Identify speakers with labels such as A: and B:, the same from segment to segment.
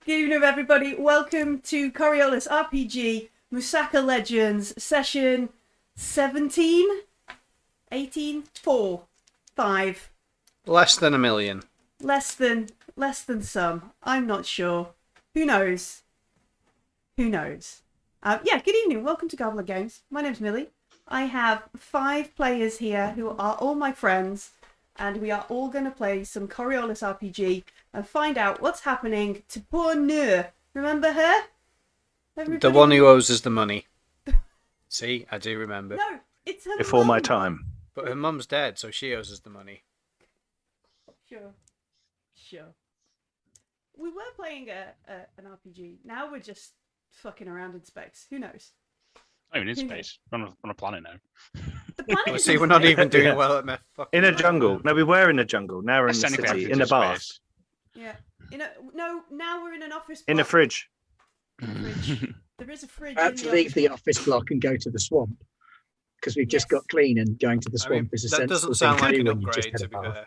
A: Good evening, everybody. Welcome to Coriolis RPG Musaka Legends session 17, 18, 4, 5.
B: Less than a million.
A: Less than some. I'm not sure. Who knows? Who knows? Good evening. Welcome to Garblag Games. My name's Millie. I have 5 players here who are all my friends, and we are all going to play some Coriolis RPG and find out what's happening to poor Nur. Remember her? Everybody?
B: The one who owes us the money. See, I do remember.
A: No, it's her
C: Before
A: mum.
C: my time.
B: But her mum's dead, so she owes us the money.
A: Sure. We were playing an RPG. Now we're just fucking around in space. Who knows?
D: Not even in space. We're on a planet now.
A: The planet
B: Well,
A: is
B: see,
A: in
B: we're not
A: space.
B: even doing
C: Yeah.
B: well at my fucking...
C: In a jungle. No, we were in a jungle. Now we're in the
D: Technically,
C: city.
D: into
C: In a bath.
D: space.
A: Yeah. Now we're in an office.
C: In a
A: block.
C: fridge.
A: Fridge. There is a fridge.
E: About
A: in
E: to
A: the
E: leave
A: office
E: the
A: block.
E: office block and go to the swamp because we've just
A: Yes.
E: got clean, and going to the
B: I mean,
E: swamp is a
B: that
E: sensible
B: doesn't sound
E: thing
B: like
E: to
B: an
E: do when you just
B: upgrade,
E: had
B: to
E: a
B: be
E: bath.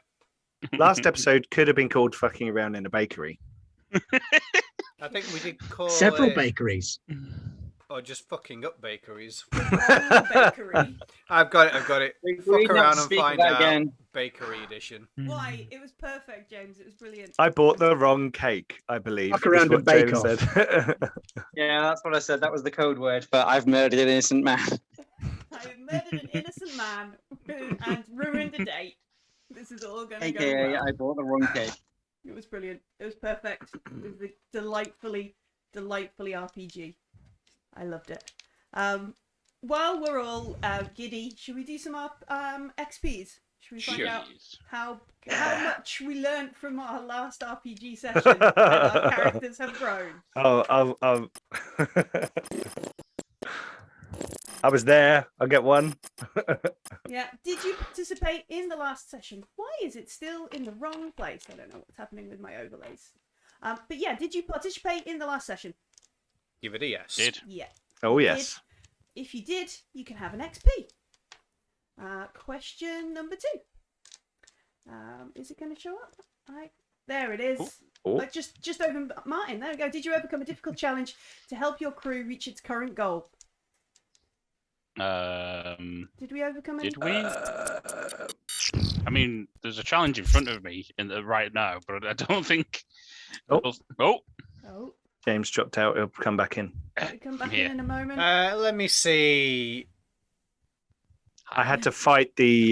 B: fair.
C: Last episode could have been called fucking around in a bakery.
B: I think we did call
E: Several
B: it...
E: bakeries.
B: Or just fucking up bakeries.
A: Bakery.
B: I've got it.
F: We
B: Fuck
F: need not
B: around
F: to
B: and
F: speak
B: find
F: of that
B: out.
F: again.
B: Bakery edition.
A: Why? It was perfect, James. It was brilliant.
C: I bought the wrong cake, I believe.
E: Fuck
C: is
E: around
C: what
E: and bake
C: James
E: off.
C: said.
F: Yeah, that's what I said. That was the code word for I've murdered an innocent man.
A: I have murdered an innocent man and ruined a date. This is all going to go
F: AKA,
A: well.
F: I bought the wrong cake.
A: It was brilliant. It was perfect. It was the delightfully RPG. I loved it. While we're all giddy, should we do some XPs? Should we find out how much we learned from our last RPG session and our characters have grown?
C: I was there. I'll get one.
A: Yeah. Did you participate in the last session? Why is it still in the wrong place? I don't know what's happening with my overlays. But yeah, did you participate in the last session?
B: Give it a yes.
D: Did.
A: Yeah.
C: Oh, yes.
A: If you did, you can have an XP. Question number 2. Is it going to show up? There it is.
C: Oh.
A: Like just open Martin. There we go. Did you overcome a difficult challenge to help your crew reach its current goal? Did we overcome any?
D: Did we? I mean, there's a challenge in front of me right now, but I don't think.
C: Oh.
A: Oh,
C: James dropped out. He'll come back in.
A: we come back
D: Here.
A: in a moment.
B: Let me see.
C: I had to fight the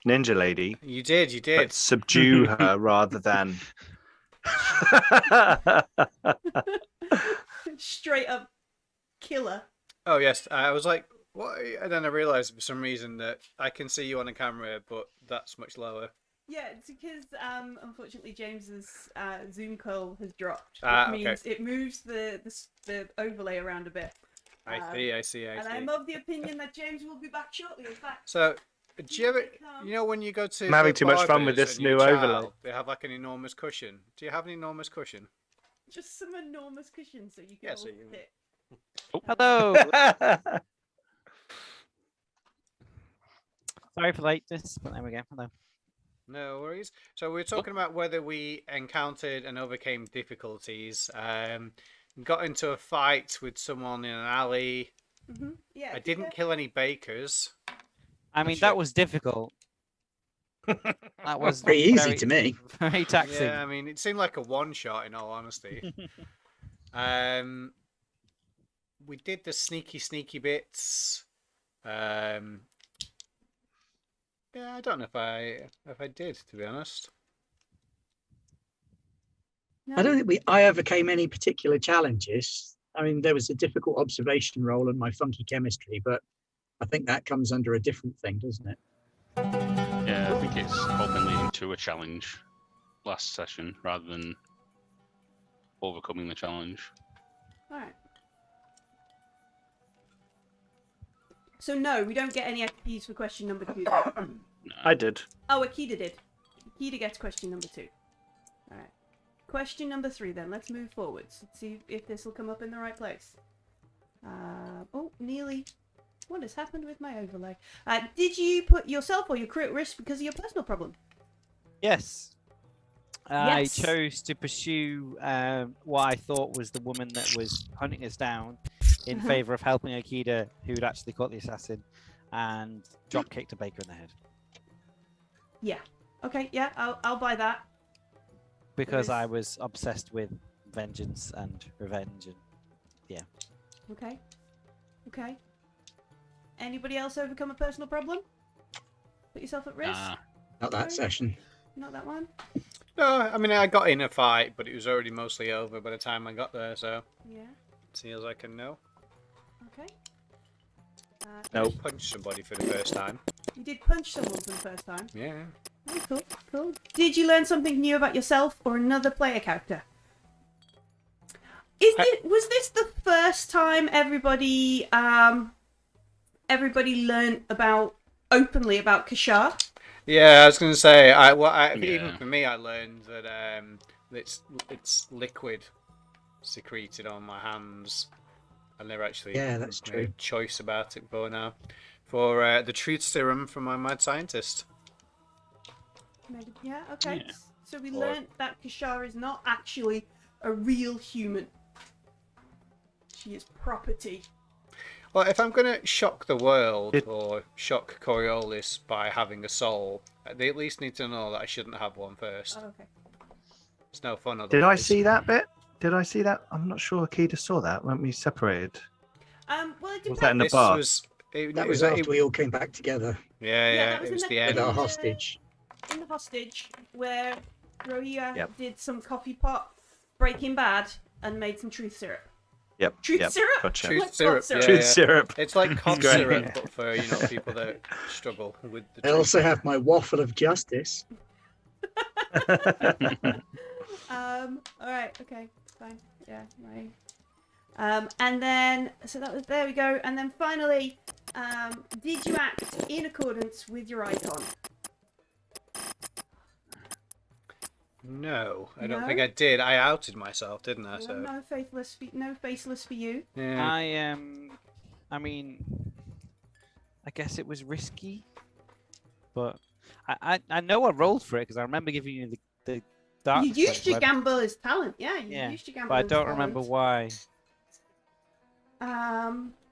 C: ninja lady,
B: You did.
C: but subdue her rather than.
A: Straight up killer.
B: Oh yes, I was like, what? And then I realised for some reason that I can see you on the camera, but that's much lower.
A: Yeah, it's because unfortunately James's Zoom call has dropped.
B: Ah,
A: Which
B: okay.
A: means it moves the overlay around a bit.
B: I see.
A: And I'm of the opinion that James will be back shortly. In fact,
B: So, do you ever, when you go to
C: I'm having
B: the
C: too much fun with
B: barbers
C: this
B: and your
C: new
B: child,
C: overlay.
B: They have like an enormous cushion. Do you have an enormous cushion?
A: just some enormous cushions so you can
B: Yeah,
A: all
B: so you-
A: sit.
G: Hello. Sorry for lateness, but there we go. Hello.
B: No worries. So we're talking about whether we encountered and overcame difficulties. Got into a fight with someone in an alley.
A: Yeah,
B: I didn't kill any bakers.
G: I mean,
B: Sure.
G: that was difficult. That was
E: Pretty easy
G: very-
E: to me.
G: Very taxing.
B: Yeah, I mean, it seemed like a one-shot in all honesty. We did the sneaky bits. Yeah, I don't know if I did, to be honest.
A: No?
E: I don't think I overcame any particular challenges. I mean, there was a difficult observation role and my funky chemistry, but I think that comes under a different thing, doesn't it?
D: Yeah, I think it's all been leading to a challenge last session rather than overcoming the challenge.
A: All right. So no, we don't get any XPs for question number 2.
D: No.
C: I did.
A: Oh, Aqueda did. Aqueda gets question number 2. All right. Question number 3 then. Let's move forwards. Let's see if this will come up in the right place. Oh, nearly. What has happened with my overlay? Did you put yourself or your crew at risk because of your personal problem?
G: Yes. I
A: Yes.
G: chose to pursue what I thought was the woman that was hunting us down in
A: Uh-huh.
G: favor of helping Aqueda, who'd actually caught the assassin, and drop kicked a baker in the head.
A: Yeah. Okay. Yeah, I'll buy that.
G: Because
A: is-
G: I was obsessed with vengeance and revenge. And
A: Okay. Okay. Anybody else overcome a personal problem? Put yourself at risk?
E: Not that session.
A: Not that one?
B: No, I mean I got in a fight, but it was already mostly over by the time I got there. So
A: Yeah.
B: see as I can know.
A: Okay.
C: Nope.
B: Punch somebody for the first time.
A: You did punch someone for the first time.
B: Yeah.
A: Oh, cool. Cool. Did you learn something new about yourself or another player character? Was this the first time everybody learned openly about Kashar?
B: Yeah, I was going to say,
D: Yeah.
B: even for me, I learned that it's liquid secreted on my hands. I never actually
E: Yeah, that's
B: made
E: true.
B: a choice about it before now. For the truth serum from my mad scientist.
A: Maybe. Yeah. Okay.
D: Yeah.
A: So we
B: Or-
A: learned that Kashar is not actually a real human. She is property.
B: Well, if I'm going to shock the world
C: It-
B: or shock Coriolis by having a soul, they at least need to know that I shouldn't have one first.
A: Oh, okay.
B: It's no fun otherwise.
C: Did I see that bit? Did I see that? I'm not sure Akita saw that. Weren't we separated?
A: Well, it
C: Was
A: depends.
C: that in the
B: This
C: bar?
E: That was after we all came back together
B: Yeah,
A: that was
B: it
A: in
B: was
A: the-
B: the
A: with
E: with
B: end.
E: our hostage.
A: In the hostage, where Rohia
C: Yep.
A: did some coffee pot Breaking Bad and made some truth syrup.
C: Yep.
A: Truth
C: yep.
A: syrup?
C: Gotcha.
B: Truth
A: Like cough
B: syrup,
A: syrup.
B: yeah.
C: Truth syrup.
B: It's like cough
C: Great.
B: syrup, but for people that struggle with the
E: I
B: truth.
E: also have my waffle of justice.
A: All right, okay, fine. Yeah, right. And then, so that was, there we go. And then finally, did you act in accordance with your icon?
B: No, I don't
A: No?
B: think I did. I outed myself, didn't I?
A: No,
B: So
A: no faceless for you.
B: yeah.
G: I mean, I guess it was risky, but I know I rolled for it because I remember giving you the dark.
A: You used your gambler's talent, yeah. You
G: Yeah,
A: used your
G: but
A: gambler's
G: I don't remember
A: talent.
G: why.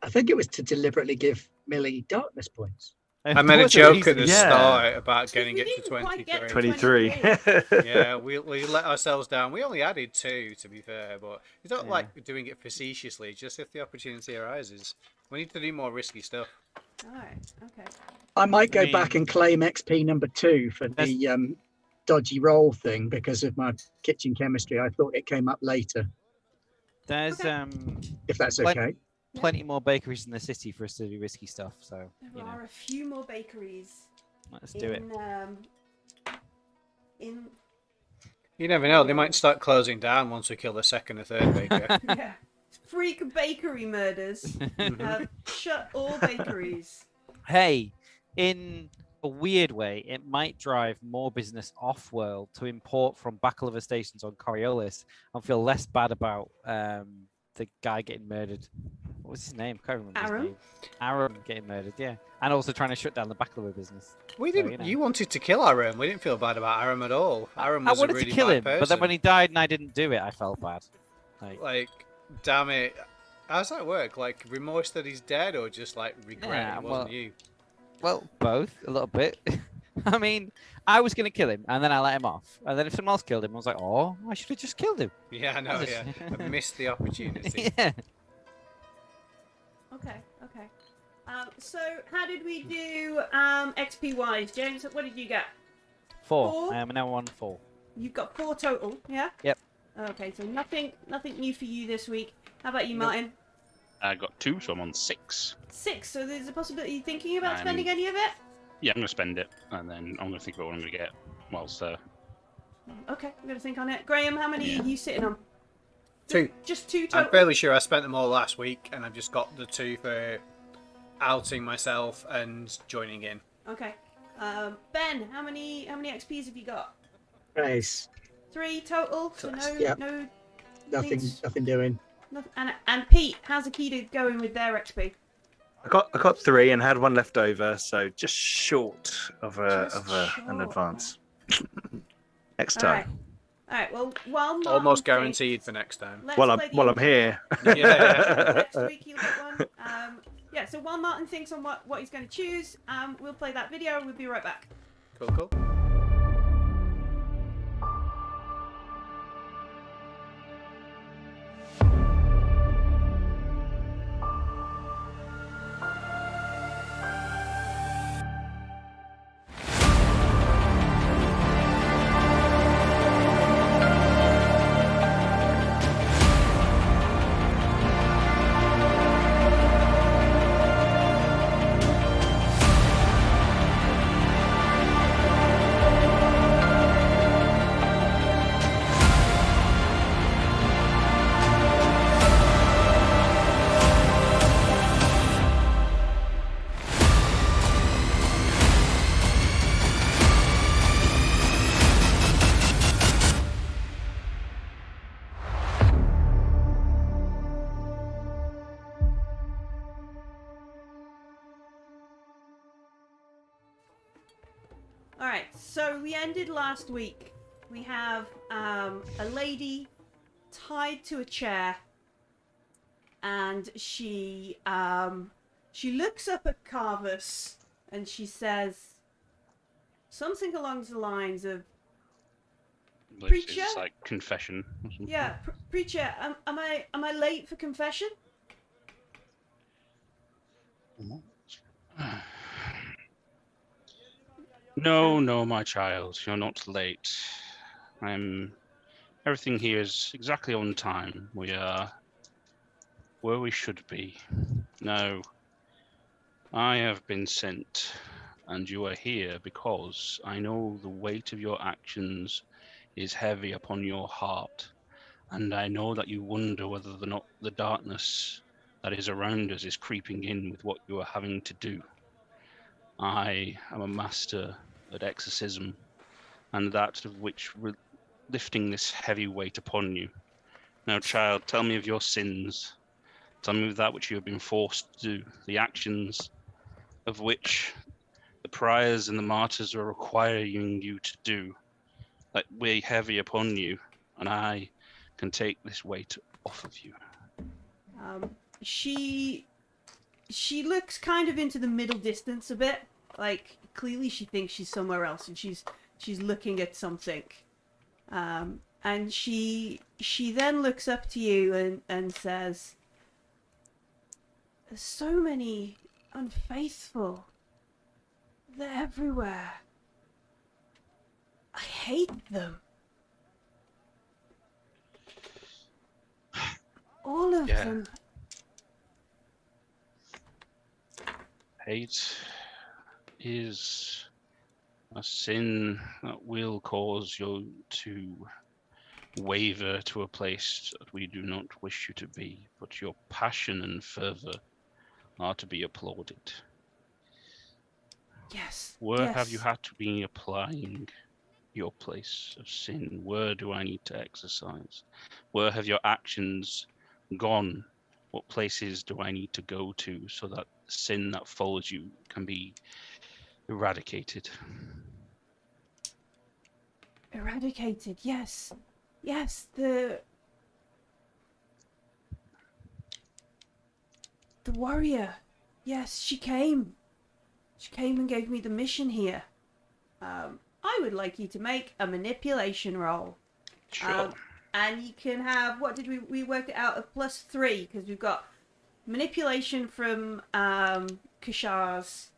E: I think it was to deliberately give Millie darkness points.
B: I made a
G: There was
B: joke
G: reason.
B: at the
C: Yeah.
B: start about getting
A: We
B: it to
A: didn't quite get
B: 23.
C: 23.
B: Yeah, we let ourselves down. We only added 2, to be fair, but it's not
G: Yeah.
B: like doing it facetiously. Just if the opportunity arises, we need to do more risky stuff.
A: Alright, okay.
E: I might go
G: mean-
E: back and claim XP number 2 for the dodgy roll thing because of my kitchen chemistry. I thought it came up later,
G: There's
A: Okay.
E: if that's
G: Like-
E: okay.
G: plenty more bakeries in the city for us to do risky stuff. So
A: There
G: you know,
A: are a few more bakeries
G: let's do it.
A: in
B: You never know; they might start closing down once we kill the second or third baker.
A: yeah. Freak bakery murders have shut all bakeries.
G: Hey, in a weird way, it might drive more business off-world to import from backliver stations on Coriolis and feel less bad about the guy getting murdered. What was his name? Can't remember his
A: Aram?
G: name. Aram getting murdered, yeah. And also trying to shut down the backliver business.
B: We
G: So,
B: didn't.
G: you know.
B: You wanted to kill Aram. We didn't feel bad about Aram at all. Aram
G: I
B: was a
G: wanted
B: really
G: to kill
B: bad
G: him,
B: person.
G: but then when he died and I didn't do it, I felt bad.
B: Like, damn it. How's that work? Like, remorse that he's dead, or just like regret
G: Yeah,
B: it wasn't
G: well-
B: you?
G: Well, both, a little bit. I mean, I was going to kill him, and then I let him off. And then if someone else killed him, I was like, oh, I should have just killed him.
B: Yeah, I know.
G: That's
B: Yeah,
G: a-
B: I missed the opportunity.
G: Yeah.
A: Okay, okay. So how did we do XP wise, James? What did you get?
G: 4.
A: Four?
G: I am now on 4.
A: You've got 4 total, yeah?
G: Yep.
A: Okay, so nothing new for you this week. How about you,
B: Nope.
A: Martin?
D: I got 2, so I'm on 6.
A: 6. So there's a possibility you're thinking about
D: I'm-
A: spending any of it?
D: Yeah, I'm going to spend it, and then I'm going to think about what I'm going to get whilst there.
A: Okay, I'm gonna think on it. Graham, how many are you sitting on?
B: 2.
A: Just 2 total.
B: I'm fairly sure I spent them all last week, and I've just got the 2 for outing myself and joining in.
A: Okay. Ben, how many XPs have you got?
E: Nice.
A: 3 total. So no,
E: Yep.
A: no,
E: Nothing,
A: Thanks.
E: nothing doing.
A: nothing. And Pete, how's Aqueda going with their XP?
C: I got 3 and had 1 left over, so just short of
A: Just
C: an
A: short.
C: advance. Next
A: All
C: time.
A: right. All right. Well, while Martin
B: Almost
A: thinks,
B: guaranteed for next time.
A: let's
C: While
A: play the
C: I'm
A: intro.
C: here.
B: Yeah.
A: Next week you'll get one. Yeah. So while Martin thinks on what he's going to choose, we'll play that video. We'll be right back.
B: Cool.
A: All right. So we ended last week. We have a lady tied to a chair, and she looks up at Carvus and she says something along the lines of,
D: It's
A: Preacher?
D: like confession. Or something.
A: "Yeah, preacher, am I late for confession?"
D: No, my child, you're not late. Everything here is exactly on time. We are where we should be. Now, I have been sent, and you are here because I know the weight of your actions is heavy upon your heart, and I know that you wonder whether or not the darkness that is around us is creeping in with what you are having to do. I am a master at exorcism, and that of which lifting this heavy weight upon you. Now, child, tell me of your sins. Tell me of that which you have been forced to do, the actions of which the priors and the martyrs are requiring you to do, that weigh heavy upon you, and I can take this weight off of you.
A: She looks kind of into the middle distance a bit. Like, clearly she thinks she's somewhere else, and she's looking at something. And she then looks up to you and says, "There's so many unfaithful. They're everywhere. I hate them. All of
D: Yeah.
A: them."
D: Hate is a sin that will cause you to waver to a place that we do not wish you to be, but your passion and fervor are to be applauded.
A: Yes.
D: Where
A: yes.
D: have you had to be applying your place of sin? Where do I need to exercise? Where have your actions gone? What places do I need to go to so that the sin that follows you can be eradicated?
A: Eradicated, yes. Yes, the warrior. Yes, she came. She came and gave me the mission here. I would like you to make a manipulation roll.
D: Sure.
A: And you can have, what did we work it out of +3, because we've got manipulation from Kashar's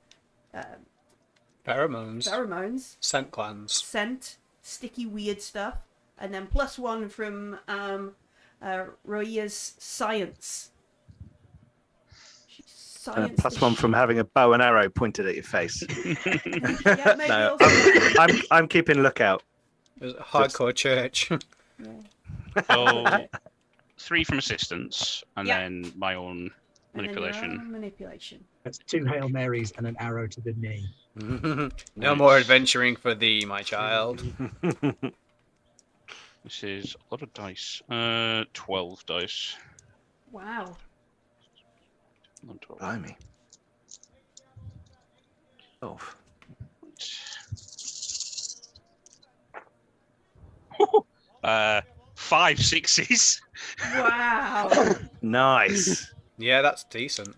A: pheromones,
B: Scent glands.
A: scent, sticky weird stuff, and then +1 from Roya's science. She's science.
C: +1 from having a bow and arrow pointed at your face.
A: Yeah, maybe
C: No,
A: also.
C: I'm keeping lookout.
B: It was a hardcore church.
D: So 3 from assistance, and
A: Yeah.
D: then my own
A: And then your
D: manipulation.
A: own manipulation.
E: That's 2 Hail Marys and an arrow to the knee.
B: No more adventuring for thee, my child.
D: This is a lot of dice. 12 dice.
A: Wow.
D: Not 12.
C: Blimey. Oh,
D: 5 6s.
A: Wow.
C: Nice.
B: Yeah, that's decent.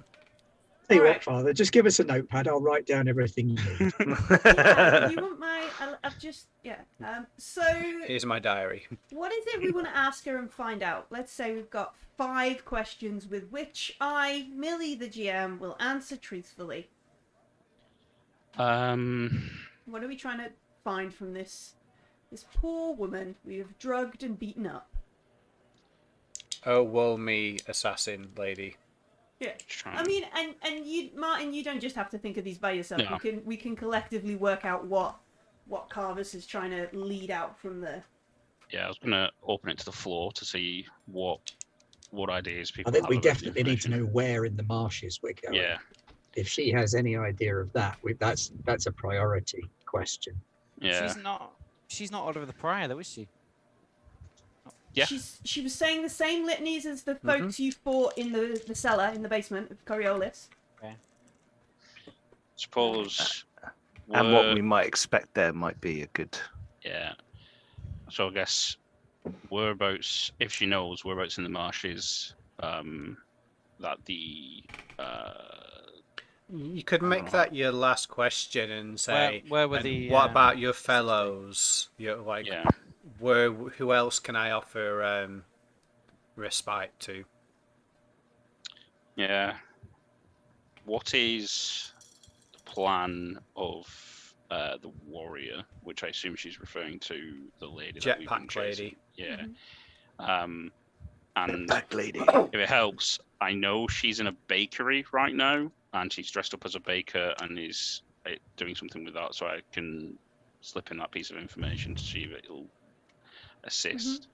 E: Tell you
A: Alright.
E: what, Father, just give us a notepad. I'll write down everything you need.
A: Yeah, you want my? I've just So
B: Here's my diary.
A: what is it we want to ask her and find out? Let's say we've got 5 questions with which I, Millie, the GM, will answer truthfully. What are we trying to find from this poor woman we have drugged and beaten up?
B: Oh, woe me, assassin lady.
A: Yeah.
D: Trying-
A: I mean, and you, Martin, you don't just have to think of these by yourself.
D: No.
A: We can collectively work out what Carvis is trying to lead out from the.
D: Yeah, I was gonna open it to the floor to see what ideas people
E: I think
D: have
E: we
D: about the
E: definitely need to know
D: information.
E: where in the marshes we're going.
D: Yeah,
E: If she has any idea of that, that's a priority question.
D: yeah,
G: She's not Order of the Prior, though, is she?
D: Yeah.
A: She was saying the same litanies as the folks you fought in the cellar in the basement of Coriolis.
D: suppose.
C: And what
D: we're-
C: we might expect there might be a good.
D: Yeah. So I guess whereabouts, if she knows whereabouts in the marshes, that the
B: You could make that your last question and say,
G: Where were
B: and
G: the?
B: what about your fellows? You're like,
D: yeah,
B: who else can I offer respite to?
D: yeah. What is the plan of the warrior, which I assume she's referring to the lady that we've been
B: Jetpack
D: chasing?
B: lady.
D: Yeah. And
C: Back lady.
D: if it helps, I know she's in a bakery right now, and she's dressed up as a baker and is doing something with that, so I can slip in that piece of information to see if it'll assist.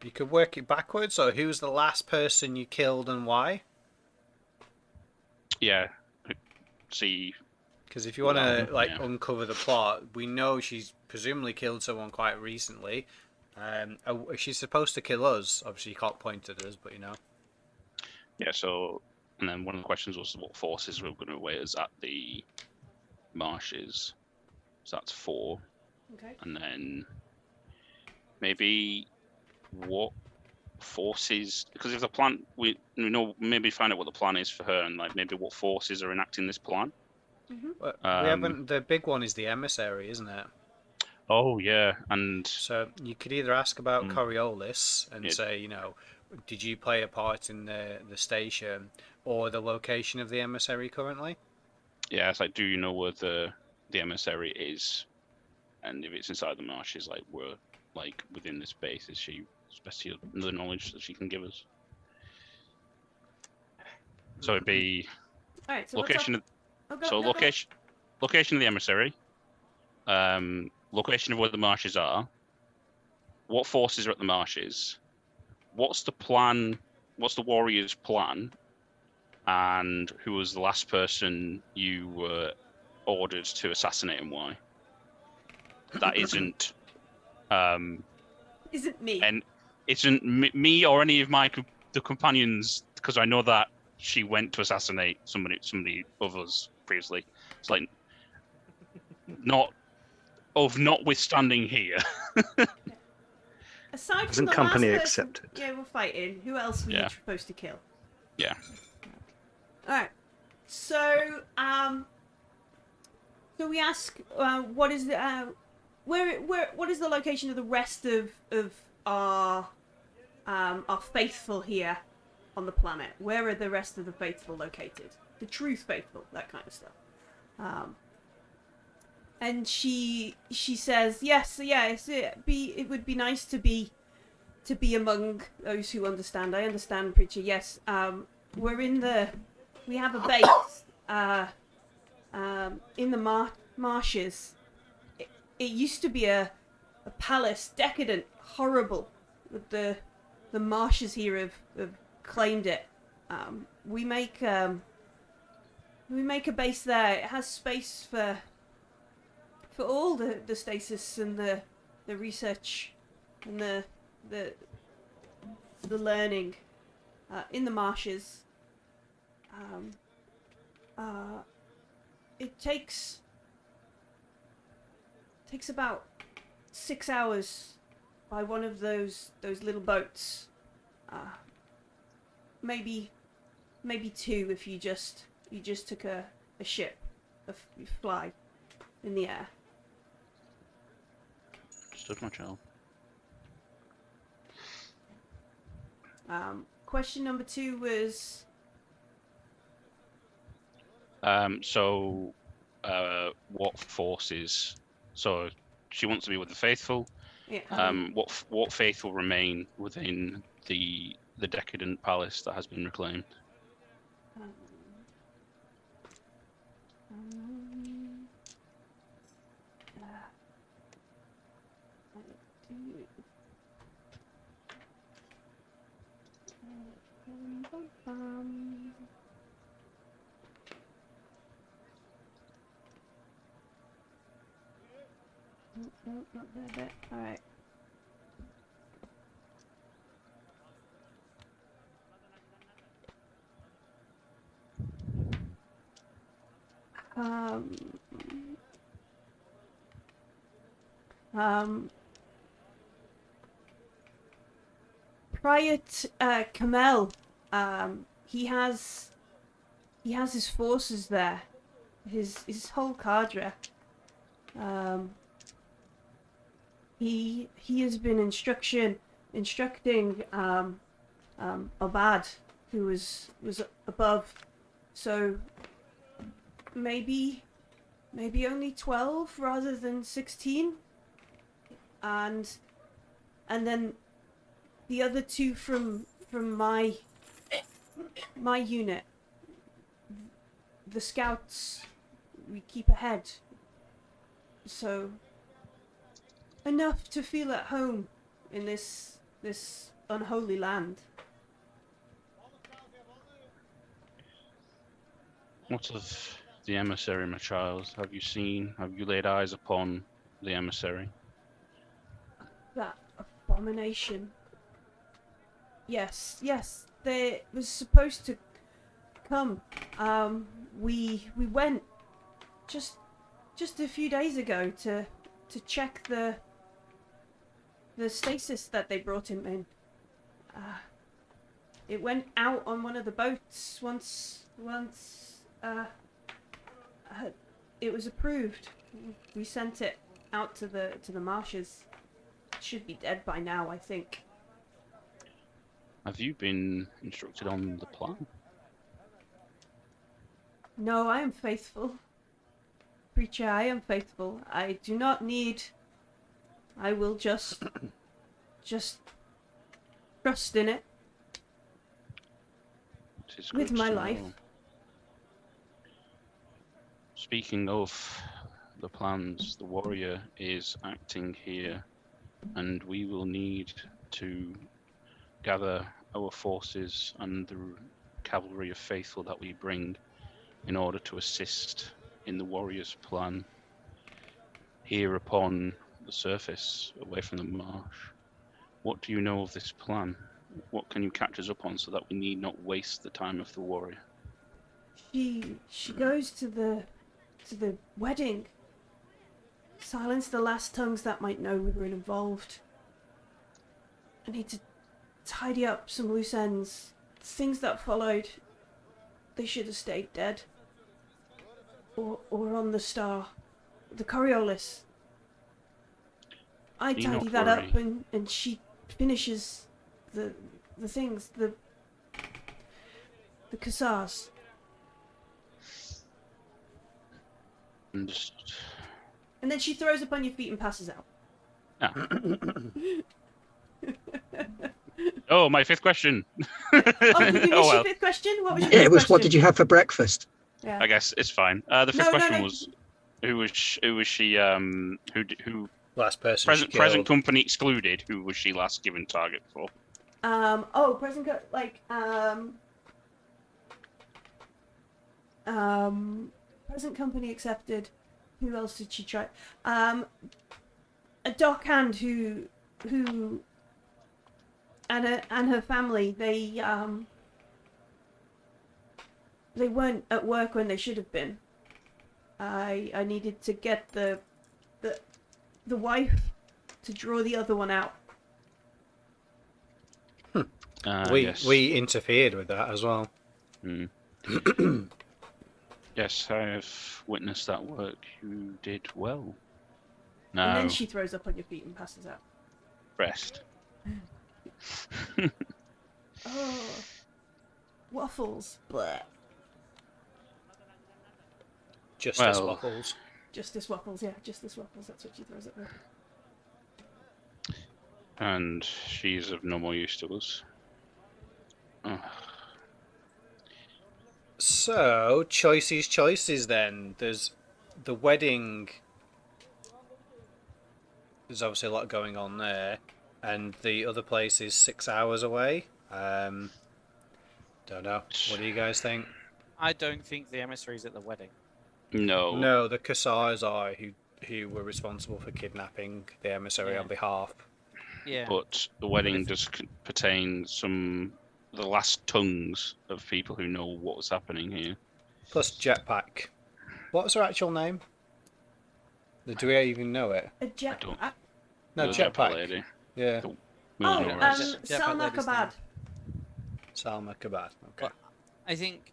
B: You could work it backwards, or who's the last person you killed and why?
D: Yeah. See.
B: Because if you want to
D: Yeah.
B: uncover the plot, we know she's presumably killed someone quite recently. She's supposed to kill us. Obviously, you can't point at us, but you know.
D: Yeah. So, and then one of the questions was what forces were going to await us at the marshes. So that's 4.
A: Okay.
D: And then maybe what forces, because if the plan, we know, maybe find out what the plan is for her, and like maybe what forces are enacting this plan.
B: Well, we haven't. The big one is the emissary, isn't it?
D: Oh yeah, and
B: So you could either ask about Coriolis and
D: Yeah.
B: say, you know, did you play a part in the station or the location of the emissary currently?
D: yeah, it's like, do you know where the emissary is, and if it's inside the marshes, like we're like within this base, is she especially the knowledge that she can give us? So it'd be
A: All right. So
D: location.
A: what's up?
D: Location of the emissary, location of where the marshes are, what forces are at the marshes, what's the plan, what's the warrior's plan, and who was the last person you were ordered to assassinate and why. That isn't
A: Isn't me.
D: and isn't me or any of the companions, because I know that she went to assassinate somebody of us previously. It's like notwithstanding here.
A: Aside from
C: Isn't
A: the
C: company
A: last person,
C: accepted?
A: yeah, we're fighting. Who else were you
D: Yeah.
A: supposed to kill?
D: Yeah.
A: All right. So, so we ask, what is the, what is the location of the rest of our faithful here on the planet? Where are the rest of the faithful located? The truth faithful, that kind of stuff. And she says, yes, it would be nice to be among those who understand. I understand, preacher. Yes, we have a base in the marshes. It used to be a palace, decadent, horrible, but the marshes here have claimed it. We make a base there. It has space for all the stasis and the research and the learning in the marshes. It takes about 6 hours by one of those little boats. Maybe 2 if you just took a ship, you fly in the air.
D: Stood my child.
A: Question number 2 was.
D: What forces? So she wants to be with the faithful.
A: Yeah.
D: What faithful remain within the decadent palace that has been reclaimed?
A: No, not that bit. All right. Prior Kamel, he has his forces there, his whole cadre. He has been instructing Abad, who was above. So maybe only 12 rather than 16, and then the other 2 from my unit. The scouts we keep ahead, so enough to feel at home in this unholy land.
D: What of the emissary, my child? Have you laid eyes upon the emissary?
A: That abomination. Yes, they was supposed to come. We went just a few days ago to check the stasis that they brought him in. It went out on one of the boats once it was approved. We sent it out to the marshes. It should be dead by now, I think.
D: Have you been instructed on the plan?
A: No, I am faithful. Preacher, I am faithful. I do not need. I will just trust in it.
D: It is
A: With
D: good
A: my
D: to
A: life.
D: know. Speaking of the plans, the warrior is acting here, and we will need to gather our forces and the cavalry of faithful that we bring in order to assist in the warrior's plan here upon the surface, away from the marsh. What do you know of this plan? What can you catch us up on so that we need not waste the time of the warrior?
A: She goes to the wedding. Silence the last tongues that might know we were involved. I need to tidy up some loose ends. Things that followed, they should have stayed dead. Or on the star. The Coriolis. I
D: Do you
A: tidy
D: not
A: that up
D: worry?
A: and she finishes the things, the Cassars.
D: Understood.
A: And then she throws up on your feet and passes out.
D: Ah. Oh, my fifth question.
A: Oh, did you miss
D: well.
A: your 5th question? What was your
E: Yeah,
A: 5th
E: it was.
A: question?
E: What did you have for breakfast?
A: Yeah.
D: I guess it's fine. The fifth
A: No,
D: question
A: no.
D: was, who was she? Who?
B: Last person
D: Present
B: she killed.
D: company excluded. Who was she last given target for?
A: Present company accepted. Who else did she try? A dockhand who and her family, they weren't at work when they should have been. I needed to get the wife to draw the other one out.
B: We interfered with that as well.
D: Yes, I have witnessed that work. You did well.
A: And then
D: Now,
A: she throws up on your feet and passes out.
D: rest.
A: Oh, waffles. Blech.
B: Justice
D: Well-
B: waffles.
A: Justice waffles, yeah, justice waffles. That's what she throws up with.
D: And she's of no more use to us.
B: So, choices then. There's the wedding. There's obviously a lot going on there. And the other place is 6 hours away. Don't know. What do you guys think?
G: I don't think the emissary's at the wedding.
D: No.
B: No, the Cassars are who were responsible for kidnapping the emissary
G: Yeah.
B: on behalf.
G: Yeah.
D: But the wedding does pertain the last tongues of people who know what was happening here.
B: Plus Jetpack. What was her actual name? Do we even know it?
A: A
D: don't-
A: jetpack.
B: No,
D: The
B: Jetpack.
D: lady.
B: Yeah.
D: Don't-
A: Oh,
D: no worries.
G: Jetpack
A: Salma
G: lady's
A: Kabad.
B: Salma Kabad. Okay.
G: Well, I think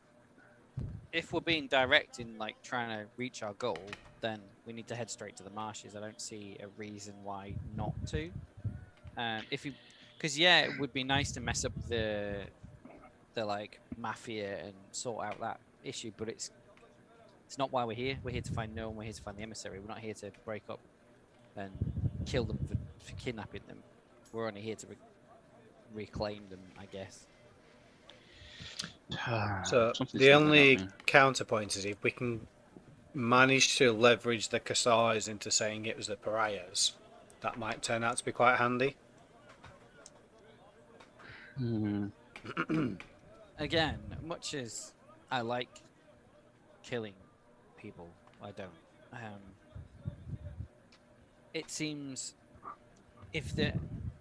G: if we're being direct in like trying to reach our goal, then we need to head straight to the marshes. I don't see a reason why not to. Because it would be nice to mess up the like mafia and sort out that issue, but it's not why we're here. We're here to find Noam. We're here to find the emissary. We're not here to break up and kill them for kidnapping them. We're only here to reclaim them, I guess.
B: So
D: Something's
B: the
D: not
B: only
D: happening.
B: counterpoint is if we can manage to leverage the Cassars into saying it was the pariahs, that might turn out to be quite handy.
G: Again, much as I like killing people, I don't. It seems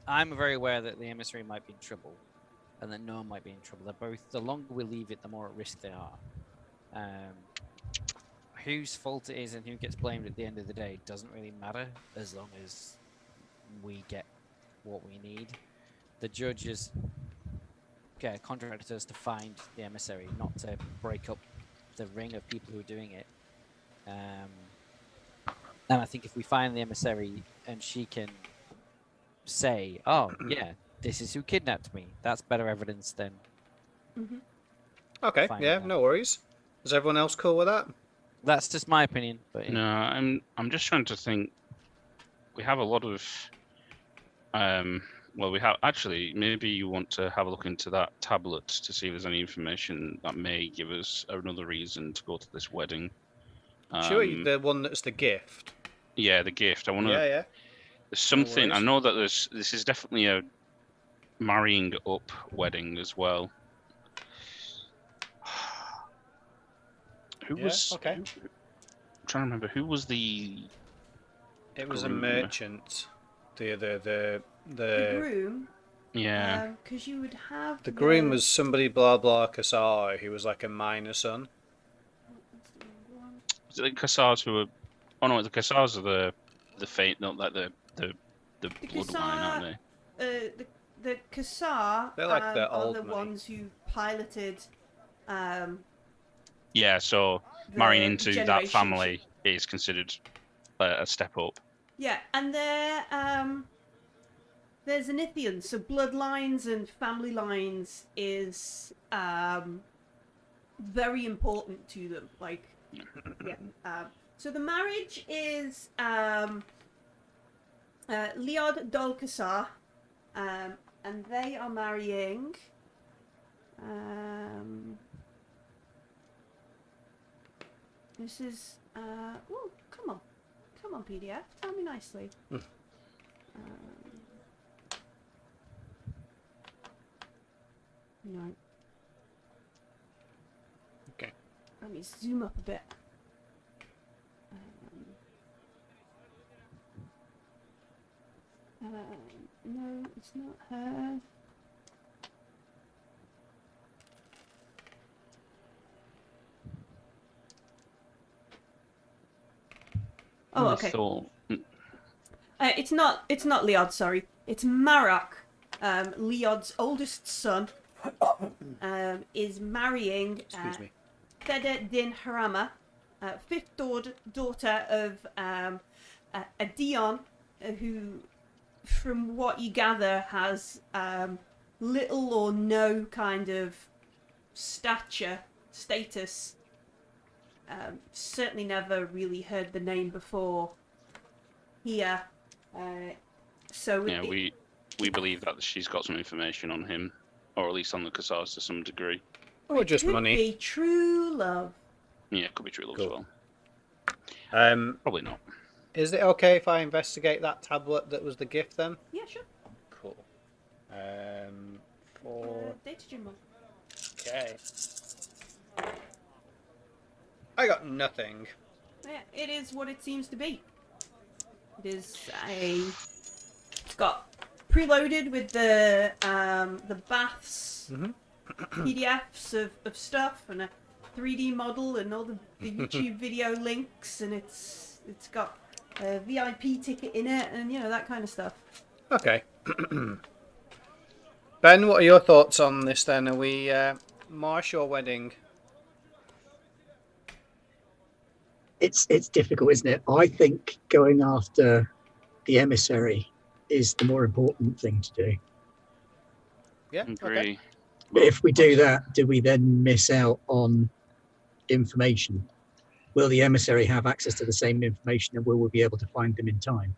G: I'm very aware that the emissary might be in trouble, and that Noam might be in trouble. They're both. The longer we leave it, the more at risk they are. Whose fault it is and who gets blamed at the end of the day doesn't really matter as long as we get what we need. The judges contracted us to find the emissary, not to break up the ring of people who are doing it. And I think if we find the emissary and she can say, "Oh, yeah, this is who kidnapped me," that's better evidence than.
B: Okay,
G: Fine,
B: yeah,
G: yeah.
B: no worries. Is everyone else cool with that?
G: That's just my opinion. But
D: No, I'm just trying to think. We have a lot of well, we have actually. Maybe you want to have a look into that tablet to see if there's any information that may give us another reason to go to this wedding.
B: Sure, the one that's the gift.
D: Yeah, the gift. I want to.
B: Yeah.
D: There's something. I
B: worries.
D: know that this is definitely a marrying up wedding as well. Who
B: Yeah,
D: was?
B: okay.
D: I'm trying to remember who was the.
B: It was a
D: Groom.
B: merchant. The
A: The groom.
D: Yeah.
A: Because you would have.
B: the groom was somebody blah blah Cassar who was like a minor son.
D: Was it the Cassars who were? Oh no, the Cassars are the fate, not like the bloodline, aren't they?
A: The Cassar
B: They're like the
A: are
B: old
A: the
B: money.
A: ones who piloted.
D: Yeah, so
A: the
D: marrying into that
A: generation
D: family is considered a step up.
A: Yeah, and there's Zenithians, so bloodlines and family lines is very important to them. Like, yeah. So the marriage is Liod Dol Kassar, and they are marrying. This is. Oh, come on, PDF. Tell me nicely. No.
B: Okay.
A: Let me zoom up a bit. No, it's not her. Oh,
D: I
A: okay.
D: thought-
A: It's not Liod, sorry. It's Marok. Liod's oldest son is marrying
B: Excuse me.
A: Theda Din Harama, fifth daughter of a Dion, who, from what you gather, has little or no kind of status. Certainly never really heard the name before here. So
D: Yeah, we believe that she's got some information on him, or at least on the Cassars to some degree.
B: Or just
A: could
B: money.
A: be true love.
D: Yeah, it could be true love
B: Cool.
D: as well.
B: Um,
D: Probably not.
B: is it okay if I investigate that tablet that was the gift then?
A: Yeah, sure.
B: Cool. For
A: Data gym one.
B: okay. I got nothing.
A: Yeah, it is what it seems to be. It is it's got preloaded with the baths PDFs of stuff and a 3D model and all the YouTube video links, and it's got a VIP ticket in it and that kind of stuff.
B: Okay. Ben, what are your thoughts on this then? Are we marsh or wedding?
E: It's difficult, isn't it? I think going after the emissary is the more important thing to do.
B: Yeah. Okay.
D: Agree.
E: But if we do that, do we then miss out on information? Will the emissary have access to the same information, and will we be able to find them in time?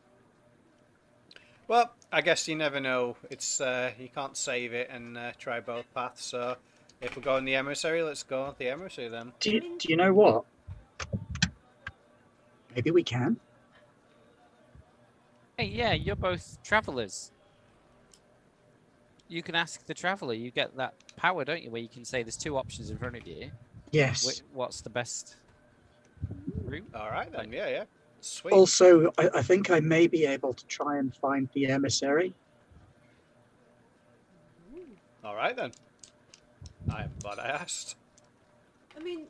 B: Well, I guess you never know. It's you can't save it and try both paths. So if we're going the emissary, let's go the emissary then.
E: Do you know what? Maybe we can.
G: Hey, yeah, you're both travelers. You can ask the traveler. You get that power, don't you, where you can say there's two options in front of you.
E: Yes.
G: What's the best route?
B: All right then. Yeah. Sweet.
E: Also, I think I may be able to try and find the emissary.
B: All right then. I'm glad I asked.
A: I mean,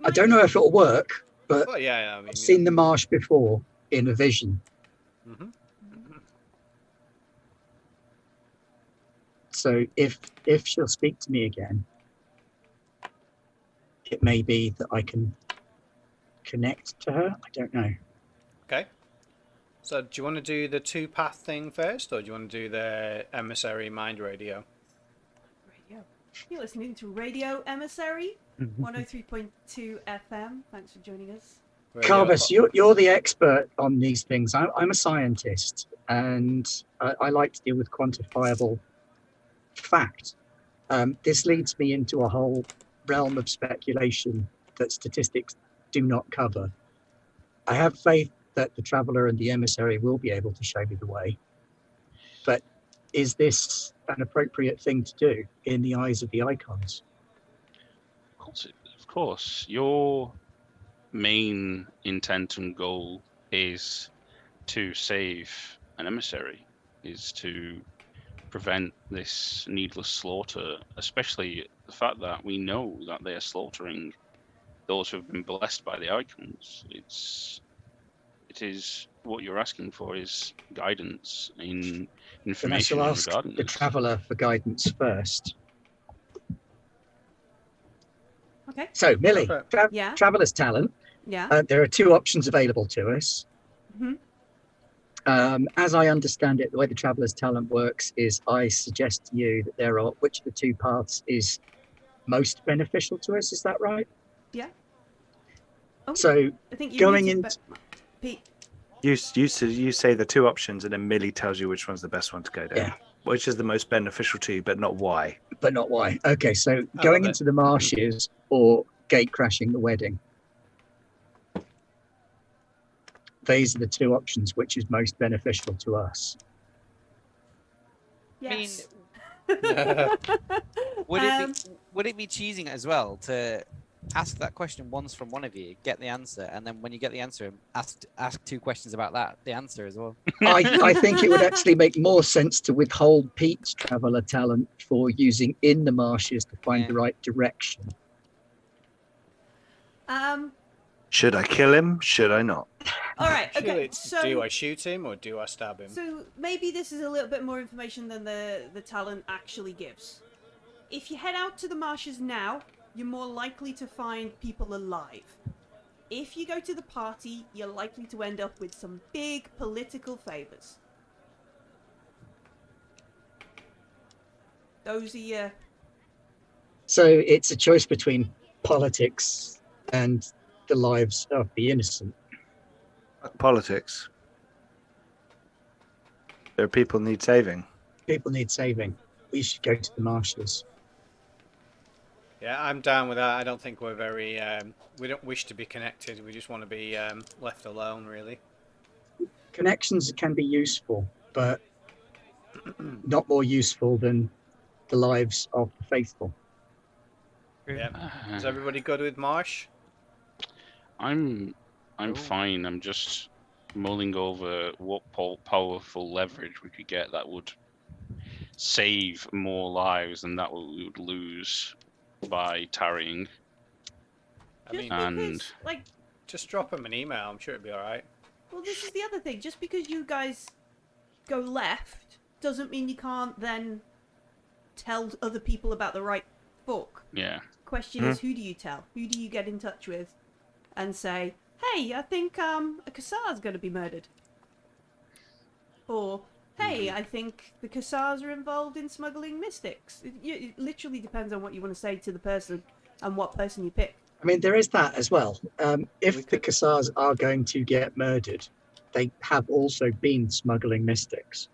E: I don't know if it'll work, but
B: Well, yeah. I mean,
E: I've seen the marsh before in a vision.
B: Mm-hmm.
E: So if she'll speak to me again, it may be that I can connect to her. I don't know.
B: Okay. So do you want to do the two-path thing first, or do you want to do the emissary mind radio?
A: Radio. You're listening to Radio Emissary, 103.2 FM. Thanks for joining us.
E: Carvis, you're the expert on these things. I'm a scientist, and I like to deal with quantifiable fact. This leads me into a whole realm of speculation that statistics do not cover. I have faith that the traveler and the emissary will be able to show me the way, but is this an appropriate thing to do in the eyes of the icons?
D: Of course. Your main intent and goal is to save an emissary, is to prevent this needless slaughter, especially the fact that we know that they are slaughtering those who have been blessed by the icons. It is what you're asking for is guidance in information
E: Then I shall ask
D: regarding
E: the
D: this.
E: traveler for guidance first.
A: Okay.
E: So, Millie,
B: Perfect.
A: Yeah.
E: traveler's talent.
A: Yeah.
E: There are two options available to us.
A: Mhm.
E: As I understand it, the way the traveler's talent works is I suggest to you that there are which of the two paths is most beneficial to us. Is that right?
A: Yeah. Oh,
E: So
A: I think
E: going
A: muted,
E: into-
A: but- Pete.
C: You say the two options, and then Millie tells you which one's the best one to go down.
E: Yeah.
C: Which is the most beneficial to you, but not why.
E: but not why. Okay, so
B: I
E: going
B: love it.
E: into the marshes or gate crashing the wedding. These are the two options. Which is most beneficial to us?
A: Yes.
G: Would it be cheating as well to ask that question once from one of you, get the answer, and then when you get the answer, ask two questions about the answer as well?
E: I think it would actually make more sense to withhold Pete's traveler talent for using in the marshes to find the right direction.
C: Should I kill him? Should I not?
A: All right.
B: Surely
A: Okay.
B: it's,
A: So
B: do I shoot him or do I stab him?
A: So maybe this is a little bit more information than the talent actually gives. If you head out to the marshes now, you're more likely to find people alive. If you go to the party, you're likely to end up with some big political favors. Those are your...
E: So it's a choice between politics and the lives of the innocent.
C: Fuck politics. There are people need saving.
E: People need saving. We should go to the marshes.
B: Yeah, I'm down with that. I don't think we're very... we don't wish to be connected. We just want to be left alone, really.
E: Connections can be useful, but not more useful than the lives of the faithful.
B: Yeah. Is everybody good with Marsh?
D: I'm fine. I'm just mulling over what powerful leverage we could get that would save more lives than that we would lose by tarrying.
B: I mean,
D: and
A: like,
B: just drop him an email. I'm sure it'd be all right.
A: well, this is the other thing. Just because you guys go left doesn't mean you can't then tell other people about the right book.
D: yeah.
A: Question is, who do you tell? Who do you get in touch with and say, hey, I think a Kassar's going to be murdered? Or, hey, I think the Kassars are involved in smuggling mystics. It literally depends on what you want to say to the person and what person you pick.
E: I mean, there is that as well. If the Kassars are going to get murdered, they have also been smuggling mystics.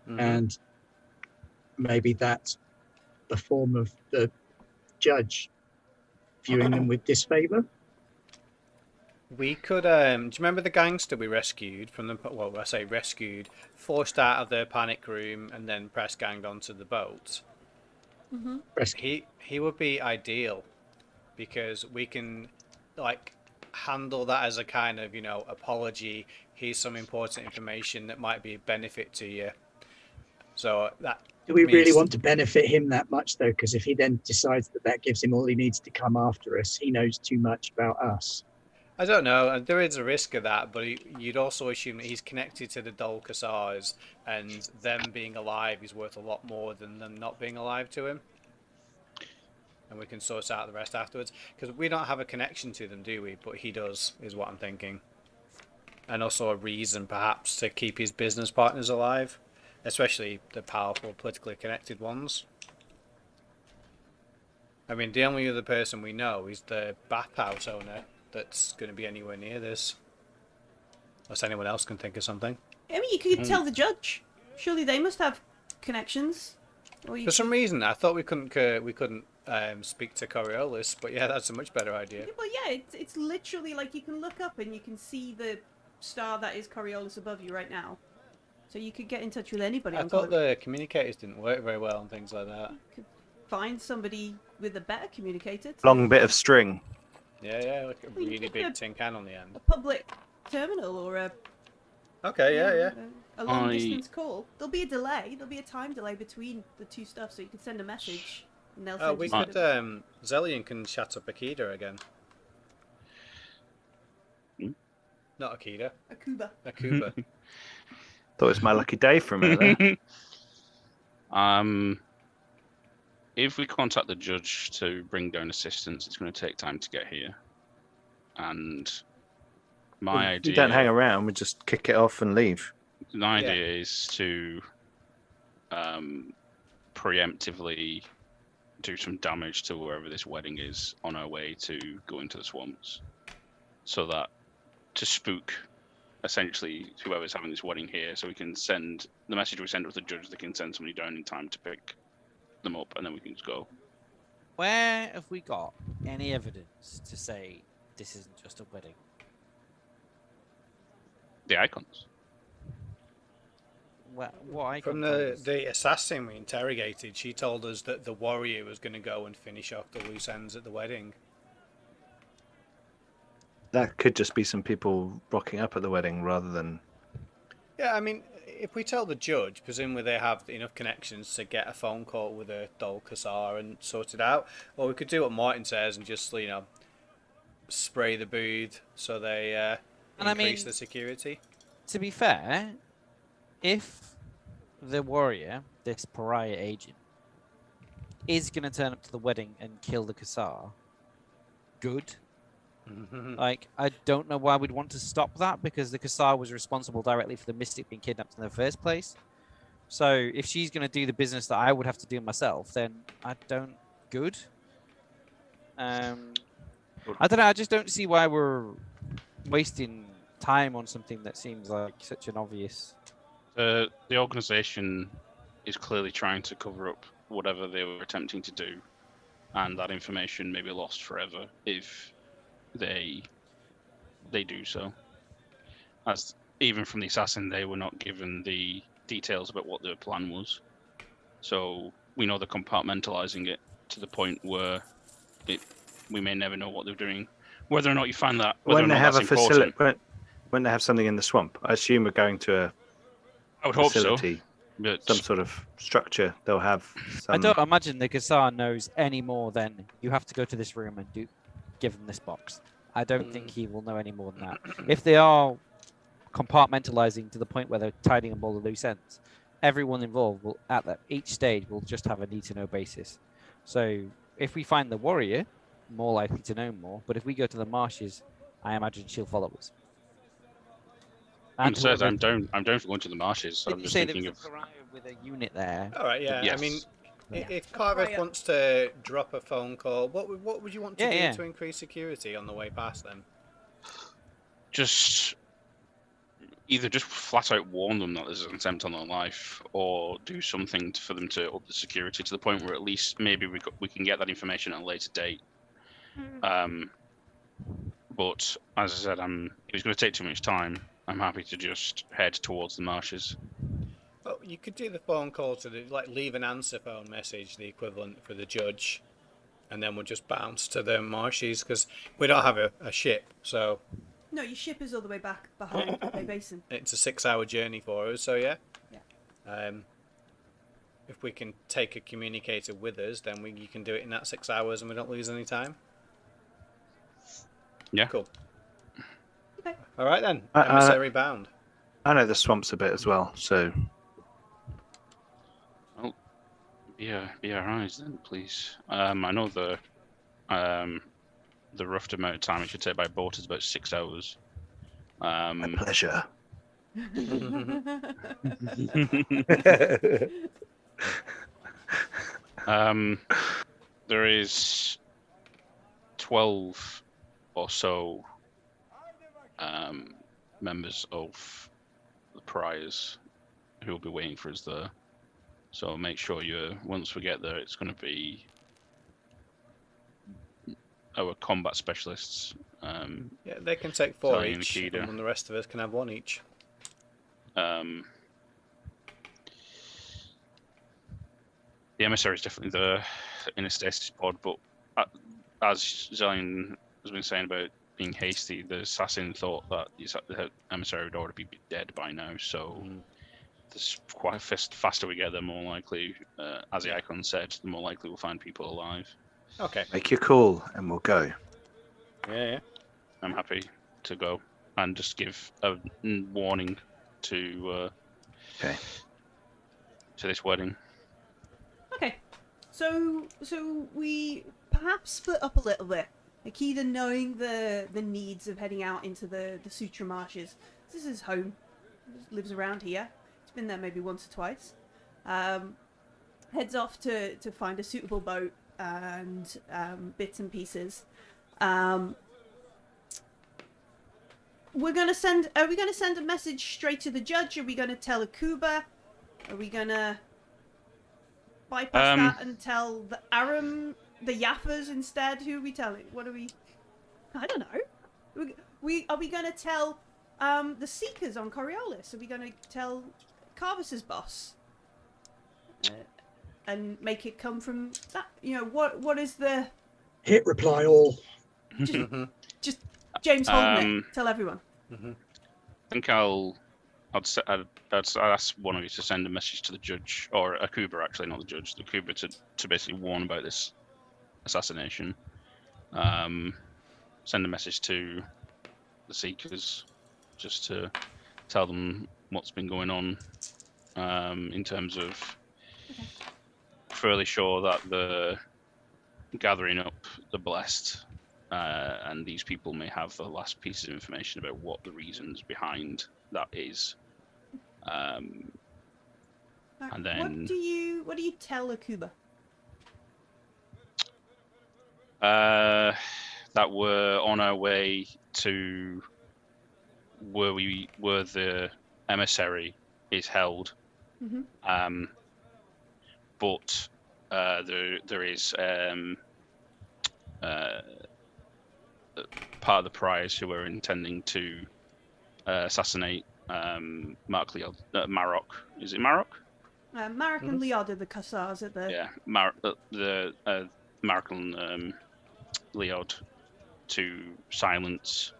E: And maybe that's the form of the judge viewing them with disfavor.
B: We could, do you remember the gangster we rescued from the, well, I say rescued, forced out of the panic room and then press ganged onto the boat? He would be ideal because we can, like, handle that as a kind of, you know, apology. Here's some important information that might be a benefit to you. So that...
E: Do we really want to benefit him that much, though? Because if he then decides that that gives him all he needs to come after us, he knows too much about us.
B: I don't know. There is a risk of that, but you'd also assume that he's connected to the Dol Kassars, and them being alive is worth a lot more than them not being alive to him. And we can sort out the rest afterwards. Because we don't have a connection to them, do we? But he does, is what I'm thinking. And also a reason, perhaps, to keep his business partners alive. Especially the powerful, politically connected ones. I mean, the only other person we know is the bathhouse owner that's going to be anywhere near this. Unless anyone else can think of something.
A: I mean, you could tell the judge. Surely they must have connections. Or you
B: For some reason, I thought we couldn't speak to Coriolis, but yeah, that's a much better idea.
A: Well, yeah, it's literally like you can look up and you can see the star that is Coriolis above you right now. So you could get in touch with anybody.
B: I thought the communicators didn't work very well and things like that.
A: You could find somebody with a better communicator.
C: Long bit of string.
B: Yeah, like a
A: Well, you
B: really
A: could
B: big
A: put
B: tin can on the end.
A: a public terminal or a
B: Okay, yeah.
A: a long distance call. There'll be a delay. There'll be a time delay between the two stuff, so you can send a message and they'll send
B: We
A: you
B: could,
A: something.
B: Zellion can chat up Aqueda again. Not Aqueda,
A: Akuba.
B: Akuba.
C: Thought it was my lucky day for a minute there.
D: If we contact the judge to bring down assistance, it's going to take time to get here. And my idea...
C: We don't hang around, we just kick it off and leave.
D: The idea is to preemptively do some damage to wherever this wedding is on our way to go into the swamps. So that to spook essentially whoever's having this wedding here, so we can send the message we send with the judge, they can send somebody down in time to pick them up, and then we can just go.
G: Where have we got any evidence to say this isn't just a wedding?
D: The icons.
G: What icon?
B: From the assassin we interrogated, she told us that the warrior was going to go and finish off the loose ends at the wedding.
C: That could just be some people rocking up at the wedding rather than...
B: Yeah, I mean, if we tell the judge, presumably they have enough connections to get a phone call with a Dol Kassar and sort it out. Or we could do what Martin says and just, you know, spray the booth so they
G: And I
B: increase
G: mean-
B: the security.
G: To be fair, if the warrior, this pariah agent, is going to turn up to the wedding and kill the Kassar, good. Like, I don't know why we'd want to stop that, because the Kassar was responsible directly for the Mystic being kidnapped in the first place. So if she's going to do the business that I would have to do myself, then I don't. Good. I don't know. I just don't see why we're wasting time on something that seems like such an obvious.
D: The organization is clearly trying to cover up whatever they were attempting to do, and that information may be lost forever if they do so. As even from the assassin, they were not given the details about what their plan was. So we know they're compartmentalizing it to the point where we may never know what they're doing. Whether or not you find that, whether
C: When
D: or
C: they
D: not
C: have a
D: that's important,
C: facility, when they have something in the swamp, I assume we're going to
D: I would
C: a
D: hope so.
C: facility,
D: But
C: some sort of structure. They'll have some.
G: I don't imagine the Kassar knows any more than you have to go to this room and give them this box. I don't think he will know any more than that. If they are compartmentalizing to the point where they're tidying up all the loose ends, everyone involved will, at each stage, will just have a need-to-know basis. So if we find the warrior, more likely to know more. But if we go to the marshes, I imagine she'll follow us.
D: I'm
G: whoever-
D: down for going to the marshes.
G: Did
D: I'm
G: you
D: just
G: say there
D: thinking
G: was
D: of
G: a pariah with a unit there?
B: All right, yeah.
D: yes.
B: I mean,
G: Yeah.
B: if Carveth
A: Right.
B: wants to drop a phone call, what would you want to
G: Yeah,
B: do
G: yeah.
B: to increase security on the way past them?
D: just either just flat out warn them that there's an attempt on their life, or do something for them to up the security to the point where at least maybe we can get that information at a later date. But as I said, if it's going to take too much time, I'm happy to just head towards the marshes.
B: Well, you could do the phone call to leave an answer phone message, the equivalent for the judge, and then we'll just bounce to the marshes because we don't have a ship, so
A: No, your ship is all the way back behind Bay Basin.
B: it's a 6-hour journey for us. So yeah.
A: Yeah.
B: If we can take a communicator with us, then you can do it in that 6 hours, and we don't lose any time.
D: Yeah.
B: Cool.
A: Okay.
B: All right then.
C: I-
B: Emissary bound.
C: I know the swamps a bit as well, so
D: Be our eyes then, please. I know the rough amount of time it should take by boat is about 6 hours.
C: my pleasure.
D: There is 12 or so members of the pariahs who will be waiting for us there. So make sure once we get there, it's going to be our combat specialists.
B: Yeah, they can take 4
D: Sally and
B: each,
D: Aqueda.
B: and the rest of us can have 1 each.
D: The emissary is definitely there in a stasis pod, but as Zillion has been saying about being hasty, the assassin thought that the emissary would already be dead by now, so there's quite faster we get there, more likely, as the icon said, the more likely we'll find people alive.
B: Okay.
C: Make your call, and we'll go.
B: Yeah.
D: I'm happy to go and just give a warning to
C: Okay.
D: to this wedding.
A: Okay, so we perhaps split up a little bit. Aqueda, knowing the needs of heading out into the Sutra marshes. This is home. He lives around here. He's been there maybe once or twice. Heads off to find a suitable boat and bits and pieces. Are we gonna send a message straight to the judge? Are we gonna tell Akuba? Are we gonna bypass that and tell the Aram, the Yaffas instead? Who are we telling? What are we? I don't know. Are we gonna tell the Seekers on Coriolis? Are we gonna tell Carvis's boss? And make it come from that? You know, what is the
E: Hit reply all.
A: just James holding it? Tell everyone.
D: I think I'd ask one of you to send a message to the judge, or Akuba actually, not the judge, the Akuba to basically warn about this assassination. send a message to the Seekers just to tell them what's been going on in terms of fairly sure that the gathering up the blessed and these people may have the last pieces of information about what the reasons behind that is. And then
A: what do you tell Akuba?
D: that we're on our way to where the emissary is held.
A: Mm-hmm.
D: But there is part of the priors who are intending to assassinate Marok. Is it Marok?
A: Marek and Liod are the Kassars at the...
D: Yeah, Marok and Liod to silence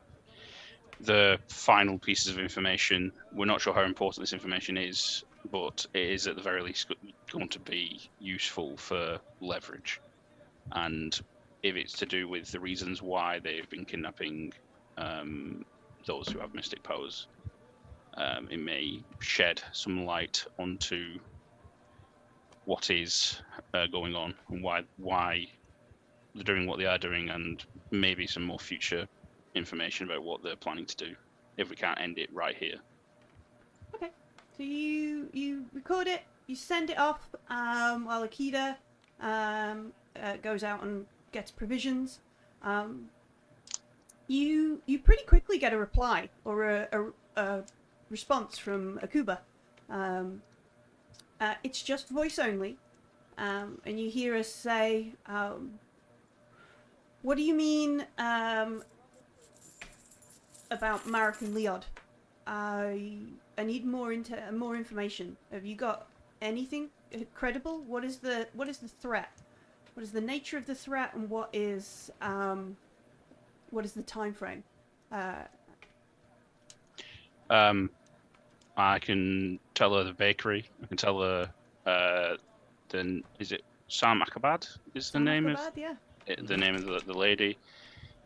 D: the final pieces of information. We're not sure how important this information is, but it is at the very least going to be useful for leverage. And if it's to do with the reasons why they've been kidnapping those who have mystic powers, it may shed some light onto what is going on and why they're doing what they are doing, and maybe some more future information about what they're planning to do if we can't end it right here.
A: Okay, so you record it, you send it off while Aqueda goes out and gets provisions. You pretty quickly get a reply or a response from Akuba. It's just voice only, and you hear us say, "What do you mean about Marek and Liod? I need more information. Have you got anything credible? What is the threat? What is the nature of the threat, and what is the time frame?"
D: I can tell her the bakery. I can tell her then is it Sam Akabad is the name of the name of the lady.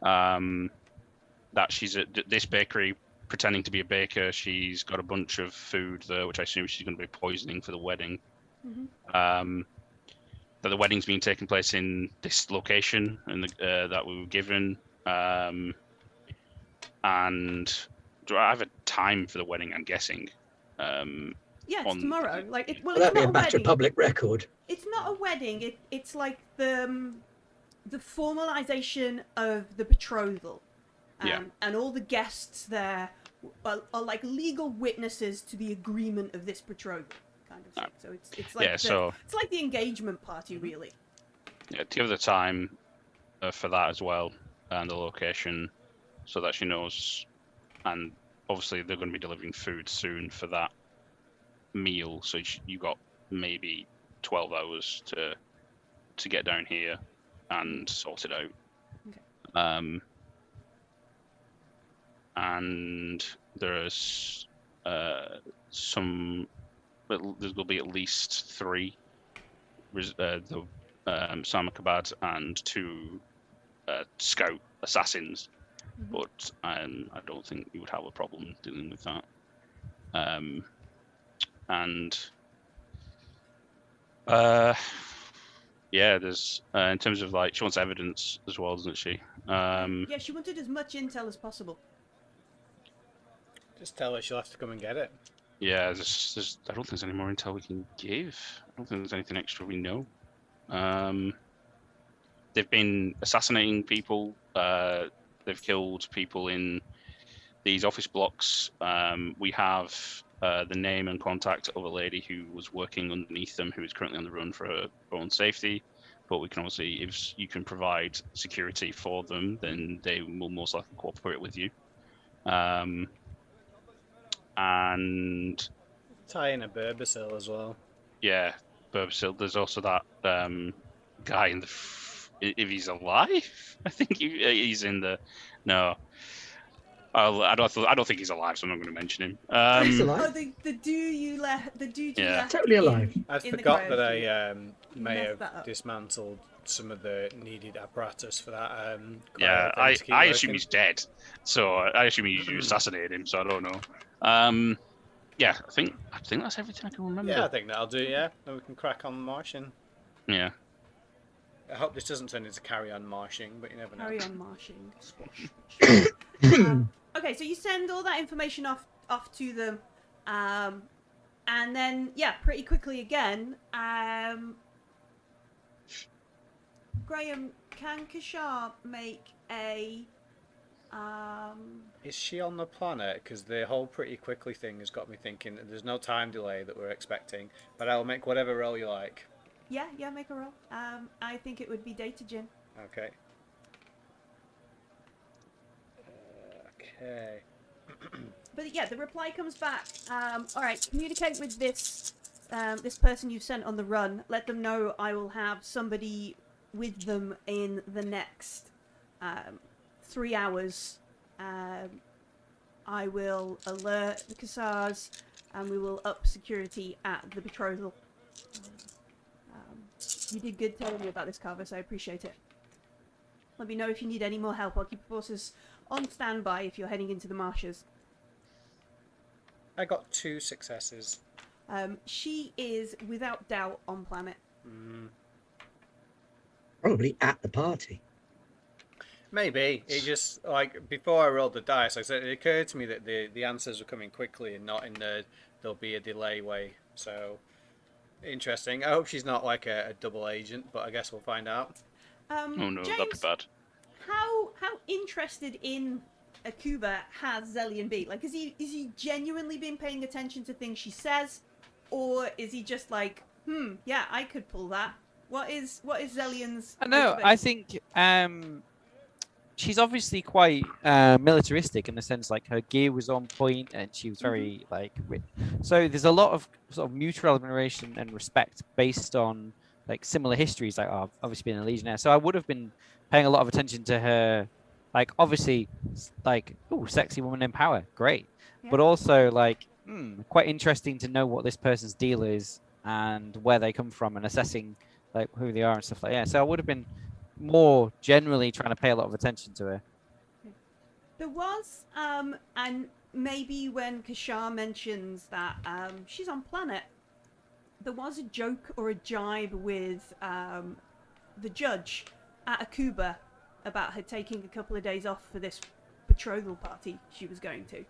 D: That she's at this bakery pretending to be a baker. She's got a bunch of food there, which I assume she's going to be poisoning for the wedding.
A: Mm-hmm.
D: That the wedding's being taken place in this location and that we were given. And do I have a time for the wedding? I'm guessing.
A: Yeah, it's tomorrow. Like, well,
E: That'd
A: it's
E: be
A: not
E: a matter of
A: wedding.
E: public record.
A: It's not a wedding. It's like the formalization of the betrothal.
D: Yeah.
A: And all the guests there are like legal witnesses to the agreement of this betrothal, kind of thing. So it's like it's like the engagement party, really.
D: Yeah, give her the time for that as well, and the location, so that she knows. And obviously, they're going to be delivering food soon for that meal, so you got maybe 12 hours to get down here and sort it out. Okay. And there's there will be at least 3 Samakabad and 2 scout assassins, but I don't think you would have a problem dealing with that. Yeah, there's in terms of like she wants evidence as well, doesn't she?
A: Yeah, she wanted as much intel as possible.
B: Just tell her she'll have to come and get it.
D: Yeah, there's I don't think there's any more intel we can give. I don't think there's anything extra we know. They've been assassinating people. They've killed people in these office blocks. We have the name and contact of a lady who was working underneath them, who is currently on the run for her own safety. But we can obviously, if you can provide security for them, then they will most likely cooperate with you. And
B: tie in a Burbasil as well.
D: Yeah, Burbasil. There's also that guy in the. If he's alive, I think he's in the. No, I don't think he's alive, so I'm not going to mention him.
E: He's alive.
A: Oh, the dude you left.
E: Totally alive.
B: I forgot that I may have dismantled some of the needed apparatus for that.
D: Yeah,
B: thing to keep
D: I assume
B: working.
D: he's dead. So I assume you assassinated him. So I don't know. Yeah, I think that's everything I can remember.
B: Yeah, I think that'll do. Yeah, then we can crack on marching.
D: Yeah.
B: I hope this doesn't turn into carry-on marching, but you never know.
A: Carry on marching. Okay, so you send all that information off to them, and then pretty quickly again. Graham, can Kashar make a?
B: Is she on the planet? Because the whole pretty quickly thing has got me thinking that there's no time delay that we're expecting. But I'll make whatever roll you like.
A: Yeah, make a roll. I think it would be data gin.
B: Okay. Okay.
A: But yeah, the reply comes back. All right, communicate with this this person you've sent on the run. Let them know I will have somebody with them in the next 3 hours. I will alert the Cassars, and we will up security at the betrothal. You did good telling me about this, Carvis. I appreciate it. Let me know if you need any more help. I'll keep forces on standby if you're heading into the marshes.
B: I got 2 successes.
A: She is without doubt on planet.
E: Probably at the party.
B: Maybe. It just, like, before I rolled the dice, like I said, it occurred to me that the answers were coming quickly and not in there'll be a delay way. So, interesting. I hope she's not like a double agent, but I guess we'll find out.
D: Oh no, that'd be
A: James,
D: bad.
A: How interested in Aqueda has Zelian been? Like, is he genuinely been paying attention to things she says, or is he just like, yeah, I could pull that? What is Zelian's?
G: I know. I think she's obviously quite militaristic in the sense like her gear was on point and she was very so there's a lot of sort of mutual admiration and respect based on like similar histories. Like, I've obviously been a legionnaire, so I would have been paying a lot of attention to her. Like, obviously, like, ooh, sexy woman in power, great, but also like quite interesting to know what this person's deal is and where they come from and assessing like who they are and stuff like that. So I would have been more generally trying to pay a lot of attention to her.
A: There was, and maybe when Kashar mentions that she's on planet, there was a joke or a jibe with the judge at Aqueda about her taking a couple of days off for this betrothal party she was going to.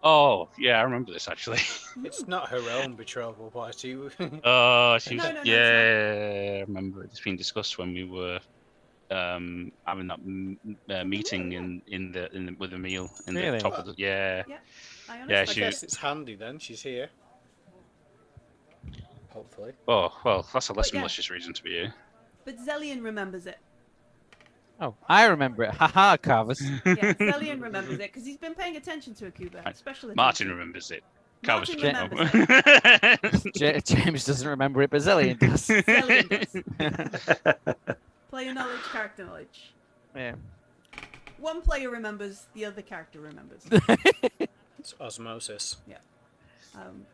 D: Oh, yeah, I remember this actually.
B: It's not her own betrothal party.
D: Oh, she was.
A: No,
D: Yeah, I remember it's been discussed when we were having that meeting with the meal in
G: Really?
D: the top of the
A: I honestly
D: Yeah,
B: I
D: she-
B: guess it's handy then. She's here. Hopefully.
D: Oh well, that's a less
A: yeah.
D: malicious reason to be here.
A: But Zelian remembers it.
G: Oh, I remember it. Haha, Carvis.
A: Yeah, Zelian remembers it because he's been paying attention to Aqueda,
D: Right.
A: especially
D: Martin remembers it. Carver's
A: Martin
D: remembers
A: remembers
G: James doesn't remember it, but Zelian does.
A: Zelian does. Player knowledge, character knowledge.
G: Yeah.
A: One player remembers, the other character remembers.
B: It's osmosis.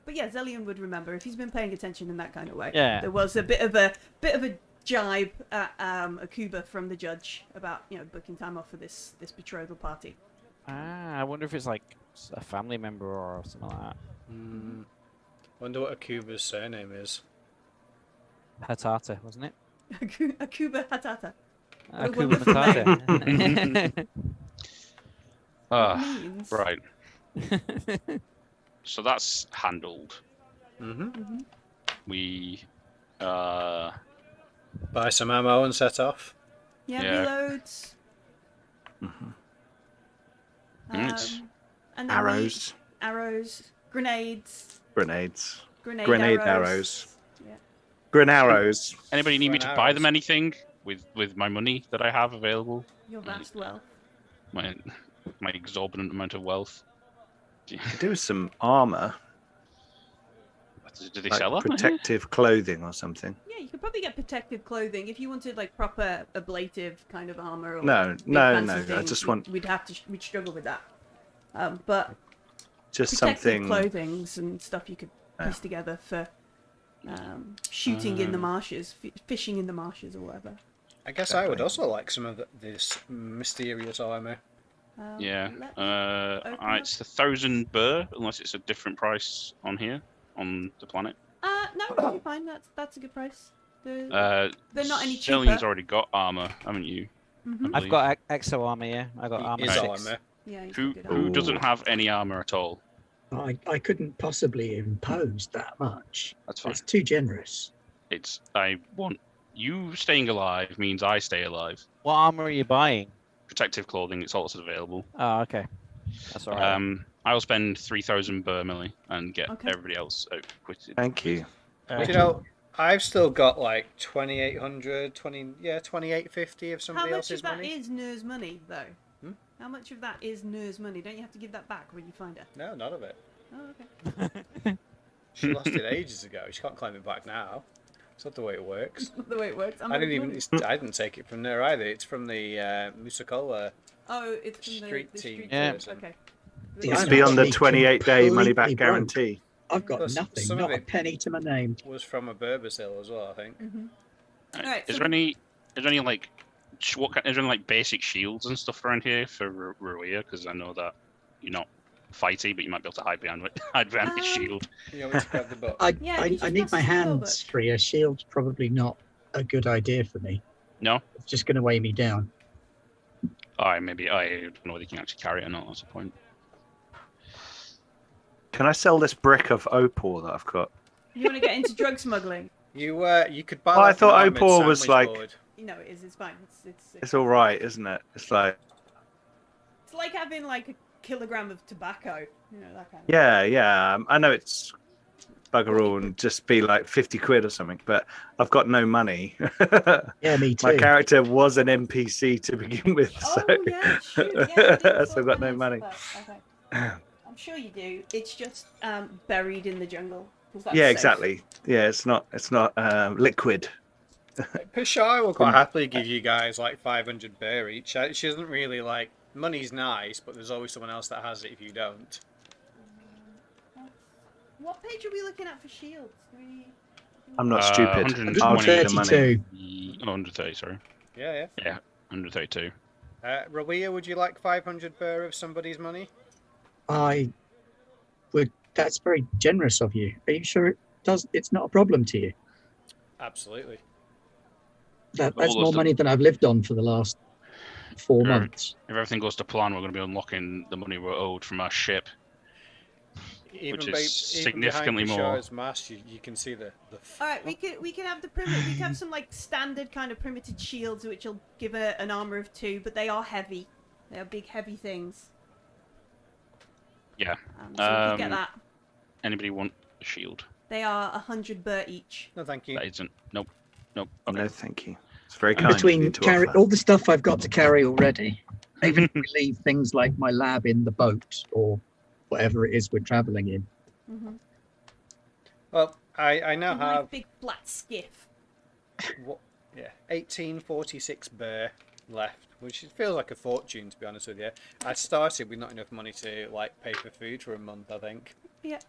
A: But yeah, Zelian would remember if he's been paying attention in that kind of way.
G: Yeah.
A: There was a bit of a jibe at Aqueda from the judge about booking time off for this betrothal party.
G: I wonder if it's like a family member or something like that.
B: Wonder what Akuba's surname is.
G: Hatata, wasn't it?
A: Aqueda Hatata. What a
G: Akuba
A: wonderful
G: Matata.
A: Means.
D: right. So that's handled.
B: Mm-hmm.
D: We
B: Buy some ammo and set off.
A: Yeah,
D: Yeah.
A: reloads.
D: Right.
A: And then
C: Arrows,
A: arrows, grenades,
C: grenades,
A: grenade
C: arrows.
A: Yeah.
C: Grenarrows.
D: Anybody need me
B: Run
D: to buy them
B: arrows.
D: anything with my money that I have available?
A: Your vast wealth.
D: My exorbitant amount of wealth.
C: Could do with some armor,
D: Do they
C: like
D: sell that?
C: protective clothing or something.
A: Yeah, you could probably get protective clothing if you wanted like proper ablative kind of armor. Or
C: No,
A: big
C: no,
A: fancy
C: no. I
A: things,
C: just want
A: we'd struggle with that. But
C: just
A: protective
C: something.
A: clothings and stuff you could
C: Yeah.
A: piece together for shooting in the marshes, fishing in the marshes, or whatever.
B: I guess I would also like some of this mysterious armor.
D: Yeah.
A: Let me open up.
D: It's 1,000 burr, unless it's a different price on here on the planet.
A: No, you're fine. That's a good price. They're not any
D: Sterling's
A: cheaper.
D: already got armor, haven't you?
A: Mhm.
G: I've got exo armor. Yeah, I got armor
B: His
G: 6.
B: armor.
A: Yeah, he's
D: Who
A: got good armor.
D: who doesn't have any armor at all?
E: I couldn't possibly impose that much.
D: That's fine.
E: It's too generous.
D: I want you staying alive means I stay alive.
G: What armor are you buying?
D: Protective clothing, it's also available.
G: Oh, okay. That's all right.
D: I'll spend 3,000 burr milli and get
A: Okay.
D: everybody else outquitted.
C: Thank you.
B: You know, I've still got like 2,800, 2,850 of
A: How
B: somebody
A: much
B: else's
A: of that
B: money.
A: is Nur's money, though?
B: Hmm?
A: How much of that is Nur's money? Don't you have to give that back when you find her?
B: No, none of it.
A: Oh, okay.
B: She lost it ages ago. She can't claim it back now. It's not the way it works.
A: Not the way it works.
B: I didn't take it from there either. It's from the Musakola.
A: Oh, it's from
B: Street
A: the
B: team
A: street
G: Yeah.
A: team. Okay.
E: See,
C: It's
E: I'm
C: beyond the
E: actually
C: 28-day money-back
E: completely broke.
C: guarantee.
E: I've got
B: Plus,
E: nothing,
B: some
E: not
B: of
E: a
B: it-
E: penny to my name.
B: Was from a Berbers Hill as well, I think.
A: Mhm.
D: Right,
A: Alright,
D: is
A: so-
D: there any like is there any like basic shields and stuff around here for Ruia? Because I know that you're not fighty, but you might be able to hide behind his shield.
B: You know, to grab the book.
A: Yeah, you
E: I
A: just
E: need
A: must
E: my
A: have a little
E: hands free. A shield's probably not a good idea for me.
D: No.
E: It's just going to weigh me down.
D: Maybe I don't know whether you can actually carry it or not. That's the point.
C: Can I sell this brick of opal that I've got?
A: You want to get into drug smuggling?
B: You could buy.
C: Well, I
B: like, an
C: thought
B: armoured
C: Opal was
B: sandwich
C: like-
B: board.
A: No, it is. It's fine.
C: It's all right, isn't it? It's like,
A: It's like having like a kilogram of tobacco. You know, that kind of.
C: yeah. I know it's bugger all and just be like 50 quid or something, but I've got no money.
E: Yeah, me too.
C: My character was an NPC to begin with, so
A: Oh yeah, shoot. Yeah, you did
C: so
A: sort
C: I've got
A: of
C: no
A: answer
C: money.
A: that. Okay. I'm sure you do. It's just buried in the jungle. 'Cause that's
C: Yeah,
A: safe.
C: exactly. Yeah, it's not liquid.
B: Pishar will quite happily give you guys like 500 bear each. She doesn't really like money's nice, but there's always someone else that has it if you don't.
A: What page are we looking at for shields?
C: I'm not stupid.
D: 120.
C: I'll need the money.
E: 132.
D: 130, sorry.
B: Yeah.
D: Yeah, 132.
B: Rawia, would you like 500 bear of somebody's money?
E: I would. That's very generous of you. Are you sure it does? It's not a problem to you.
B: Absolutely.
E: That's
D: All
E: more
D: those
E: money than I've lived on for the last 4
D: Sure.
E: months.
D: If everything goes to plan, we're going to be unlocking the money we're owed from our ship.
B: Even
D: Which is
B: even
D: significantly
B: behind
D: more.
B: Pishar's mask, you can see the.
A: All right, we can have the we can have some like standard kind of primitive shields, which will give an armor of 2, but they are heavy. They are big, heavy things.
D: Yeah.
A: So we can get that.
D: Anybody want a shield?
A: They are 100 bur each.
B: No, thank you.
D: That isn't. Nope. Okay.
C: No, thank you. It's very
E: And
C: kind of you
E: between
C: to offer.
E: all the stuff I've got to carry already, even if we leave things like my lab in the boat or whatever it is we're traveling in.
A: Mm-hmm.
B: Well, I now
A: My
B: have
A: big flat skiff.
B: 1846 bear left, which feels like a fortune to be honest with you. I started with not enough money to like pay for food for a month, I think.
A: Yeah.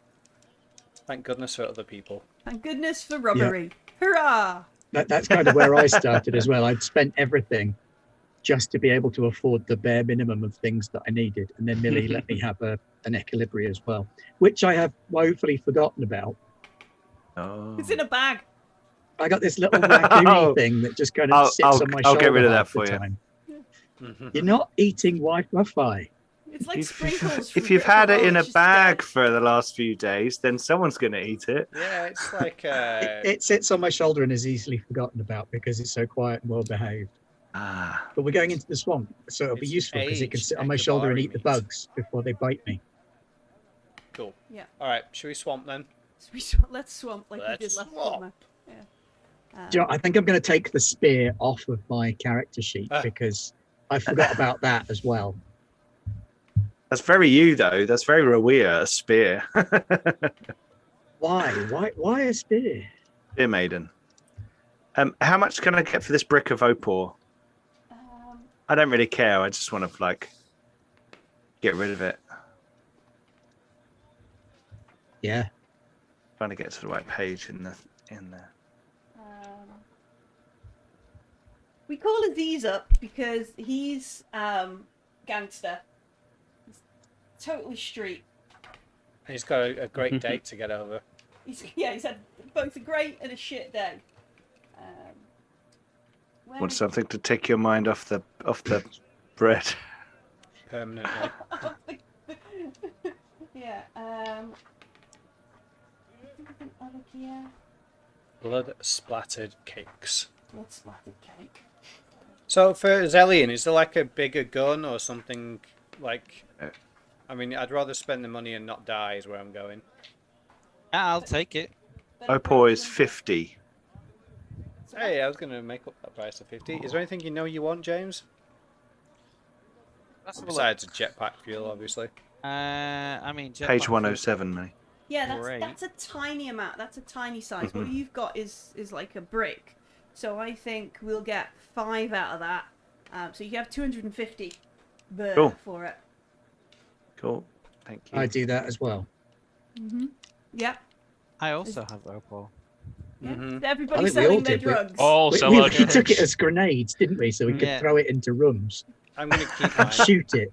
B: Thank goodness for other people.
A: Thank goodness for robbery. Hurrah!
E: That's kind of where I started as well. I'd spent everything just to be able to afford the bare minimum of things that I needed. And then Millie let me have an equilibria as well, which I have woefully forgotten about.
C: Oh.
A: It's in a bag.
E: I got this little raccoon thing that just kind of sits on my shoulder.
C: I'll get rid of that
E: half the
C: for you.
E: time. You're not eating Wi-Fi.
A: It's like
C: If-
A: sprinkles.
C: If
A: from
C: you've had it
A: Critical
C: in
A: Role,
C: a
A: it's just
C: bag
A: dead.
C: for the last few days, then someone's going to eat it.
B: Yeah, it's like
E: It sits on my shoulder and is easily forgotten about because it's so quiet and well behaved.
C: Ah,
E: But we're going into the swamp, so it'll be
B: It's
E: useful because it can
B: aged
E: sit on my shoulder and eat the
B: Ekabari meat.
E: bugs before they bite me.
B: cool.
A: Yeah.
B: All right, should we swamp then?
A: Let's swamp like we did
B: Let's
A: last
B: swamp.
A: summer. Yeah.
E: Do you know, I think I'm going to take the spear off of my character sheet because I forgot about that as well.
C: that's very you though. That's very Rawia, a spear.
E: Why? Why a spear?
C: Spear maiden. How much can I get for this brick of opal? I don't really care. I just want to like get rid of it.
E: Yeah.
C: Trying to get to the right page in the in there.
A: We call Aziz up because he's gangster. He's totally street.
B: He's got a great date to get over.
A: He's had both a great and a shit day.
C: Want something to take your mind off the bread?
B: Permanently.
A: Yeah. Here.
B: Blood splattered cakes.
A: Blood splattered cake.
B: So for Zellion, is there like a bigger gun or something like? I mean, I'd rather spend the money and not die. Is where I'm going.
G: I'll take it.
C: Opal is 50.
B: Hey, I was going to make up that price to 50. Is there anything you want, James? Besides a jetpack fuel, obviously.
G: I mean,
C: Page 107, mate.
A: Yeah,
G: Great.
A: that's a tiny amount. That's a tiny size.
C: Mm-hmm.
A: What you've got is like a brick. So I think we'll get 5 out of that. So you have 250
C: Cool.
A: for it.
C: Cool. Thank you.
E: I do that as well.
A: Yep.
G: I also have Opal.
A: Yeah.
B: Mhm.
A: Everybody's
E: I think we all
A: selling their
E: did. We-
A: drugs.
D: Oh,
E: We,
D: so
E: we,
D: large.
E: we took it as grenades, didn't we? So we could
G: Yeah.
E: throw it into rooms
B: I'm going to keep
E: and
B: mine.
E: shoot it.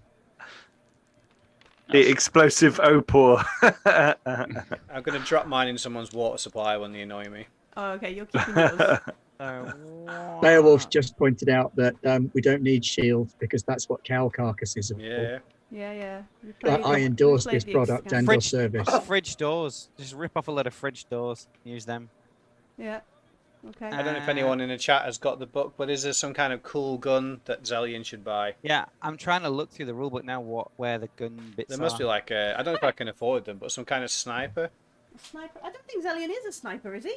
C: The explosive Opal.
B: I'm going to drop mine in someone's water supply when they annoy me.
A: Oh, okay. You're keeping yours.
E: Beowulf just pointed out that we don't need shields because that's what cow carcasses are for.
B: Yeah.
A: Yeah. You
E: I,
A: played
E: I
A: the-
E: endorse
A: you played
E: this
A: the
E: product
A: scam.
E: and your service.
G: Fridge doors. Just rip off a load of fridge doors. Use them.
A: Yeah. Okay.
B: I don't know if anyone in the chat has got the book, but is there some kind of cool gun that Zellion should buy?
G: Yeah, I'm trying to look through the rulebook now. Where the gun bits
B: There
G: are.
B: must be like a, I don't know if I can afford them, but some kind of sniper.
A: A sniper. I don't think Zellion is a sniper, is he?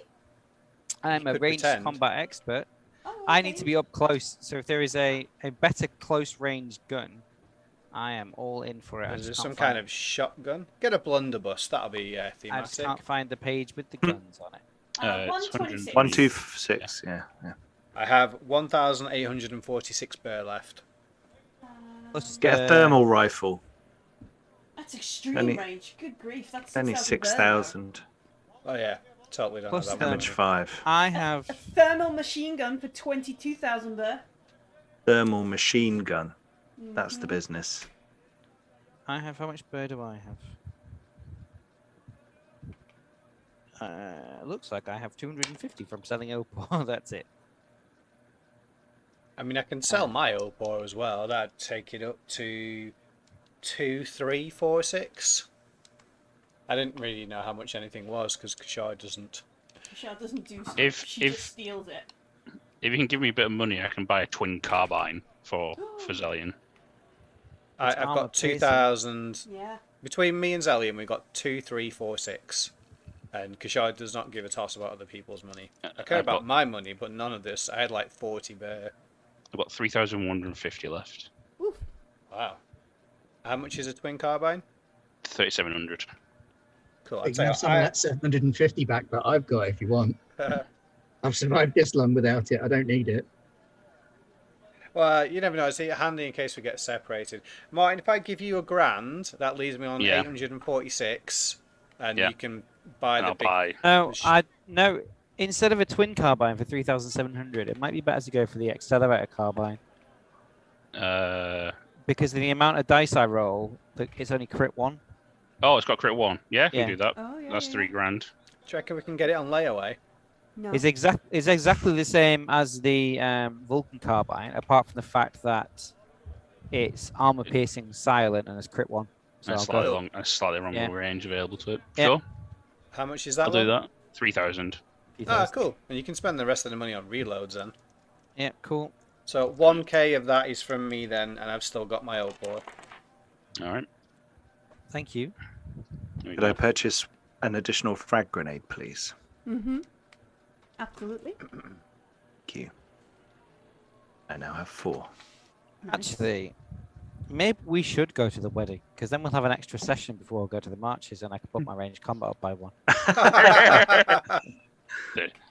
G: I'm a
B: could
G: ranged
B: pretend.
G: combat expert.
A: Oh,
G: I
A: okay.
G: need to be up close. So if there is a better close range gun, I am all in for it. I
B: Is there
G: just
B: some
G: can't
B: kind
G: find-
B: of shotgun? Get a blunderbuss. That'll be
G: I just
B: thematic.
G: can't find the page with the guns on it.
D: It's
A: 126.
C: 126, yeah.
B: I have 1,846 bear left.
G: Plus
C: Get a
G: the-
C: thermal rifle.
A: That's extreme
C: Only-
A: range. Good grief. That's
C: Only 6,000.
B: Oh yeah, totally don't
G: Plus
B: have that
C: Damage
B: much.
C: 5.
G: I have
A: A thermal machine gun for 22,000 there.
C: Thermal machine gun. That's the business.
G: how much bear do I have? Looks like I have 250 from selling Opal. That's it.
B: I mean, I can sell my Opor as well. That'd take it up to 2,346. I didn't really know how much anything was because Kashar doesn't.
A: Michelle doesn't do stuff.
D: If-
A: She
D: if-
A: just steals it.
D: If you can give me a bit of money, I can buy a twin carbine for Zellion.
B: I've
G: armor
B: got
G: piercing.
B: 2,000.
A: Yeah.
B: Between me and Zellion, we've got 2,346. And Kashar does not give a toss about other people's money. I care
D: I've
B: about
D: got-
B: my money, but none of this. I had like 40 bear.
D: I've got 3,150 left.
A: Oof.
B: Wow. How much is a twin carbine?
D: 3,700.
B: Cool.
E: You
B: I'd
E: can
B: say
E: have some of that 750 back that I've got if you want. I've survived this long without it. I don't need it.
B: Well, you never know. It's handy in case we get separated. Martin, if I give you £1,000, that leaves me on
D: Yeah.
B: 846, and
D: Yeah.
B: you can buy
D: And
B: the
D: I'll
B: big.
D: buy.
G: No. Instead of a twin carbine for 3,700, it might be better to go for the accelerator carbine because of the amount of dice I roll, it's only crit 1.
D: Oh, it's got crit 1. Yeah, we
G: Yeah.
D: can do that.
A: Oh, yeah.
D: That's
A: yeah,
D: 3 grand.
B: Do you reckon we can get it on layaway?
A: No.
G: It's exactly the same as the Vulcan carbine, apart from the fact that it's armor piercing, silent, and it's crit 1. So
D: And
G: I'll
D: slightly
G: go.
D: long, and slightly longer
G: Yeah.
D: range available to it.
G: Yeah.
D: Sure,
B: How much is that?
D: I'll do
B: one?
D: that. 3,000.
B: Ah, cool. And you can spend the rest of the money on reloads then.
G: Yeah, cool.
B: So 1k of that is from me then, and I've still got my old boy.
D: All right.
G: Thank you.
D: There we
C: Could I
D: go.
C: purchase an additional frag grenade, please?
A: Mm-hmm. Absolutely.
C: Thank you. I now have 4.
G: Actually, maybe we should go to the wedding because then we'll have an extra session before we go to the marches, and I can put my range combat up by 1.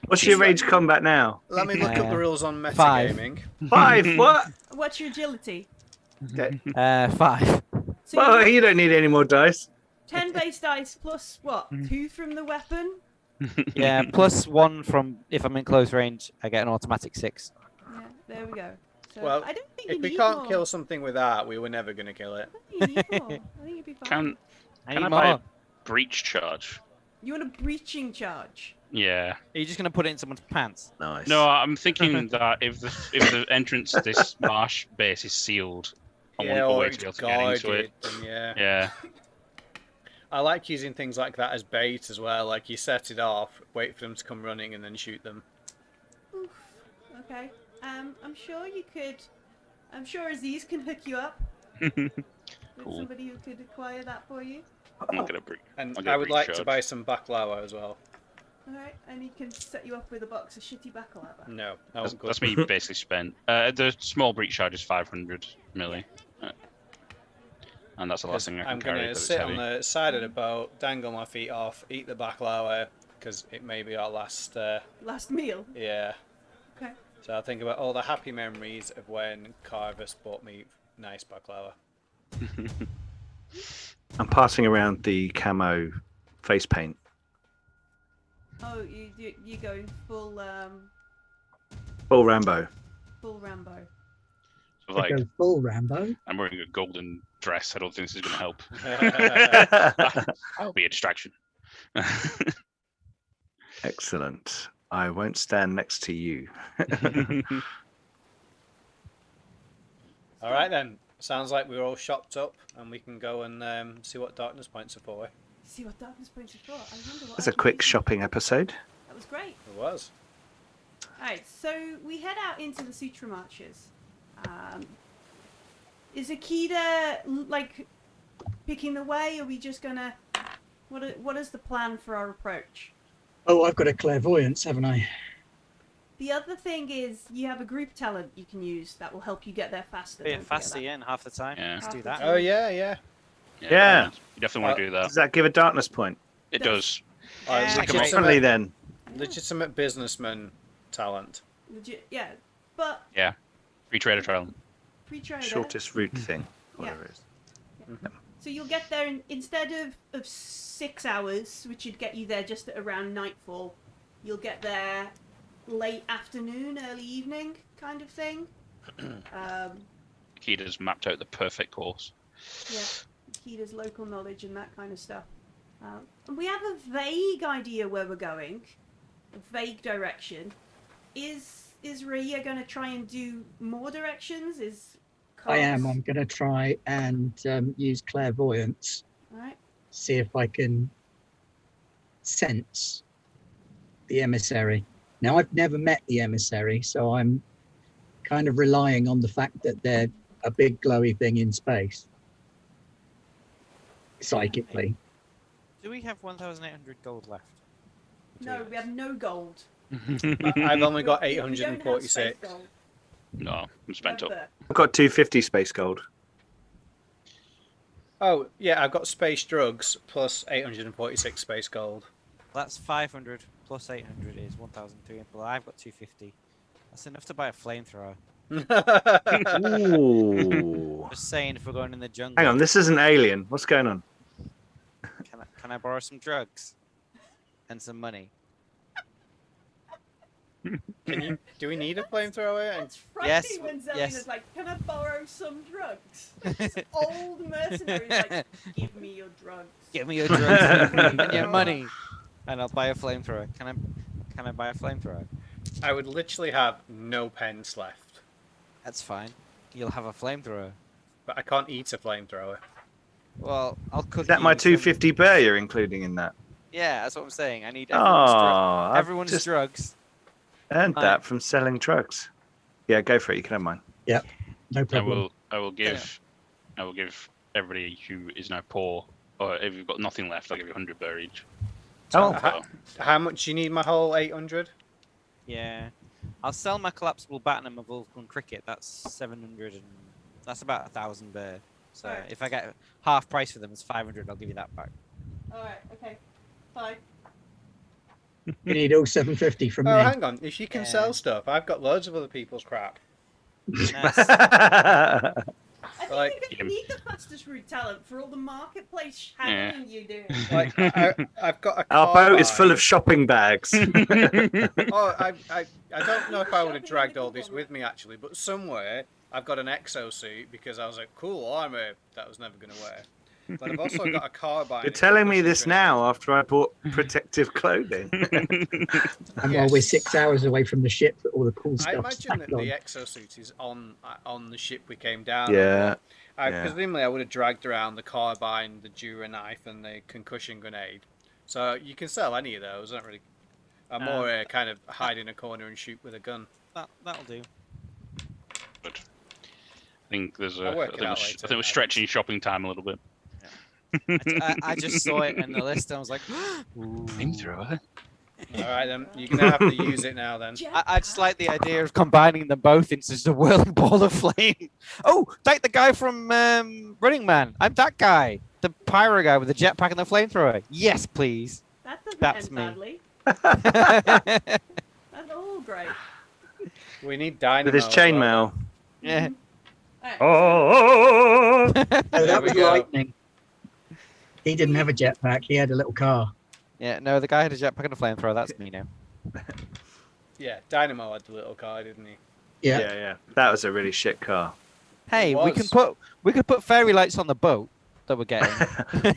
C: What's your range combat now?
B: Let me look up the rules on
G: 5.
B: metagaming.
C: 5? What?
A: What's your agility?
C: Okay.
G: 5.
A: So
C: Well,
A: you
C: you don't need any more dice.
A: 10 base dice plus what? 2 from the weapon?
G: Yeah, +1 from if I'm in close range, I get an automatic 6.
A: Yeah, there we go. So
B: Well,
A: I don't think
B: if
A: you
B: we
A: need
B: can't
A: more.
B: kill something with that, we were never going to kill it.
A: I think you need more. I think you'd be fine.
D: Can I buy a breach charge?
A: You want a breaching charge?
D: Yeah.
G: Are you just gonna put it in someone's pants?
C: Nice.
D: No, I'm thinking that if the entrance to this marsh base is sealed, I want a way to be able to get into it.
B: Then yeah.
D: Yeah.
B: I like using things like that as bait as well. Like you set it off, wait for them to come running, and then shoot them.
A: Oof. Okay. I'm sure you could. I'm sure Aziz can hook you up with
D: Cool.
A: somebody who could acquire that for you.
D: I'm not gonna breach.
B: And
D: I'll get
B: I
D: a
B: would
D: breach
B: like
D: charge.
B: to buy some baklava as well.
A: All right, and he can set you up with a box of shitty baklava.
B: No, that
D: That's,
B: was good.
D: that's me basically spent. The small breach charge is 500 milli. And that's the last thing I can
B: I'm
D: carry.
B: going to
D: 'cause it's
B: sit on
D: heavy.
B: the side of the boat, dangle my feet off, eat the baklava, because it may be our last.
A: Last meal.
B: Yeah.
A: Okay.
B: So I think about all the happy memories of when Carvis bought me nice baklava.
C: I'm passing around the camo face paint.
A: Oh, you going full
C: Full Rambo.
A: full Rambo.
D: So
E: I
D: like,
E: go full Rambo.
D: I'm wearing a golden dress. I don't think this is going to help.
C: Excellent.
D: That'll be a distraction.
C: I won't stand next to you.
B: All right then. Sounds like we're all shopped up, and we can go and see what darkness points are for.
A: See what darkness points are for. I wonder what.
C: It's
A: I
C: a
A: can
C: quick
A: do.
C: shopping episode.
A: That was great.
B: It was.
A: All right, so we head out into the Sutra Marches. Is Aqueda like picking the way? Are we just gonna? What is the plan for our approach?
E: Oh, I've got a clairvoyance, haven't I?
A: The other thing is you have a group talent you can use that will help you get there faster.
G: Yeah,
A: Don't forget
G: faster,
A: that.
G: yeah, and half the time.
D: Yeah.
G: Let's do
A: Half the
G: that.
A: time.
B: Oh yeah.
C: Yeah.
D: You definitely want to do that.
C: Does that give a darkness point?
D: It does.
A: Yeah,
G: Like a
A: okay.
C: Definitely then.
B: Legitimate businessman talent.
A: Legit, yeah, but
D: Yeah. Free trader trial.
A: pre-trader.
C: Shortest route thing. Whatever it is.
A: So you'll get there instead of 6 hours, which would get you there just at around nightfall. You'll get there late afternoon, early evening, kind of thing.
D: Keda's mapped out the perfect course.
A: Yeah, Keda's local knowledge and that kind of stuff. And we have a vague idea where we're going, a vague direction. Is Rhea going to try and do more directions?
E: I am. I'm going to try and use clairvoyance.
A: All right.
E: See if I can sense the emissary. Now, I've never met the emissary, so I'm kind of relying on the fact that they're a big glowy thing in space, psychically.
G: Do we have 1,800 gold left?
A: No, we have no gold.
B: I've only got
A: We don't have space
B: 846.
A: gold.
D: No, I'm spent up.
A: Never.
C: I've got 250 space gold.
B: Oh yeah, I've got space drugs plus 846 space gold.
G: That's 500 plus 800 is 1,300. Well, I've got 250. That's enough to buy a flamethrower.
C: Ooh.
G: Just saying, if we're going in the jungle.
C: Hang on, this isn't Alien. What's going on?
G: Can I borrow some drugs and some money?
B: Do we need a flamethrower? And
A: That's frightening
G: Yes,
A: when Zelina's
G: yes.
A: like, can I borrow some drugs? This old mercenary's like, give me your drugs.
G: Give me your drugs and your money, and I'll buy a flamethrower. Can I buy a flamethrower?
B: I would literally have no pence left,
G: That's fine. You'll have a flamethrower.
B: but I can't eat a flamethrower.
G: Well, I'll cook.
C: Is that my
G: you some-
C: 250 bear you're including in that?
G: Yeah, that's what I'm saying. I need
C: Oh,
G: everyone's,
C: I've
G: everyone's
C: just
G: drugs.
C: earned
G: Fine.
C: that from selling drugs. Yeah, go for it. You can have mine.
E: No
D: I
E: problem.
D: will give everybody who is now poor, or if you've got nothing left, I'll give you 100 bear each.
C: Oh,
B: Ha- How much do you need my whole 800?
G: Yeah, I'll sell my collapsible Batman of Vulcan Cricket. That's 700, and that's about 1,000 bear. So
A: Alright.
G: if I get half price for them, it's 500. I'll give you that back.
A: Alright, okay. Fine.
E: You need all 750 from
B: Oh,
E: me.
B: hang on. If you can
G: Yeah.
B: sell stuff, I've got loads of other people's crap.
G: Nice.
A: I think
B: Like,
A: you're going to need the fastest route talent for all the marketplace haggling you do.
B: like I've got a
C: Our boat is full
B: carbine.
C: of shopping bags.
B: Oh, I don't know if I would have
A: Shopping
B: dragged
A: in the
B: all this with
A: conglomerate.
B: me actually, but somewhere I've got an exosuit because I was like, cool armor that I was never going to wear. But I've also got a carbine.
C: You're
B: and
C: telling me
B: concussion
C: this
B: grenades.
C: now after I bought protective clothing.
E: And while we're
B: Yes.
E: 6 hours away from the ship, that all the cool
B: I
E: stuff's
B: imagine that
E: stacked
B: the
E: on.
B: exosuit is on the ship we came down
C: Yeah,
B: on. But
C: yeah.
B: presumably I would have dragged around the carbine, the Dura knife, and the concussion grenade. So you can sell any of those. I don't really. I'm more kind of hide in a corner and shoot with a gun.
G: That'll do.
D: Good. I think there's
B: I'll work it out
D: I
B: later.
D: think we're stretching shopping time a little bit.
G: I just saw it in the list and I was like,
D: Flamethrower.
B: All right, then you're gonna have to use it now. Then
G: I just like the idea of combining them both into just a whirling ball of flame. Oh, like the guy from Running Man. I'm that guy. The pyro guy with the jetpack and the flamethrower. Yes, please.
A: That doesn't
G: That's
A: end
G: me.
A: badly. That's all great.
B: we need dynamo.
C: With his
B: as well.
C: chainmail.
G: Yeah.
A: Alright,
C: Oh!
E: Oh,
B: There
E: that
B: we
E: was
B: go.
E: lightning. He didn't have a jetpack. He had a little car.
G: Yeah, no, the guy had a jetpack and a flamethrower. That's me now.
B: Yeah, Dynamo had the little car, didn't he?
E: Yeah.
C: Yeah. That was a really shit car.
G: Hey,
B: It
G: we can
B: was.
G: put fairy lights on the boat that we're getting.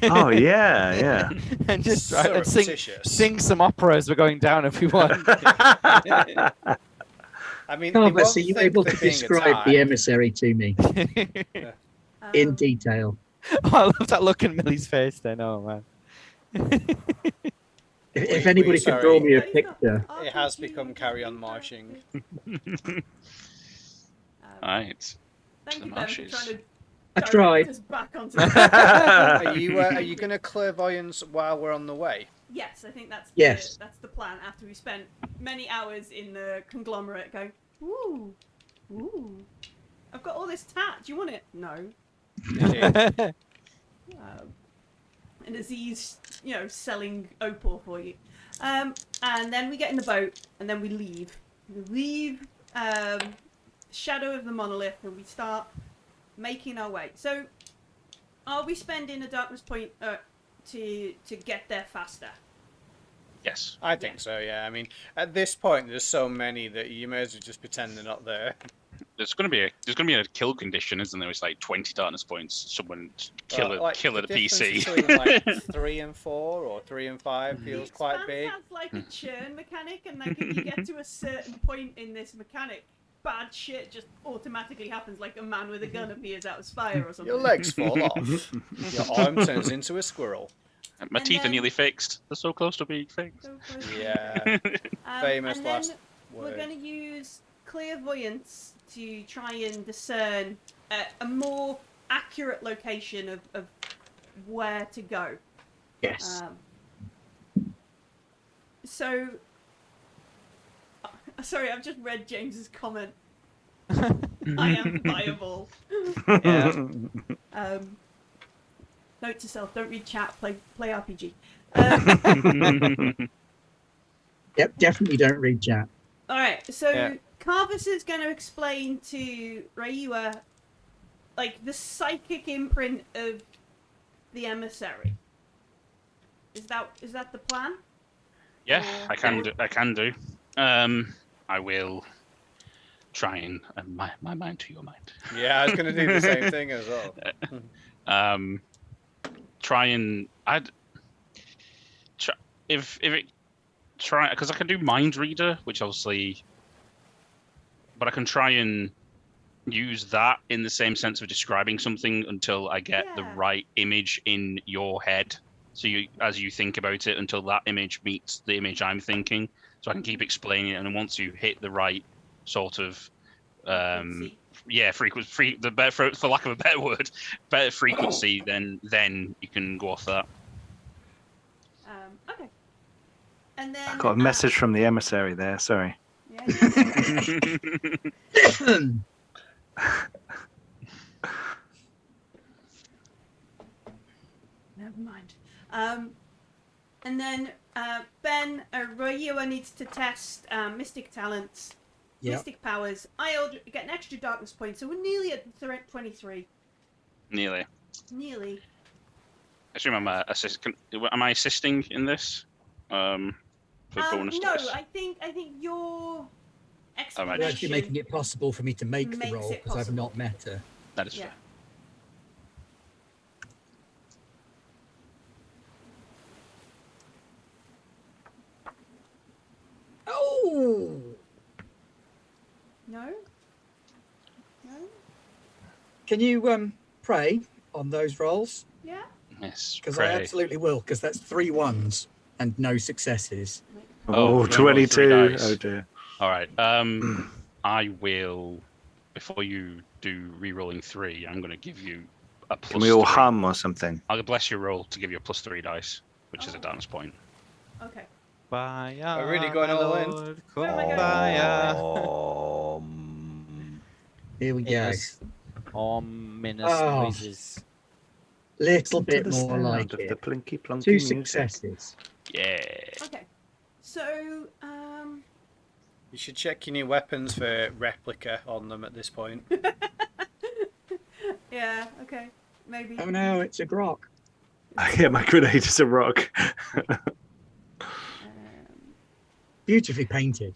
C: Oh, yeah.
G: And just drive and
B: Surreptitious.
G: sing some opera as we're going down if we want.
B: I mean, they
E: Carver,
B: won't
E: are you
B: think
E: able
B: they're
E: to
B: being
E: describe
B: attacked.
E: the emissary to me in
A: um,
E: detail?
G: Oh, I love that look in Millie's face then. Oh, man.
E: If
B: We-
E: anybody
B: we-
E: could draw
B: sorry.
E: me a picture.
B: It has become carry-on marching.
D: Right.
A: Thank
D: The
A: you, Ben, for
D: marshes.
A: trying to
E: I
A: direct
E: tried.
A: us back onto
B: Are you going to clairvoyance while we're on the way?
A: Yes, I think that's
E: Yes.
A: that's the plan. After we spent many hours in the conglomerate, going, ooh, I've got all this tat. Do you want it? No. And Aziz, selling opal for you. And then we get in the boat, and then we leave. We leave Shadow of the Monolith, and we start making our way. So, are we spending a darkness point to get there faster?
D: Yes.
B: I think so, yeah. I mean, at this point, there's so many that you may as well just pretend they're not there.
D: There's gonna be a kill condition, isn't there? It's like 20 darkness points. Someone kill
B: Like,
D: a
B: the difference
D: PC.
B: between, like 3 and 4 or 3 and 5 feels quite
A: Expanse
B: big.
A: has like a churn mechanic, and like if you get to a certain point in this mechanic, bad shit just automatically happens. Like a man with a gun appears out of spire or something.
B: Your legs fall off. Your arm turns into a squirrel.
D: My
A: And
D: teeth are
A: then-
D: nearly fixed. They're so close to being fixed.
A: So close.
B: Yeah. Famous
A: and
B: last
A: then we're
B: word.
A: going to use clairvoyance to try and discern a more accurate location of where to go.
E: Yes.
A: So, sorry, I've just read James's comment. I am viable.
G: Yeah.
A: Note to self: don't read chat. Play RPG.
E: Yep, definitely don't read chat.
A: All right, so
G: Yeah.
A: Carvis is going to explain to Rayua, like, the psychic imprint of the emissary. Is that the plan?
D: Yeah,
A: Or-
D: I can do. I will try and my mind to your mind.
B: Yeah, I was going to do the same thing as well.
D: Try and I'd try, if it try because I can do mind reader, which obviously, but I can try and use that in the same sense of describing something until I get the
A: Yeah.
D: right image in your head. So as you think about it, until that image meets the image I'm thinking, so I can keep explaining it. And then once you hit the right sort of frequency, for lack of a better word, better frequency, then you can go off that.
A: Okay. And then
C: I got a message from the emissary there. Sorry.
A: Yeah. Never mind. And then Ben Rayua needs to test mystic talents,
E: Yep.
A: mystic powers. I'll get an extra darkness point, so we're nearly at 23.
D: Nearly.
A: Nearly.
D: I assume I'm am I assisting in this? For bonus
A: No,
D: dice.
A: I think your
D: right.
A: explanation
E: You're actually making it possible for me to make the
A: makes
E: roll
A: it
E: because I've
A: possible.
E: not met her.
D: That is
A: Yeah.
D: fair.
E: Oh!
A: No? No?
E: Can you pray on those rolls?
A: Yeah?
D: Yes.
E: Because I
D: Pray.
E: absolutely will, because that's 3 1s and no successes.
C: Oh,
D: Oh, you wanna roll 3
C: 22.
D: dice?
C: Oh dear.
D: All right. I will. Before you do re-rolling 3, I'm going to give you a plus.
C: Can we all
D: 3.
C: hum or something?
D: I'll bless your roll to give you a plus 3 dice, which is a
A: Oh.
D: bonus point.
A: Okay.
G: Kumbaya,
B: really going
G: my
B: all in?
G: lord,
A: Where am I going?
G: Kumbaya.
E: Here we go.
G: Yes. Ominous
E: Oh.
G: noises.
E: Little
C: To
E: bit
C: the
E: more
C: sound
E: like
C: of
E: it.
C: the plinky plonky
E: 2
C: music.
E: successes.
D: Yeah.
A: Okay. So,
B: You should check your new weapons for replica on them at this point.
A: yeah, okay. Maybe.
E: Oh no, it's a grok.
C: Yeah, my grenade is a rock.
E: Beautifully painted.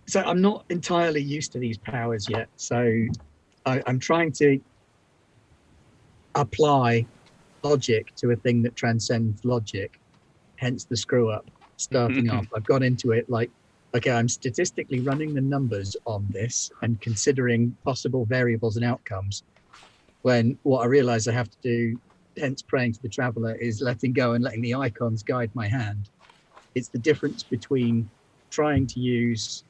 E: So I'm not entirely used to these powers yet. So I'm trying to apply logic to a thing that transcends logic, hence the screw up starting off. I've got into it like, okay, I'm statistically running the numbers on this and considering possible variables and outcomes, when what I realize I have to do, hence praying to the traveler, is letting go and letting the icons guide my hand. It's the difference between trying to use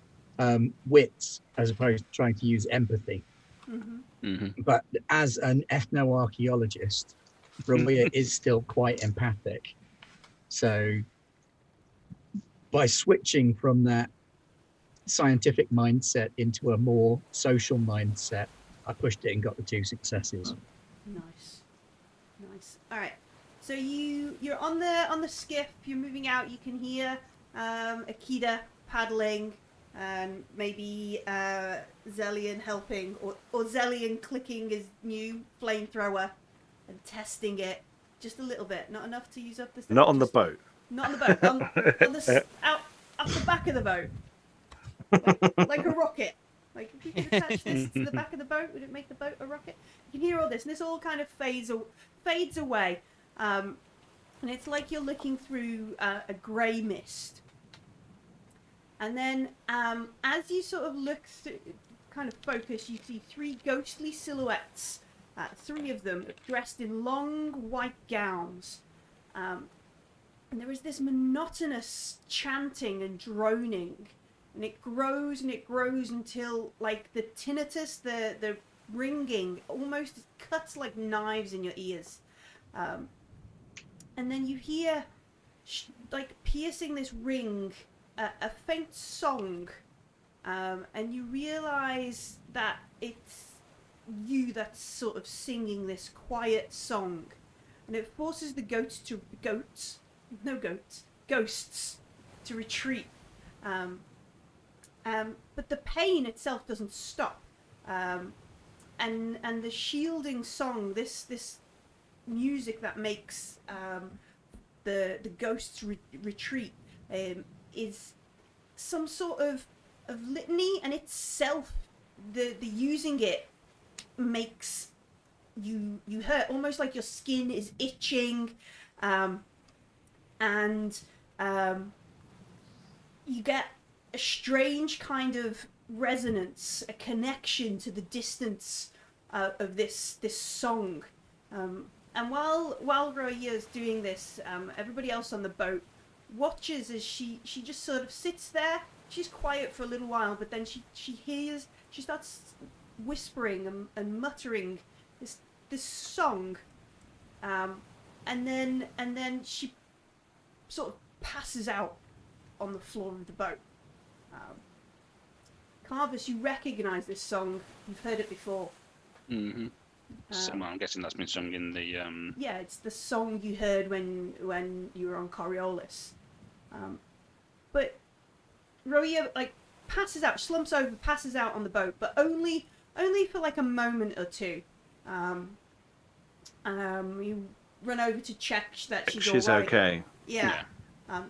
E: wits as opposed to trying to use empathy. But as an ethnoarchaeologist, Ramia is still quite empathic. So by switching from that scientific mindset into a more social mindset, I pushed it and got the 2 successes.
A: Nice. All right. So you're on the skiff. You're moving out. You can hear Aqueda paddling, and maybe Zellian helping, or Zellian clicking his new flamethrower and testing it just a little bit. Not enough to use up the.
C: Not on the boat.
A: Not on the boat. On the out the back of the boat, like a rocket. Like if you could attach this to the back of the boat, would it make the boat a rocket? You can hear all this, and this all kind of fades away, and it's like you're looking through a grey mist. And then, as you sort of look through, kind of focus, you see 3 ghostly silhouettes. 3 of them dressed in long white gowns. And there is this monotonous chanting and droning. And it grows until, like, the tinnitus, the ringing, almost cuts like knives in your ears. And then you hear, like, piercing this ring, a faint song. And you realise that it's you that's sort of singing this quiet song. And it forces the ghosts to retreat. But the pain itself doesn't stop. And the shielding song, this music that makes the ghosts retreat, is some sort of litany, and itself, the using it makes you hurt, almost like your skin is itching, and you get a strange kind of resonance, a connection to the distance of this song. And while Roya is doing this, everybody else on the boat watches as she just sort of sits there. She's quiet for a little while, but then she starts whispering and muttering this song, and then she sort of passes out on the floor of the boat. Carvis, you recognise this song. You've heard it before.
D: So I'm guessing that's been sung in the.
A: Yeah, it's the song you heard when you were on Coriolis. But Roya, like, passes out, slumps over, passes out on the boat, but only for like a moment or two. You run over to check that she's all right.
C: okay.
A: Yeah.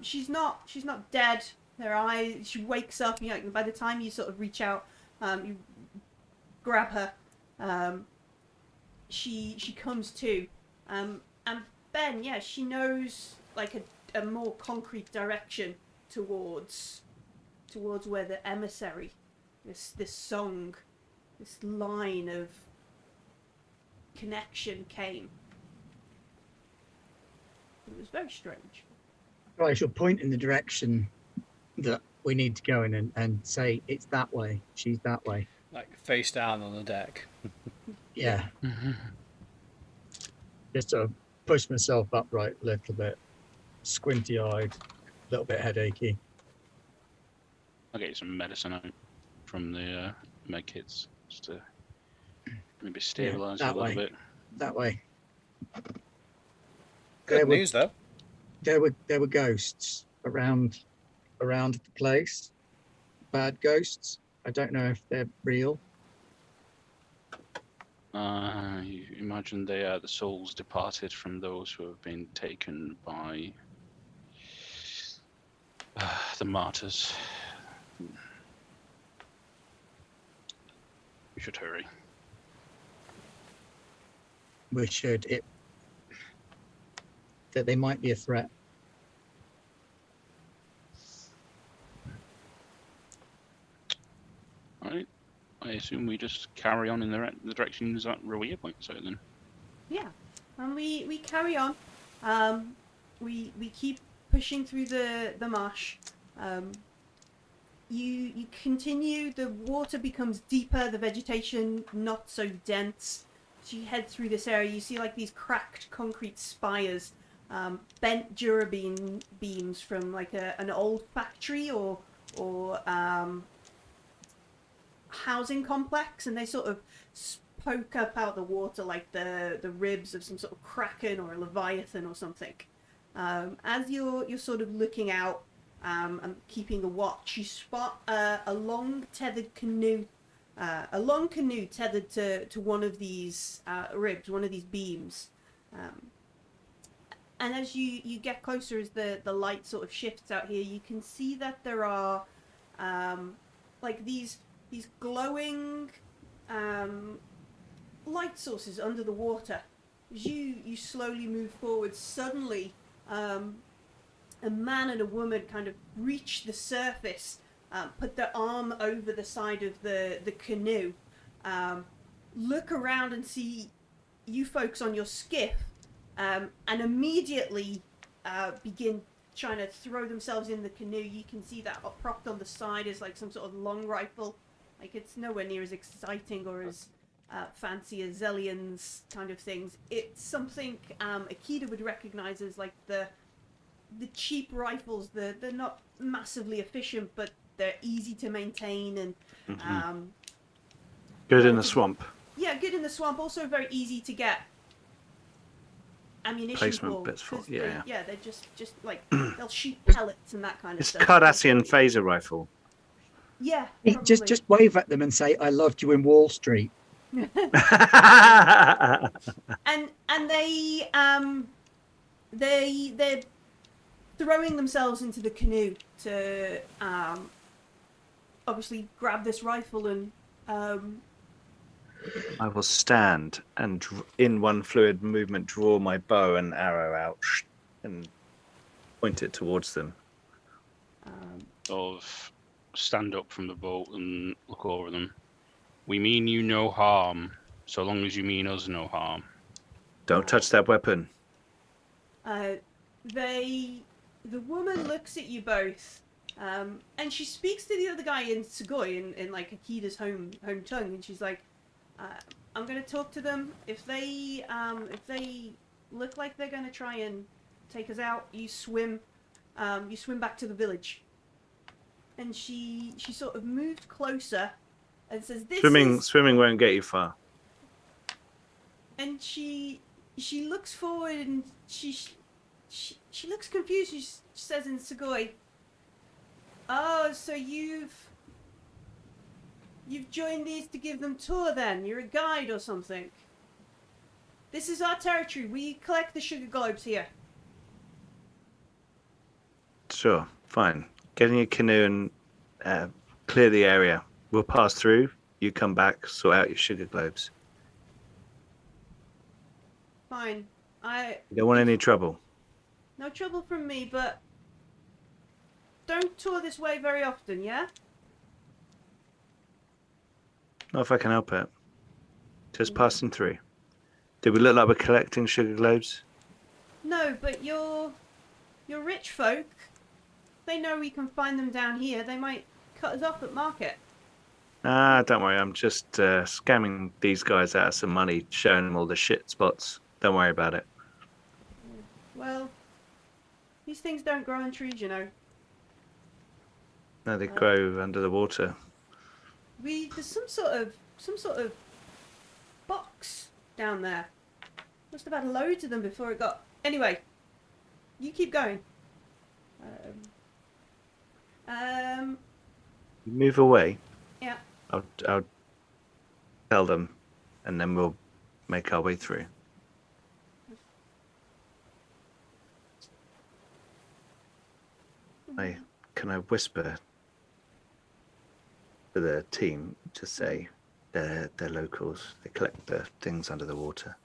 A: She's not dead. Her eyes. She wakes up. You know, by the time you sort of reach out, you grab her. She comes to, and Ben, yeah, she knows like a more concrete direction towards where the emissary, this song, this line of connection came. It was very strange.
E: Right, I shall point in the direction that we need to go in and say it's that way. She's that way.
B: Like face down on the deck.
E: Yeah. Just to push myself upright a little bit, squinty-eyed, a little bit headachy.
D: I'll get you some medicine out from the med kits just to maybe stabilise you a little bit.
E: That way.
B: Good news, though.
E: There were ghosts around the place. Bad ghosts. I don't know if they're real.
D: You imagine they are the souls departed from those who have been taken by the martyrs. We should hurry.
E: We should. That they might be a threat.
D: Alright. I assume we just carry on in the directions that Rowea points out then.
A: Yeah, and we carry on. We keep pushing through the marsh. You continue. The water becomes deeper. The vegetation not so dense. As you head through this area, you see like these cracked concrete spires, bent durabine beams from like an old factory or housing complex, and they sort of poke up out the water like the ribs of some sort of kraken or a leviathan or something. As you're sort of looking out and keeping a watch, you spot a long tethered canoe, a long canoe tethered to one of these ribs, one of these beams. And as you get closer, as the light sort of shifts out here, you can see that there are like these glowing light sources under the water. As you slowly move forward, suddenly a man and a woman kind of reach the surface, put their arm over the side of the canoe, look around and see you folks on your skiff, and immediately begin trying to throw themselves in the canoe. You can see that propped on the side is like some sort of long rifle. Like, it's nowhere near as exciting or as fancy as Zellion's kind of things. It's something Aqueda would recognize as like the cheap rifles. They're not massively efficient, but they're easy to maintain and
C: good in the swamp.
A: Yeah, good in the swamp. Also very easy to get ammunition
C: Placement
A: for.
C: bits for.
A: They're just like they'll shoot pellets and that kind of
C: It's
A: stuff.
C: Cardassian phaser rifle.
A: Yeah,
E: Just wave at them and say, "I loved you in Wall Street."
A: and they're throwing themselves into the canoe to obviously grab this rifle and
C: I will stand and in one fluid movement draw my bow and arrow out and point it towards them.
D: Of stand up from the boat and look over them. We mean you no harm, so long as you mean us no harm.
C: Don't touch that weapon.
A: The woman looks at you both, and she speaks to the other guy in Sugoi in like Akeda's home tongue, and she's like, "I'm gonna talk to them. If they look like they're gonna try and take us out, you swim back to the village." And she sort of moved closer and says,
C: Swimming won't get you far.
A: And she looks forward and she looks confused. She says in Sugoi, "Oh, so you've You've joined these to give them tour then? You're a guide or something? This is our territory. We collect the sugar globes here.
C: Sure, fine. Get in your canoe and clear the area. We'll pass through. You come back, sort out your sugar globes.
A: Fine.
C: You don't want any trouble.
A: No trouble from me, but don't tour this way very often, yeah?
C: Not if I can help it. Just passing through. Do we look like we're collecting sugar globes?
A: No, but you're rich folk. They know we can find them down here. They might cut us off at market.
C: Ah, don't worry. I'm just scamming these guys out of some money, showing them all the shit spots. Don't worry about it.
A: Well, these things don't grow on trees, you know.
C: No, they grow under the water.
A: There's some sort of box down there. Must have had loads of them before it got. Anyway, you keep going.
C: Move away.
A: Yeah.
C: I'll tell them, and then we'll make our way through. Can I whisper to the team to say they're locals? They collect the things under the water.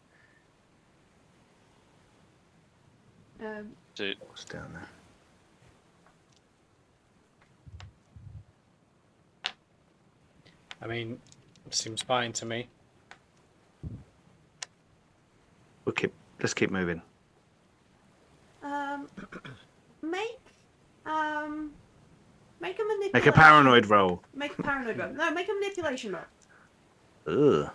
C: What's down there?
B: I mean, seems fine to me.
C: Let's keep moving.
A: Make a manipulation.
C: Make a paranoid roll.
A: Make a paranoid roll. No, make a manipulation roll.
C: Ugh.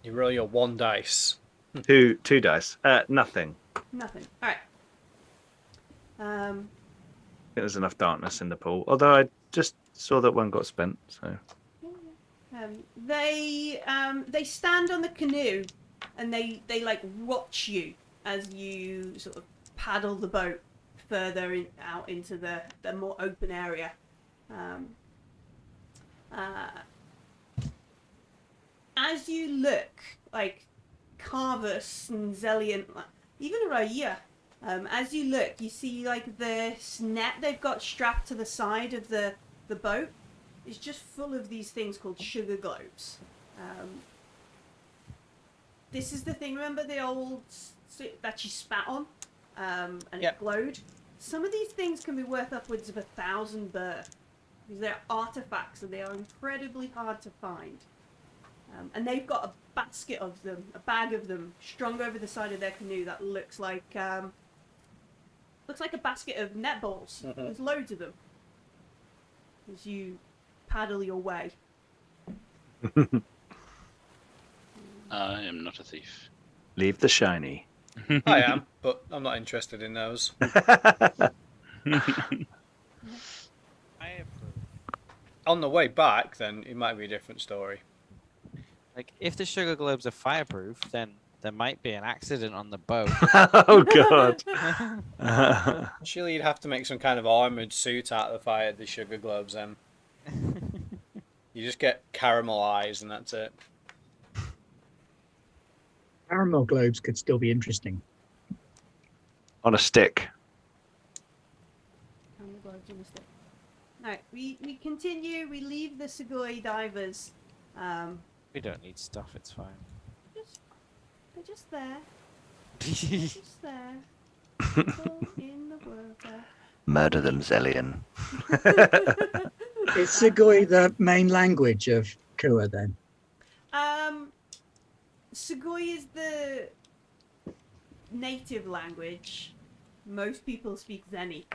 B: You roll your 1 dice.
C: Two dice. Nothing.
A: Nothing. All right.
C: I think there's enough darkness in the pool. Although I just saw that one got spent. So.
A: They stand on the canoe, and they like watch you as you sort of paddle the boat further out into the more open area. As you look, like Carvus and Zelian, even Raya, as you look, you see like this net they've got strapped to the side of the boat is just full of these things called sugar globes. This is the thing, remember the old that you spat on and it glowed? Some of these things can be worth upwards of 1,000 birr. Because they're artifacts and they are incredibly hard to find. And they've got a basket of them, a bag of them, strung over the side of their canoe that looks like a basket of netballs.
B: Mm-hmm.
A: There's loads of them. As you paddle your way.
D: I am not a thief.
C: Leave the shiny.
B: I am, but I'm not interested in those.
G: I approve.
B: On the way back, then it might be a different story.
G: Like, if the sugar globes are fireproof, then there might be an accident on the boat.
C: Oh god.
B: Surely you'd have to make some kind of armoured suit out of the sugar globes then. You just get caramel eyes and that's it.
E: Caramel globes could still be interesting.
C: On a stick.
A: Right, we continue, we leave the Sugoi divers.
G: We don't need stuff, it's fine.
A: They're just there. They're just there. All in the world there.
C: Murder them, Zelian.
E: Is Sugoi the main language of Kua then?
A: Sugoi is the native language. Most people speak Zeni.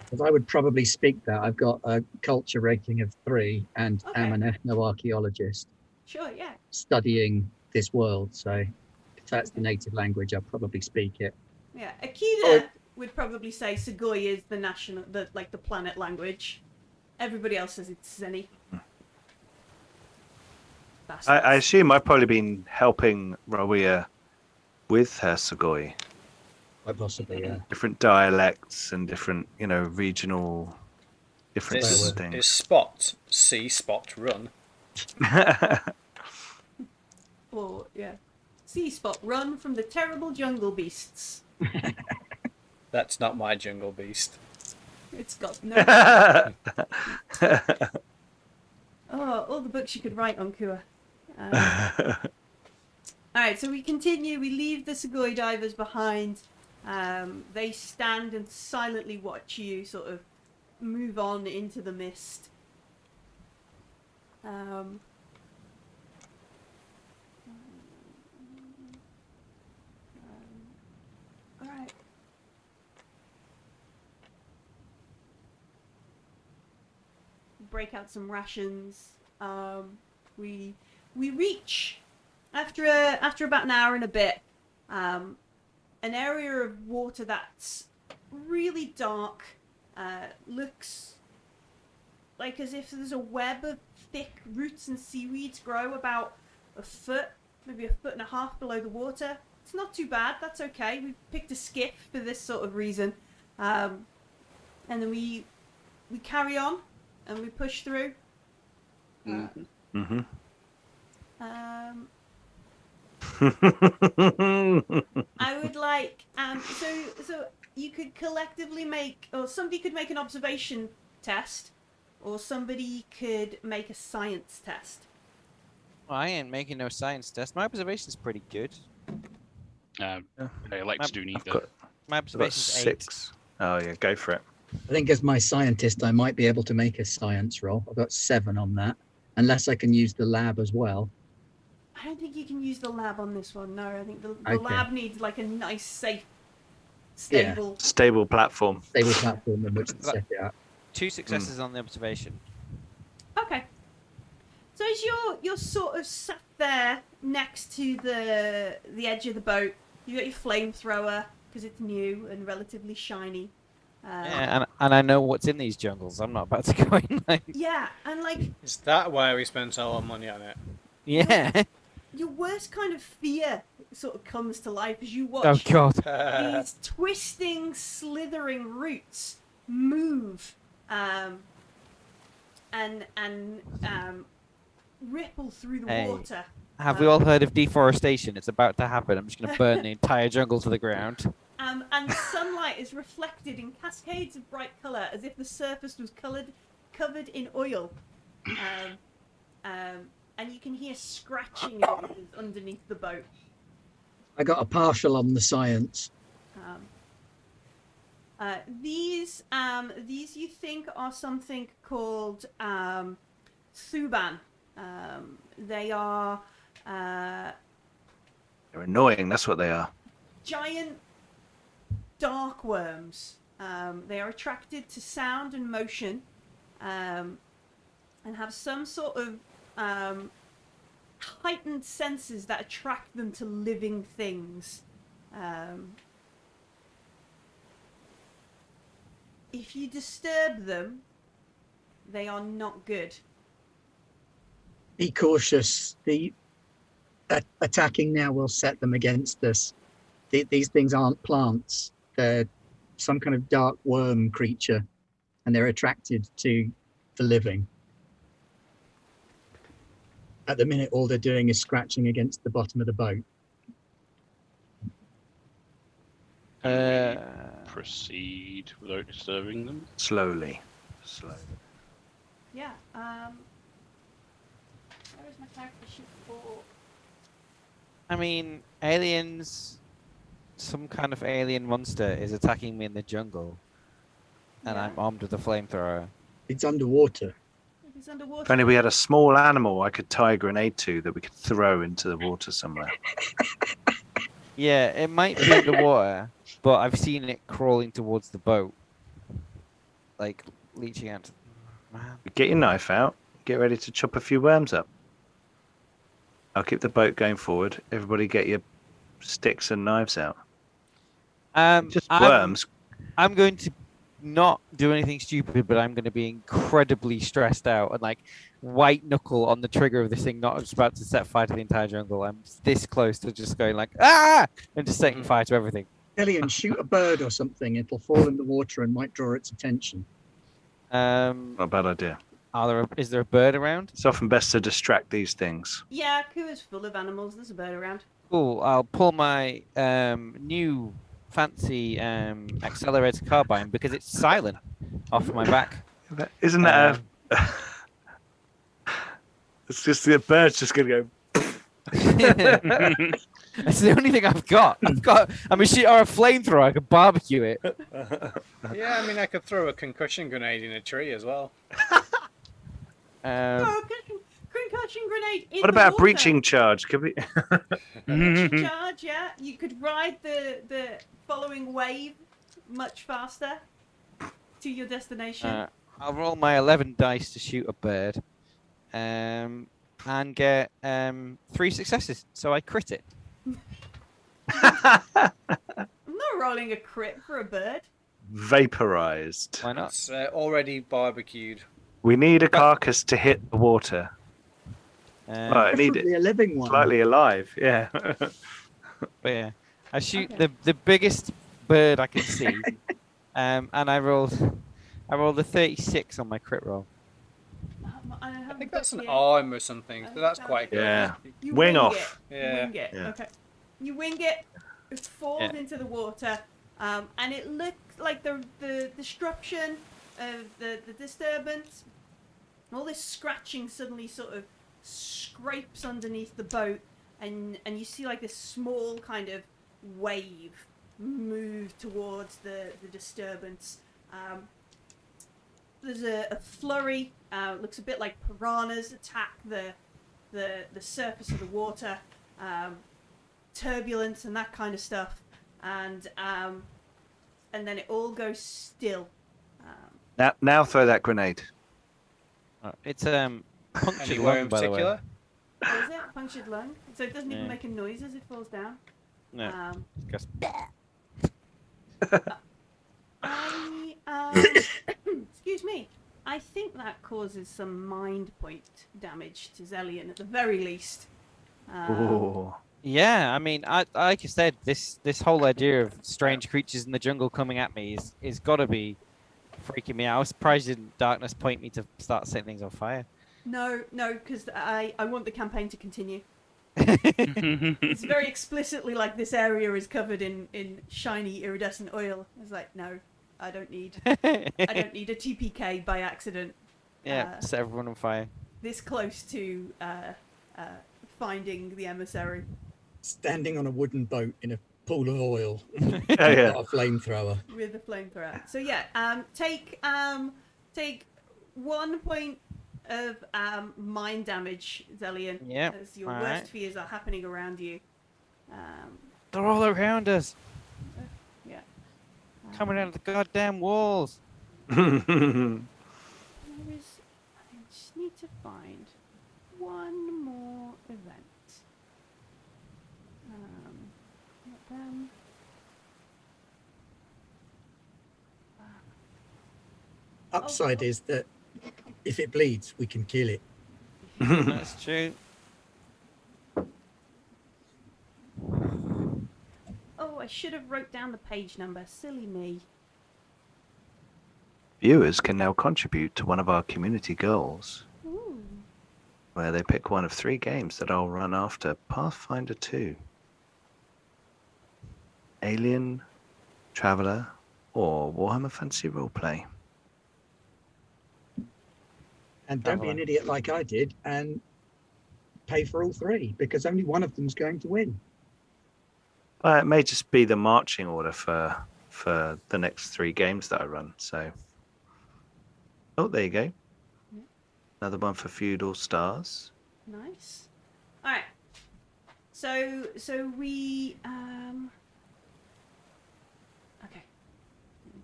E: Because I would probably speak that. I've got a culture rating of 3 and am an ethnoarchaeologist
A: Sure, yeah.
E: studying this world. So if that's the native language, I'll probably speak it.
A: Yeah, Aqueda would probably say Sugoi is the national, the planet language. Everybody else says it's Zeni.
C: I assume I've probably been helping Rawia with her Sugoi.
E: Quite possibly, yeah.
C: Different dialects and different, regional Different
B: This
C: things.
B: is spot, see spot, run.
A: Or, yeah. See Spot, run from the terrible jungle beasts.
B: That's not my jungle beast.
A: It's got no... Oh, all the books you could write on Kua. Alright, so we continue. We leave the Sugoi divers behind. They stand and silently watch you sort of move on into the mist. Alright. Break out some rations. We reach after about an hour and a bit an area of water that's really dark. Looks like as if there's a web of thick roots and seaweeds grow about a foot, maybe a foot and a half below the water. It's not too bad. That's okay. We picked a skiff for this sort of reason, and then we carry on. And we push through.
C: Mm-hmm.
A: I would like so you could collectively make, or somebody could make an observation test, or somebody could make a science test.
G: Well, I ain't making no science test. My observation's pretty good.
D: I like to do neither.
G: My
C: I've got
G: observation's 8.
C: 6. Oh yeah, go for it.
E: I think as my scientist, I might be able to make a science roll. I've got 7 on that, unless I can use the lab as well.
A: I don't think you can use the lab on this one. No, I think the
E: Okay.
A: lab needs like a nice, safe, stable.
C: Stable platform.
E: Stable platform in which to set it up.
G: 2 successes on the observation.
A: Okay. So as you're sort of sat there next to the edge of the boat, you got your flamethrower because it's new and relatively shiny.
G: Yeah, and I know what's in these jungles. I'm not about to go in like...
A: Yeah, and like
B: Is that why we spent all our money on it?
G: Yeah.
A: your worst kind of fear sort of comes to life as you
G: Oh
A: watch
G: god.
A: these twisting, slithering roots move and ripple through the
G: Hey.
A: water.
G: Have we all heard of deforestation? It's about to happen. I'm just going to burn the entire jungle to the ground.
A: And sunlight is reflected in cascades of bright colour, as if the surface was covered in oil. And you can hear scratching noises underneath the boat.
E: I got a partial on the science.
A: These you think are something called Thuban. They are
C: They're annoying. That's what they are.
A: giant dark worms. They are attracted to sound and motion, and have some sort of heightened senses that attract them to living things. If you disturb them, they are not good.
E: Be cautious. The attacking now will set them against us. These things aren't plants. They're some kind of dark worm creature, and they're attracted to the living. At the minute, all they're doing is scratching against the bottom of the boat.
D: Proceed without disturbing them.
C: Slowly.
A: Yeah. Where is my character sheet for?
G: I mean, aliens, some kind of alien monster is attacking me in the jungle, and
A: Yeah.
G: I'm armed with a flamethrower.
E: It's underwater.
A: If it's underwater.
C: If only we had a small animal I could tie a grenade to that we could throw into the water somewhere.
G: Yeah, it might be underwater, but I've seen it crawling towards the boat, like leeching out. Man.
C: Get your knife out. Get ready to chop a few worms up. I'll keep the boat going forward. Everybody get your sticks and knives out. Just worms.
G: I'm going to not do anything stupid, but I'm going to be incredibly stressed out and like white knuckle on the trigger of this thing, not just about to set fire to the entire jungle. I'm this close to just going like, ah, and just setting fire to everything.
E: Elian, shoot a bird or something. It'll fall in the water and might draw its attention.
G: Um,
C: Not a bad idea.
G: is there a bird around?
C: It's often best to distract these things.
A: Yeah, Kua's full of animals. There's a bird around.
G: Cool. I'll pull my new fancy accelerator carbine because it's silent off my back.
C: Isn't that a... It's just the bird's just going to go...
G: That's the only thing I've got. I've got a machine or a flamethrower. I can barbecue it.
B: Yeah, I mean, I could throw a concussion grenade in a tree as well.
A: Oh, concussion grenade in
C: What
A: the
C: about a
A: water.
C: breaching charge? Could we...
A: Breaching charge, yeah. You could ride the following wave much faster to your destination.
G: I'll roll my 11 dice to shoot a bird, and get 3 successes. So I crit it.
A: I'm not rolling a crit for a bird.
C: Vaporized.
G: Why not?
B: It's already barbecued.
C: We need a carcass to hit the water. I need
E: Preferably
C: it
E: a living one.
C: slightly alive. Yeah.
G: But yeah, I shoot the biggest bird I can see, and I rolled a 36 on my crit roll.
B: I think that's an arm or something, so that's quite good.
C: Yeah.
A: You
C: Wing
A: wing
C: off.
A: It.
B: Yeah.
A: You wing it.
C: Yeah.
A: Okay. You wing it. It falls
G: Yeah.
A: into the water, and it looks like the disruption of the disturbance. All this scratching suddenly sort of scrapes underneath the boat, and you see like this small kind of wave move towards the disturbance. There's a flurry. Looks a bit like piranhas attack the surface of the water. Turbulence and that kind of stuff, and then it all goes still.
C: Now throw that grenade.
G: It's punctured
B: Anywhere
G: lung,
B: in
G: by the way.
B: particular?
A: What is it? Punctured lung. So it doesn't even
G: Yeah.
A: make a noise as it falls down.
G: No, just
A: Excuse me. I think that causes some mind point damage to Zellion at the very least.
C: Ooh.
G: yeah. I mean, like I said, this whole idea of strange creatures in the jungle coming at me is got to be freaking me out. I was surprised you didn't darkness point me to start setting things on fire.
A: No, because I want the campaign to continue. It's very explicitly like this area is covered in shiny iridescent oil. It's like, no, I don't need a TPK by accident.
G: Yeah, set everyone on fire.
A: This close to finding the emissary.
E: Standing on a wooden boat in a pool of oil.
C: Yeah.
E: Got a flamethrower.
A: With the flamethrower. So yeah, take 1 point of mind damage, Zellion.
G: Yep,
A: As your
G: all
A: worst
G: right.
A: fears are happening around you.
G: They're all around us,
A: Yeah.
G: coming out of the goddamn walls.
A: There is. I just need to find one more event. Not them.
E: Upside is that if it bleeds, we can kill it.
G: That's true.
A: Oh, I should have wrote down the page number. Silly me.
C: Viewers can now contribute to one of our community goals,
A: Ooh.
C: where they pick one of 3 games that I'll run after Pathfinder 2. Alien, Traveller, or Warhammer Fantasy Roleplay.
E: And don't be an idiot like I did and pay for all 3, because only one of them's going to win.
C: It may just be the marching order for the next 3 games that I run. So, oh, there you go. Another one for Feudal Stars.
A: Nice. All right. So we okay. Let me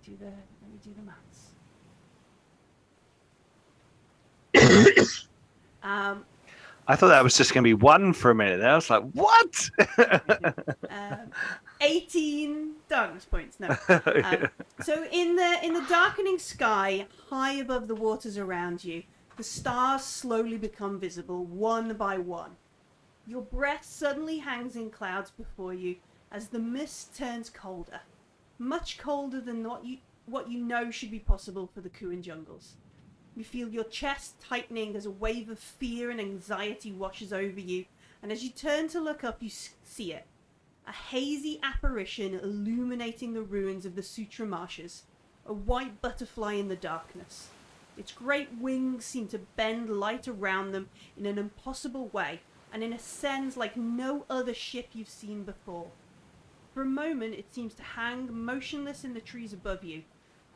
A: do the maths.
C: I thought that was just going to be 1 for a minute. There, I was like, what?
A: 18 darkness points. No. So in the darkening sky, high above the waters around you, the stars slowly become visible one by one. Your breath suddenly hangs in clouds before you as the mist turns colder, much colder than what what you know should be possible for the Kuan jungles. You feel your chest tightening as a wave of fear and anxiety washes over you, and as you turn to look up, you see it. A hazy apparition illuminating the ruins of the Sutra marshes. A white butterfly in the darkness. Its great wings seem to bend light around them in an impossible way, and in a sense like no other ship you've seen before. For a moment, it seems to hang motionless in the trees above you,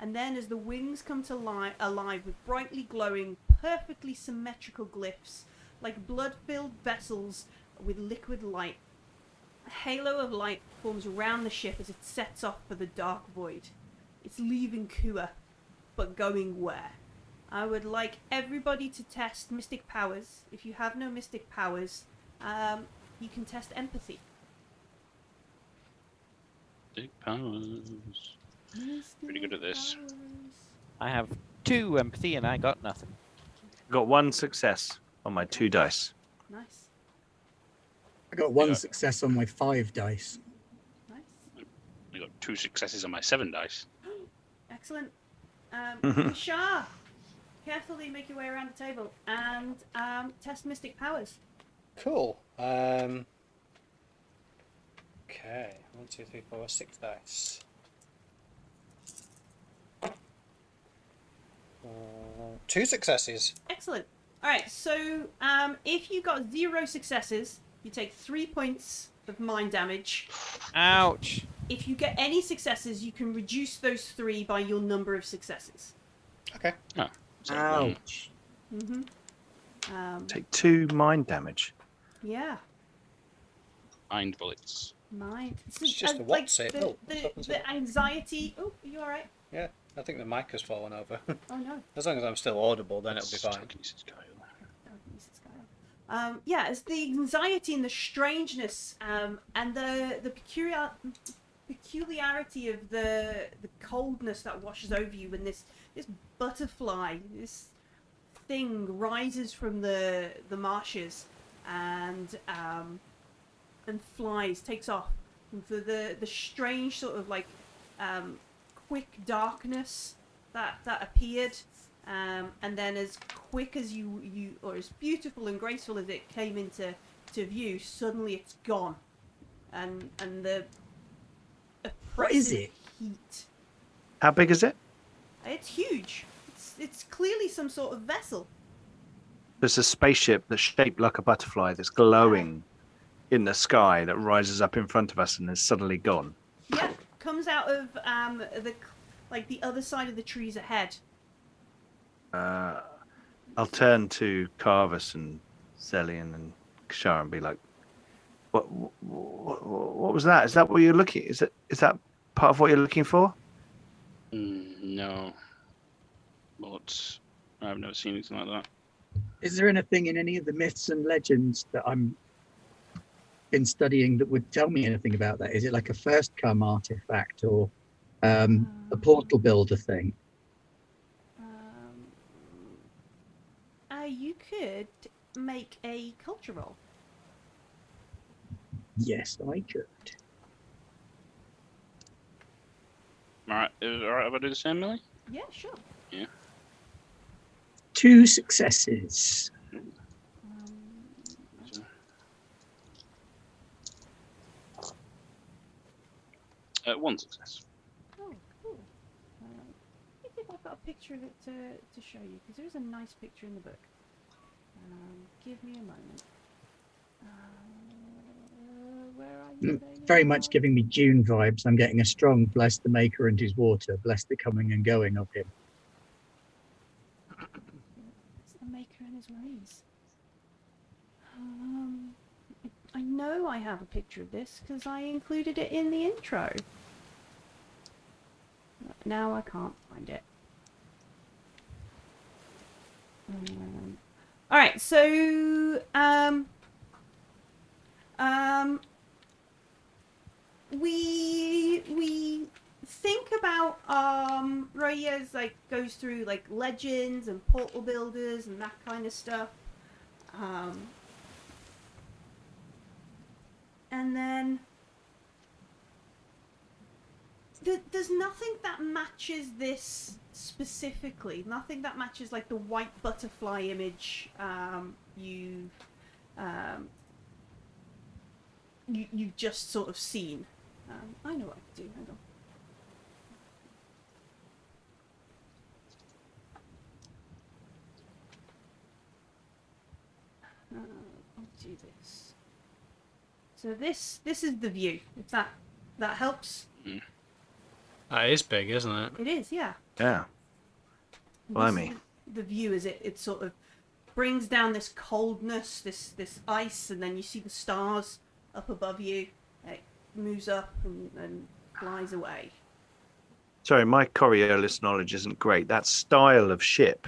A: and then as the wings come to alive with brightly glowing, perfectly symmetrical glyphs, like blood-filled vessels with liquid light, a halo of light forms around the ship as it sets off for the dark void. It's leaving Kua, but going where? I would like everybody to test mystic powers. If you have no mystic powers, you can test empathy.
D: Big powers. Pretty good at this.
G: I have 2 empathy and I got nothing.
C: Got 1 success on my 2 dice.
A: Nice,
E: I got 1
D: Yeah.
E: success on my 5 dice.
A: nice.
D: I got 2 successes on my 7 dice.
A: Excellent. Kashar, carefully make your way around the table and test mystic powers.
B: Cool. Okay. 1, 2, 3, 4, 6 dice. 2 successes.
A: Excellent. All right, so if you got 0 successes, you take 3 points of mind damage.
G: Ouch.
A: If you get any successes, you can reduce those 3 by your number of successes.
B: Okay.
D: So,
E: Ouch.
A: Mm-hmm.
C: Take 2 mind damage.
A: Yeah.
D: mind bullets.
A: Mind.
B: It's just a
A: like
B: what save.
A: the,
B: Oh, what happens
A: the anxiety. Oh, are you all right?
B: Yeah, I think the mic has fallen over.
A: Oh no.
B: As long as I'm still audible, then it'll be fine.
D: Telekinesis guy.
A: Yeah, it's the anxiety and the strangeness, and the peculiarity of the coldness that washes over you when this butterfly, this thing rises from the marshes and flies, takes off. And for the strange sort of like quick darkness that appeared. And then as quick as you or as beautiful and graceful as it came into view, suddenly it's gone. And the
E: What is
A: oppressive
E: it?
A: heat.
C: How big is it?
A: It's huge. It's clearly some sort of vessel.
C: There's a spaceship that's shaped like a butterfly that's glowing in the sky that rises up in front of us and is suddenly gone.
A: Yeah, comes out of the other side of the trees ahead.
C: I'll turn to Carvus and Zelian and Kashar and be like, what was that? Is that what you're looking? Is that part of what you're looking for?
D: No. But I've never seen anything like that.
E: Is there anything in any of the myths and legends that I'm been studying that would tell me anything about that? Is it like a first come artifact or a portal builder thing?
A: You could make a culture roll.
E: Yes, I could.
D: Alright, is it alright if I do the same, Millie?
A: Yeah, sure.
E: 2 successes.
D: One success.
A: Oh, cool. Let me see if I've got a picture of it to show you, because there is a nice picture in the book. Give me a moment. Where are you? There you
E: Very
A: are.
E: much giving me Dune vibes. I'm getting a strong bless the maker and his water, bless the coming and going of him.
A: It's the maker and his ways. I know I have a picture of this because I included it in the intro. Now I can't find it. All right, so we think about Roya's like goes through like legends and portal builders and that kind of stuff. And then there's nothing that matches this specifically. Nothing that matches like the white butterfly image you've just sort of seen. I know what I can do. Hang on. I'll do this. So this is the view. If that helps.
B: That is big, isn't it?
A: It is, yeah.
C: Yeah. Blimey.
A: The view is it sort of brings down this coldness, this ice, and then you see the stars up above you. It moves up and flies away.
C: Sorry, my Coriolis knowledge isn't great. That style of ship,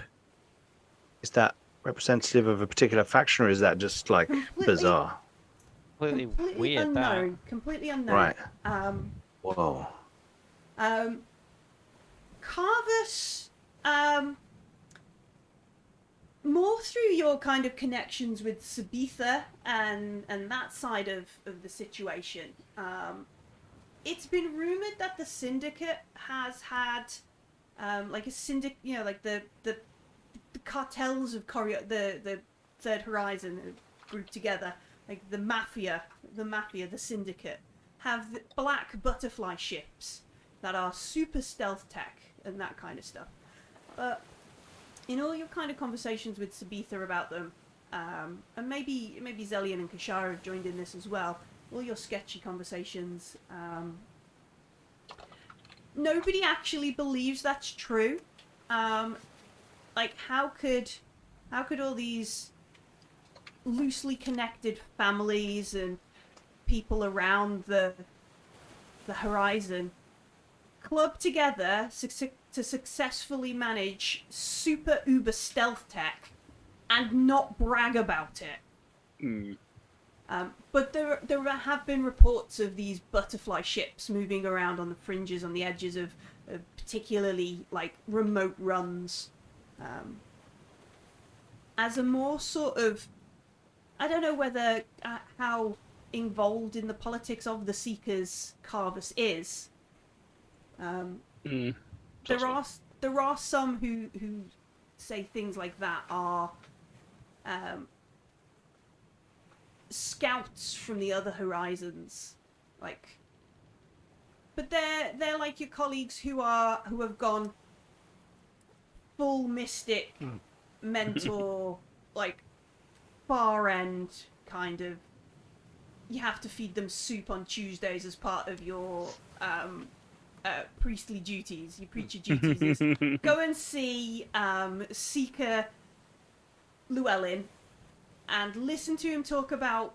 C: is that representative of a particular faction, or is that just like bizarre?
G: Completely weird.
A: Unknown. Completely unknown.
C: Right.
A: Whoa. Carvus, more through your kind of connections with Sabitha and that side of the situation. It's been rumored that the Syndicate has had like a syndicate, you know, like the cartels of the Third Horizon grouped together, like the Mafia, the Syndicate, have black butterfly ships that are super stealth tech and that kind of stuff. But in all your kind of conversations with Sabitha about them, and maybe Zelian and Kashara have joined in this as well, all your sketchy conversations, nobody actually believes that's true. Like how could all these loosely connected families and people around the horizon club together to successfully manage super uber stealth tech and not brag about it? But there have been reports of these butterfly ships moving around on the fringes, on the edges of particularly like remote runs, as a more sort of, I don't know whether how involved in the politics of the Seekers Carvus is. There are some who say things like that are scouts from the other horizons, like. But they're like your colleagues who have gone full mystic, mentor, like far end kind of. You have to feed them soup on Tuesdays as part of your priestly duties. Your preacher duties is go and see Seeker Llewellyn and listen to him talk about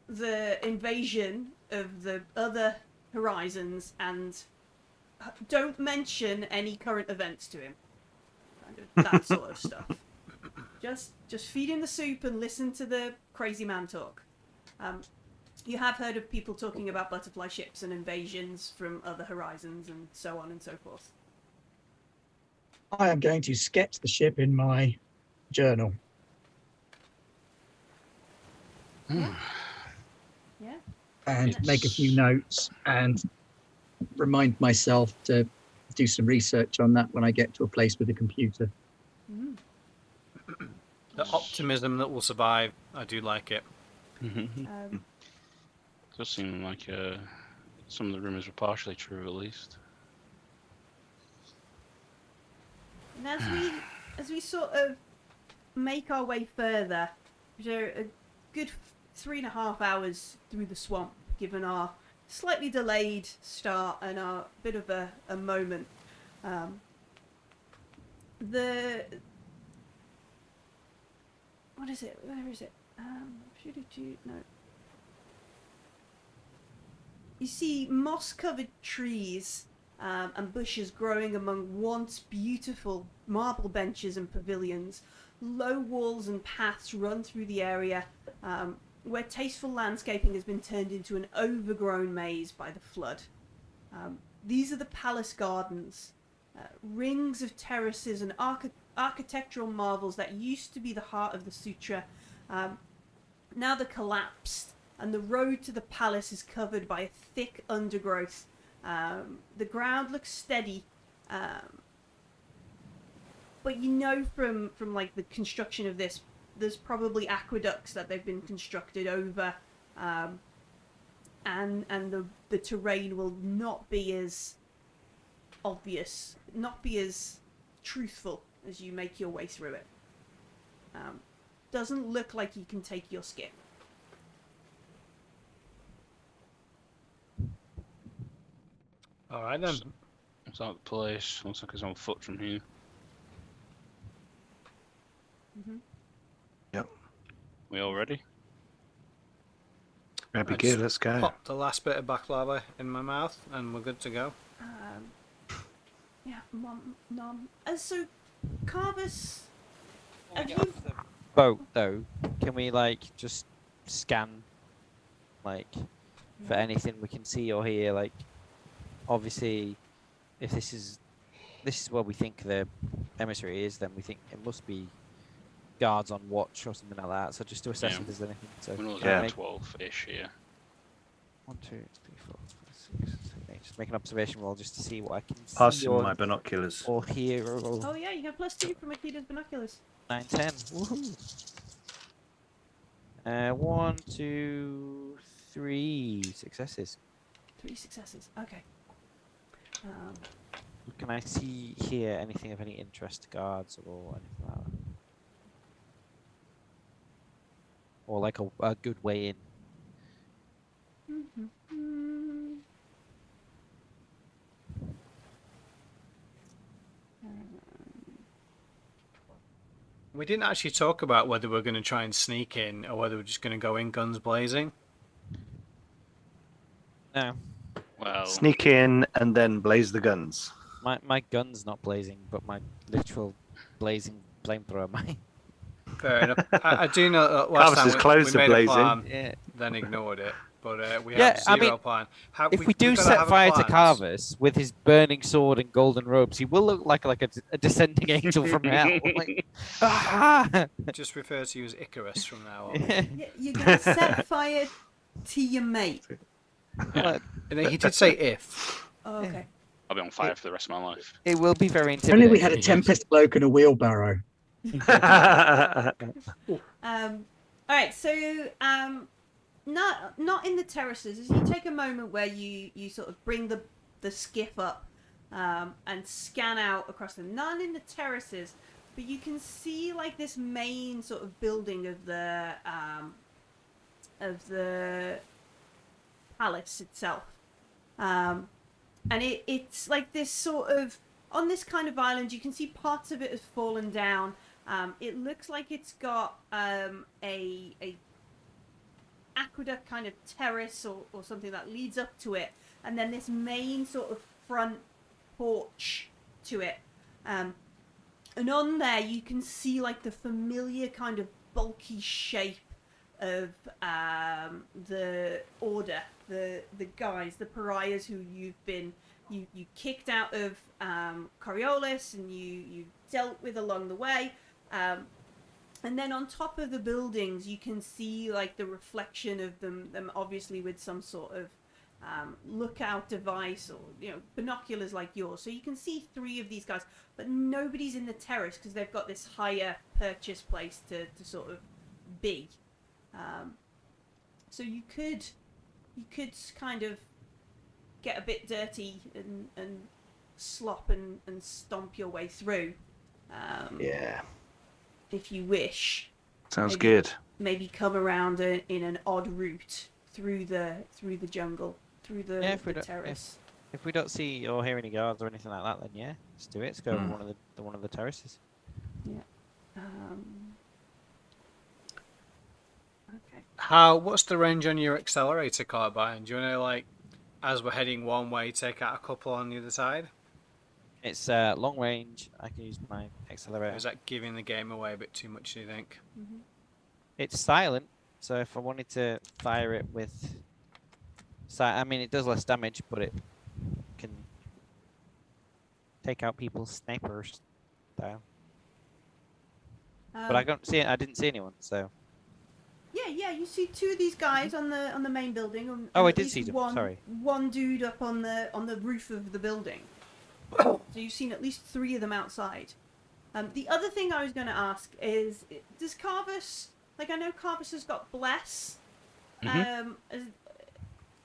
A: the invasion of the other horizons, and don't mention any current events to him. Kind of that sort of stuff. Just feed him the soup and listen to the crazy man talk. You have heard of people talking about butterfly ships and invasions from other horizons and so on and so forth.
E: I am going to sketch the ship in my journal.
A: Yeah.
E: And make a few notes and remind myself to do some research on that when I get to a place with a computer.
B: The optimism that will survive, I do like it.
D: It does seem like some of the rumours were partially true, at least.
A: And as we sort of make our way further, we're a good 3.5 hours through the swamp, given our slightly delayed start and our bit of a moment. What is it? Where is it? No. You see moss-covered trees and bushes growing among once beautiful marble benches and pavilions. Low walls and paths run through the area, where tasteful landscaping has been turned into an overgrown maze by the flood. These are the palace gardens, rings of terraces and architectural marvels that used to be the heart of the Sutra. Now they're collapsed, and the road to the palace is covered by a thick undergrowth The ground looks steady, but you know from like the construction of this, there's probably aqueducts that they've been constructed over, and the terrain will not be as obvious, not be as truthful as you make your way through it. Doesn't look like you can take your skip.
B: All right then.
D: It's out the place. Looks like it's on foot from here. We all ready?
C: Grab your
B: I
C: gear,
B: just
C: let's go.
B: Pop the last bit of baklava in my mouth, and we're good to go.
A: Yeah, nom. So, Carvus,
G: Before we
A: have
G: get
A: you?
G: off the boat though, can we like just scan, like, for anything we can see or hear? Like, obviously, if this is where we think the emissary is, then we think it must be guards on watch or something like that. So just to assess
D: Yeah.
G: if there's anything. So
D: We know there's
C: Yeah.
D: like 12-ish here.
G: 1, 2, 3, 4, 5, 6, 7, 8. Just make an observation roll just to see what I can
C: Passing
G: see or,
C: my binoculars.
G: or hear.
A: Oh yeah, you have +2 from Aqueda's binoculars.
G: 9, 10. Woohoo! 1, 2, 3 successes.
A: 3 successes. Okay.
G: Can I see hear anything of any interest to guards or anything like that? Or like a good way in?
B: We didn't actually talk about whether we're going to try and sneak in or whether we're just going to go in guns blazing.
G: No,
D: Well,
C: Sneak in and then blaze the guns.
G: my gun's not blazing, but my literal blazing flamethrower might.
B: Fair enough. I do know that last
C: Carvus is
B: time
C: close
B: we
C: to
B: made
C: blazing.
B: a plan,
G: Yeah.
B: then ignored it. But we
G: Yeah,
B: have
G: I
B: zero
G: mean,
B: plan.
G: If we
B: we've
G: do
B: gotta
G: set
B: have a
G: fire to
B: plan.
G: Carvus with his burning sword and golden robes, he will look like a descending angel from hell. Like, ah!
B: Just refer to you as Icarus from now on.
A: Yeah, you're gonna set fire to your mate.
G: Well,
B: And he did say if.
A: Oh, okay.
D: I'll be on fire for the rest of my life.
G: it will be very
E: If
G: intimidating.
E: only we had a Tempest bloke and a wheelbarrow.
A: All right. So, not in the terraces. As you take a moment where you sort of bring the skiff up, and scan out across them. Not in the terraces, but you can see like this main sort of building of the palace itself. And it's like this sort of, on this kind of island, you can see parts of it has fallen down. It looks like it's got a aqueduct kind of terrace or something that leads up to it, and then this main sort of front porch to it. And on there you can see like the familiar kind of bulky shape of the order, the guys, the pariahs who you kicked out of Coriolis and you dealt with along the way. And then on top of the buildings, you can see like the reflection of them obviously with some sort of lookout device or binoculars like yours. So you can see 3 of these guys, but nobody's in the terrace because they've got this higher purchase place to sort of be. So you could kind of get a bit dirty and slop and stomp your way through.
C: Yeah,
A: If you wish.
C: sounds
A: Maybe-
C: good.
A: Maybe come around in an odd route through the jungle, through the,
G: Yeah, if we
A: the
G: don't-
A: terrace.
G: If we don't see or hear any guards or anything like that, then yeah, let's do it. Let's go over
C: Hmm.
G: one of the terraces.
A: Okay.
B: What's the range on your accelerator carbine? Do you want to, like, as we're heading one way, take out a couple on the other side?
G: It's long range. I can use my
B: Or
G: accelerator.
B: is that giving the game away a bit too much, do you think?
A: Mm-hmm.
G: It's silent, so if I wanted to fire it with, I mean, it does less damage, but it can take out people's snipers. Style. But I don't see. I didn't see anyone, so
A: Yeah. You see two of these guys on the main building. And
G: Oh, I
A: at
G: did
A: least
G: see them,
A: One,
G: sorry.
A: One dude up on the roof of the building. So you've seen at least 3 of them outside. The other thing I was going to ask is, does Carvus, like I know Carvus has got Bless,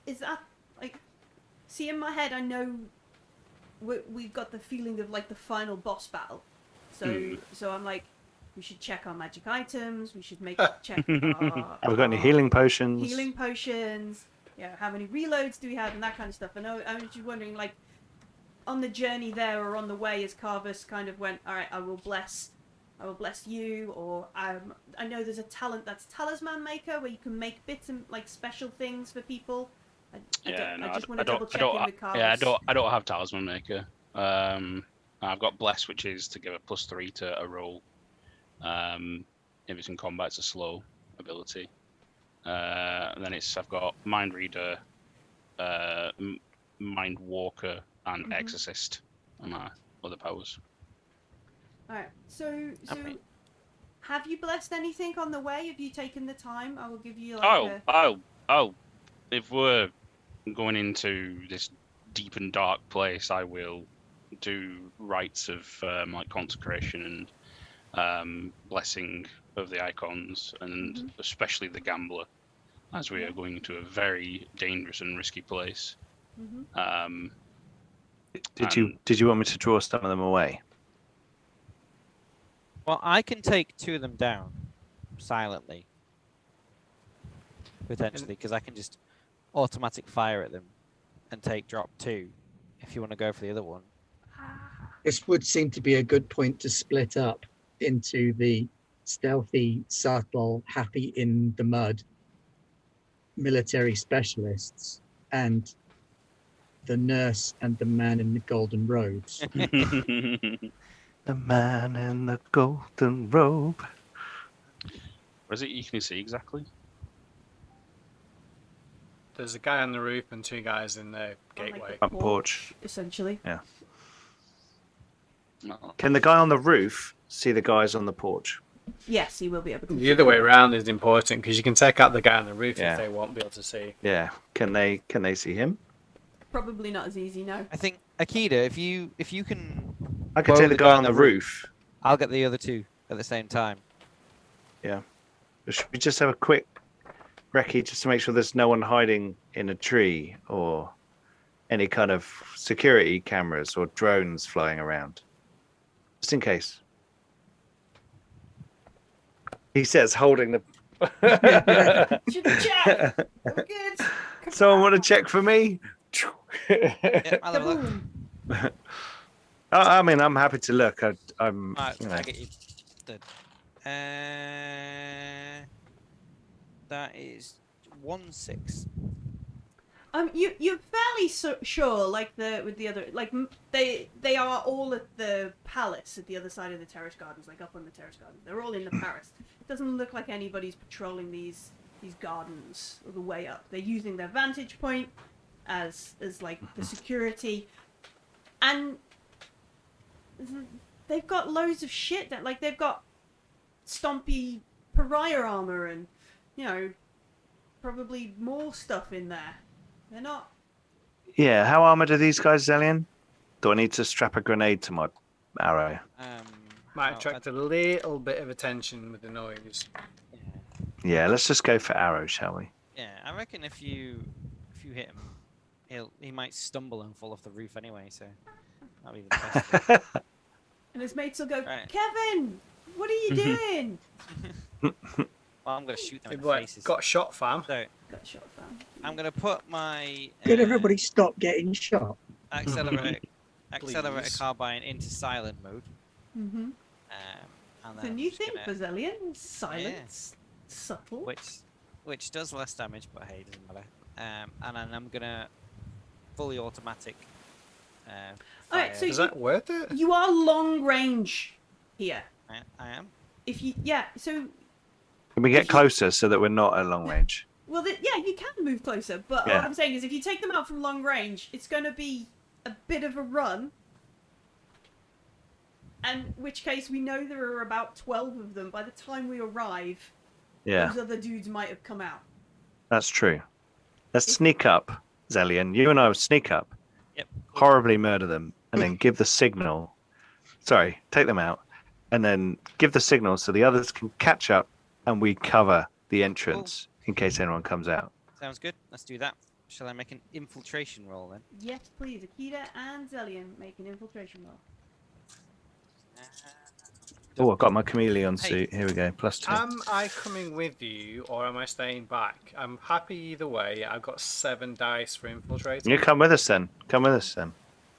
A: is that, like, see in my head I know we've got the feeling of like the final boss battle. So I'm like, we should check our magic items, we should check our...
C: Have we got any healing potions?
A: Healing potions, yeah, how many reloads do we have and that kind of stuff. I was just wondering, like, on the journey there or on the way, as Carvus kind of went, all right, I will bless you, or I know there's a talent that's Talisman Maker where you can make bits and like special things for people. I just want to double check in with Carvus.
D: Yeah, I don't have Talisman Maker. I've got Bless, which is to give a +3 to a roll. If it's in combat, it's a slow ability. And then I've got Mind Reader, Mind Walker, and Exorcist on my other powers.
A: Alright, so have you blessed anything on the way? Have you taken the time? I will give you like
D: Oh, if we're going into this deep and dark place, I will do rites of like consecration and blessing of the icons, and especially the gambler, as we are going to a very dangerous and risky place.
C: Did you want me to draw some of them away?
G: Well, I can take 2 of them down silently, potentially, because I can just automatic fire at them and take drop 2 if you want to go for the other one.
E: This would seem to be a good point to split up into the stealthy, subtle, happy in the mud military specialists and the nurse and the man in the golden robes.
C: The man in the golden robe.
D: Where is it you can see exactly?
B: There's a guy on the roof and 2 guys in the gateway.
C: Front porch.
A: Essentially.
C: Yeah.
D: No.
C: Can the guy on the roof see the guys on the porch?
A: Yes, he will be able to.
B: The other way around is important because you can take out the guy on the roof
C: Yeah.
B: if they won't be able to see.
C: Yeah. Can they see him?
A: Probably not as easy, no.
G: I think Aqueda, if you can,
C: I can
G: Well,
C: take the guy on the roof.
G: I'll get the other 2 at the same time.
C: Yeah. Should we just have a quick recce just to make sure there's no one hiding in a tree or any kind of security cameras or drones flying around? Just in case. He says, holding the...
A: Should we check? Are we good?
C: Someone want to check for me?
G: Yeah, I'll have a look.
A: Kaboom.
C: I mean, I'm happy to look. I'm.
G: Alright,
C: You know.
G: I get you. Done. That is 1-6.
A: You're fairly sure, like with the other, like they are all at the palace at the other side of the terrace gardens, like up on the terrace gardens. They're all in the palace. It doesn't look like anybody's patrolling these gardens all the way up. They're using their vantage point as like the security, and they've got loads of shit that, like, they've got stompy pariah armor and, you know, probably more stuff in there. They're not...
C: Yeah, how armored are these guys, Zelian? Do I need to strap a grenade to my arrow?
B: Might
G: well,
B: attract a little bit of attention with the noise.
C: Yeah, let's just go for arrow, shall we?
G: Yeah, I reckon if you hit him, he might stumble and fall off the roof anyway. So that'll be the best.
A: And his mates will go,
G: Right.
A: Kevin, what are you doing?
G: Well, I'm gonna shoot them in the
B: What,
G: faces.
B: got shot, fam.
G: So
A: Got shot, fam.
G: I'm gonna put my
E: Could everybody stop getting shot?
G: accelerator
B: Please.
G: carbine into silent mode.
A: Mm-hmm.
G: And
A: It's
G: then
A: a
G: I'm
A: new
G: just
A: thing
G: gonna-
A: for Zelian. Silence. Subtle.
G: which does less damage, but hey, it doesn't matter. And then I'm gonna fully automatic.
A: Alright,
G: fire.
A: so
B: Is that worth it?
A: you are long range here.
G: I am.
A: If you... Yeah, so...
C: Can we get closer so that we're not at long range?
A: Well, yeah, you can move closer, but
C: Yeah.
A: what I'm saying is if you take them out from long range, it's going to be a bit of a run. And in which case, we know there are about 12 of them by the time we arrive
C: Yeah,
A: those other dudes might have come out.
C: that's true. Let's sneak up, Zellian. You and I will sneak up,
G: Yep.
C: horribly murder them, and then give the signal. Sorry, take them out, and then give the signal so the others can catch up, and we cover the entrance in case anyone comes out.
G: Sounds good. Let's do that. Shall I make an infiltration roll then?
A: Yes, please. Aqueda and Zellian make an infiltration roll.
C: Oh, I've got my chameleon
G: Hey.
C: suit. Here we go. +2.
B: Am I coming with you or am I staying back? I'm happy either way. I've got 7 dice for infiltrating.
C: You come with us then. Come with us then.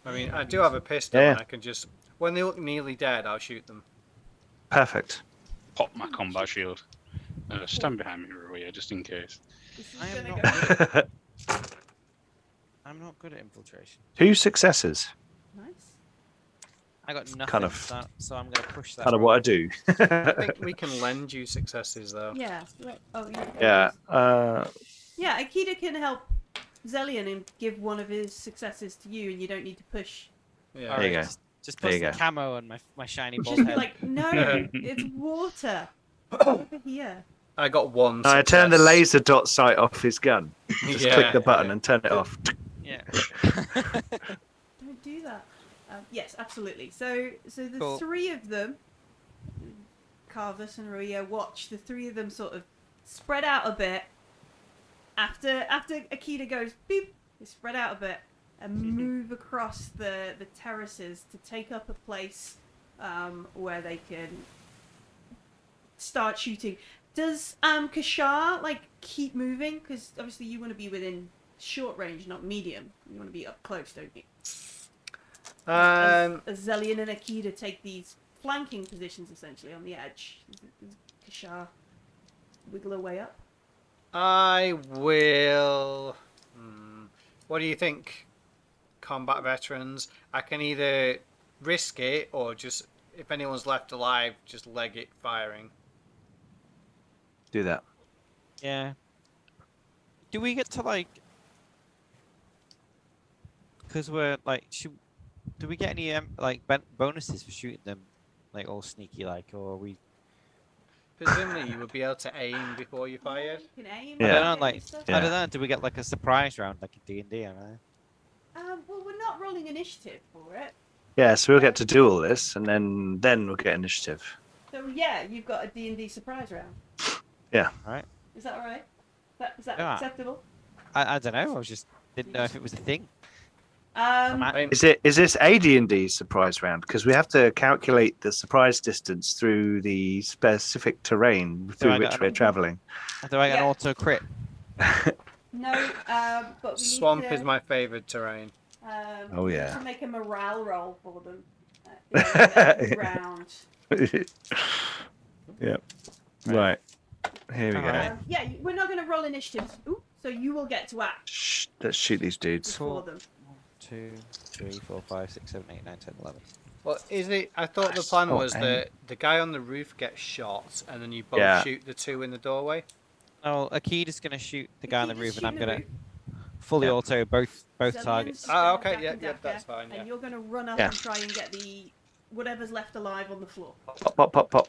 B: I mean, I do have a pistol
C: Yeah.
B: and I can just... When they look nearly dead, I'll shoot them.
C: Perfect.
D: Pop my combat shield. Stand behind me, Ruia, just in case.
A: This is
G: I am
A: gonna
G: not-
A: go
G: I'm not good at infiltration.
C: 2 successes.
A: nice.
G: I got nothing,
C: of-
G: so I'm going to push that.
C: Kind of
G: roll.
C: what I do.
B: I think we can lend you successes though.
A: Yeah. Right. Oh, yeah.
C: Yeah.
A: Yeah, Aqueda can help Zellian and give one of his successes to you, and you don't need to push.
B: Yeah.
C: There you
G: Alright,
C: go.
G: Just
C: There
G: put
C: you
G: some
C: go.
G: camo on my shiny bald
A: Just be
G: head.
A: like, no, it's water. Over here.
B: I got 1
C: I
B: success.
C: turned the laser dot sight off his gun. Just click the button
B: yeah.
C: and turn it off.
G: Yeah.
A: Don't do that. Yes, absolutely. So the
G: Cool.
A: 3 of them, Carvus and Ruia, watch the 3 of them sort of spread out a bit. After Aqueda goes beep, they spread out a bit and move across the terraces to take up a place where they can start shooting. Does Kashar like keep moving? Because obviously you want to be within short range, not medium. You want to be up close, don't you? As Zellian and Aqueda take these flanking positions essentially on the edge. Does Kashar wiggle her way up?
B: I will... What do you think, combat veterans? I can either risk it or just, if anyone's left alive, just leg it firing.
C: Do that.
G: Yeah. Do we get to like? Because we're like, do we get any like bonuses for shooting them, like all sneaky like, or are we?
B: Presumably you would be able to aim before you fired.
A: You can aim.
C: Yeah.
G: I
A: and
G: don't know, like
A: stuff.
C: Yeah.
G: I don't know. Do we get like a surprise round like in D&D? I don't know.
A: Well, we're not rolling initiative for it.
C: Yeah, so we'll get to do all this, and then we'll get initiative.
A: So yeah, you've got a D&D surprise round.
C: Yeah.
G: Right.
A: Is that all right? Is that
G: Yeah.
A: acceptable?
G: I don't know. I was just didn't know if it was a thing.
A: Um,
G: I'm
B: I mean,
C: Is this AD&D surprise round? Because we have to calculate the surprise distance through the specific terrain
G: I
C: through
G: get
C: which
G: an-
C: we're traveling.
G: Do I get an
A: Yeah.
G: auto crit?
A: no, but we
B: swamp
A: need to,
B: is my favoured terrain.
C: Oh,
A: we need
C: yeah.
A: to make a morale roll for them. In round.
C: Yep. Right. Here we go.
G: Alright.
A: Yeah, we're not going to roll initiative. Ooh, so you will get to act
C: Shh, let's shoot these dudes.
A: before them.
G: 2, 3, 4, 5, 6, 7, 8, 9, 10, 11.
B: Well, is it? I thought the plan
C: Oh,
B: was that the guy on the roof gets shot, and then you both
C: Yeah.
B: shoot the 2 in the doorway.
G: Oh, Akeda's gonna shoot the guy on the
A: Akeda's
G: roof, and I'm
A: shooting the
G: gonna
A: roof.
G: fully
C: Yeah.
G: auto both
A: Zellian's
G: targets.
A: just gonna
B: okay,
A: attack
B: yeah,
A: and
B: yeah,
A: dash
B: that's
A: her,
B: fine, yeah.
A: And you're going to run up
C: Yeah.
A: and try and get the whatever's left alive on the floor.
C: Pop, pop, pop, pop.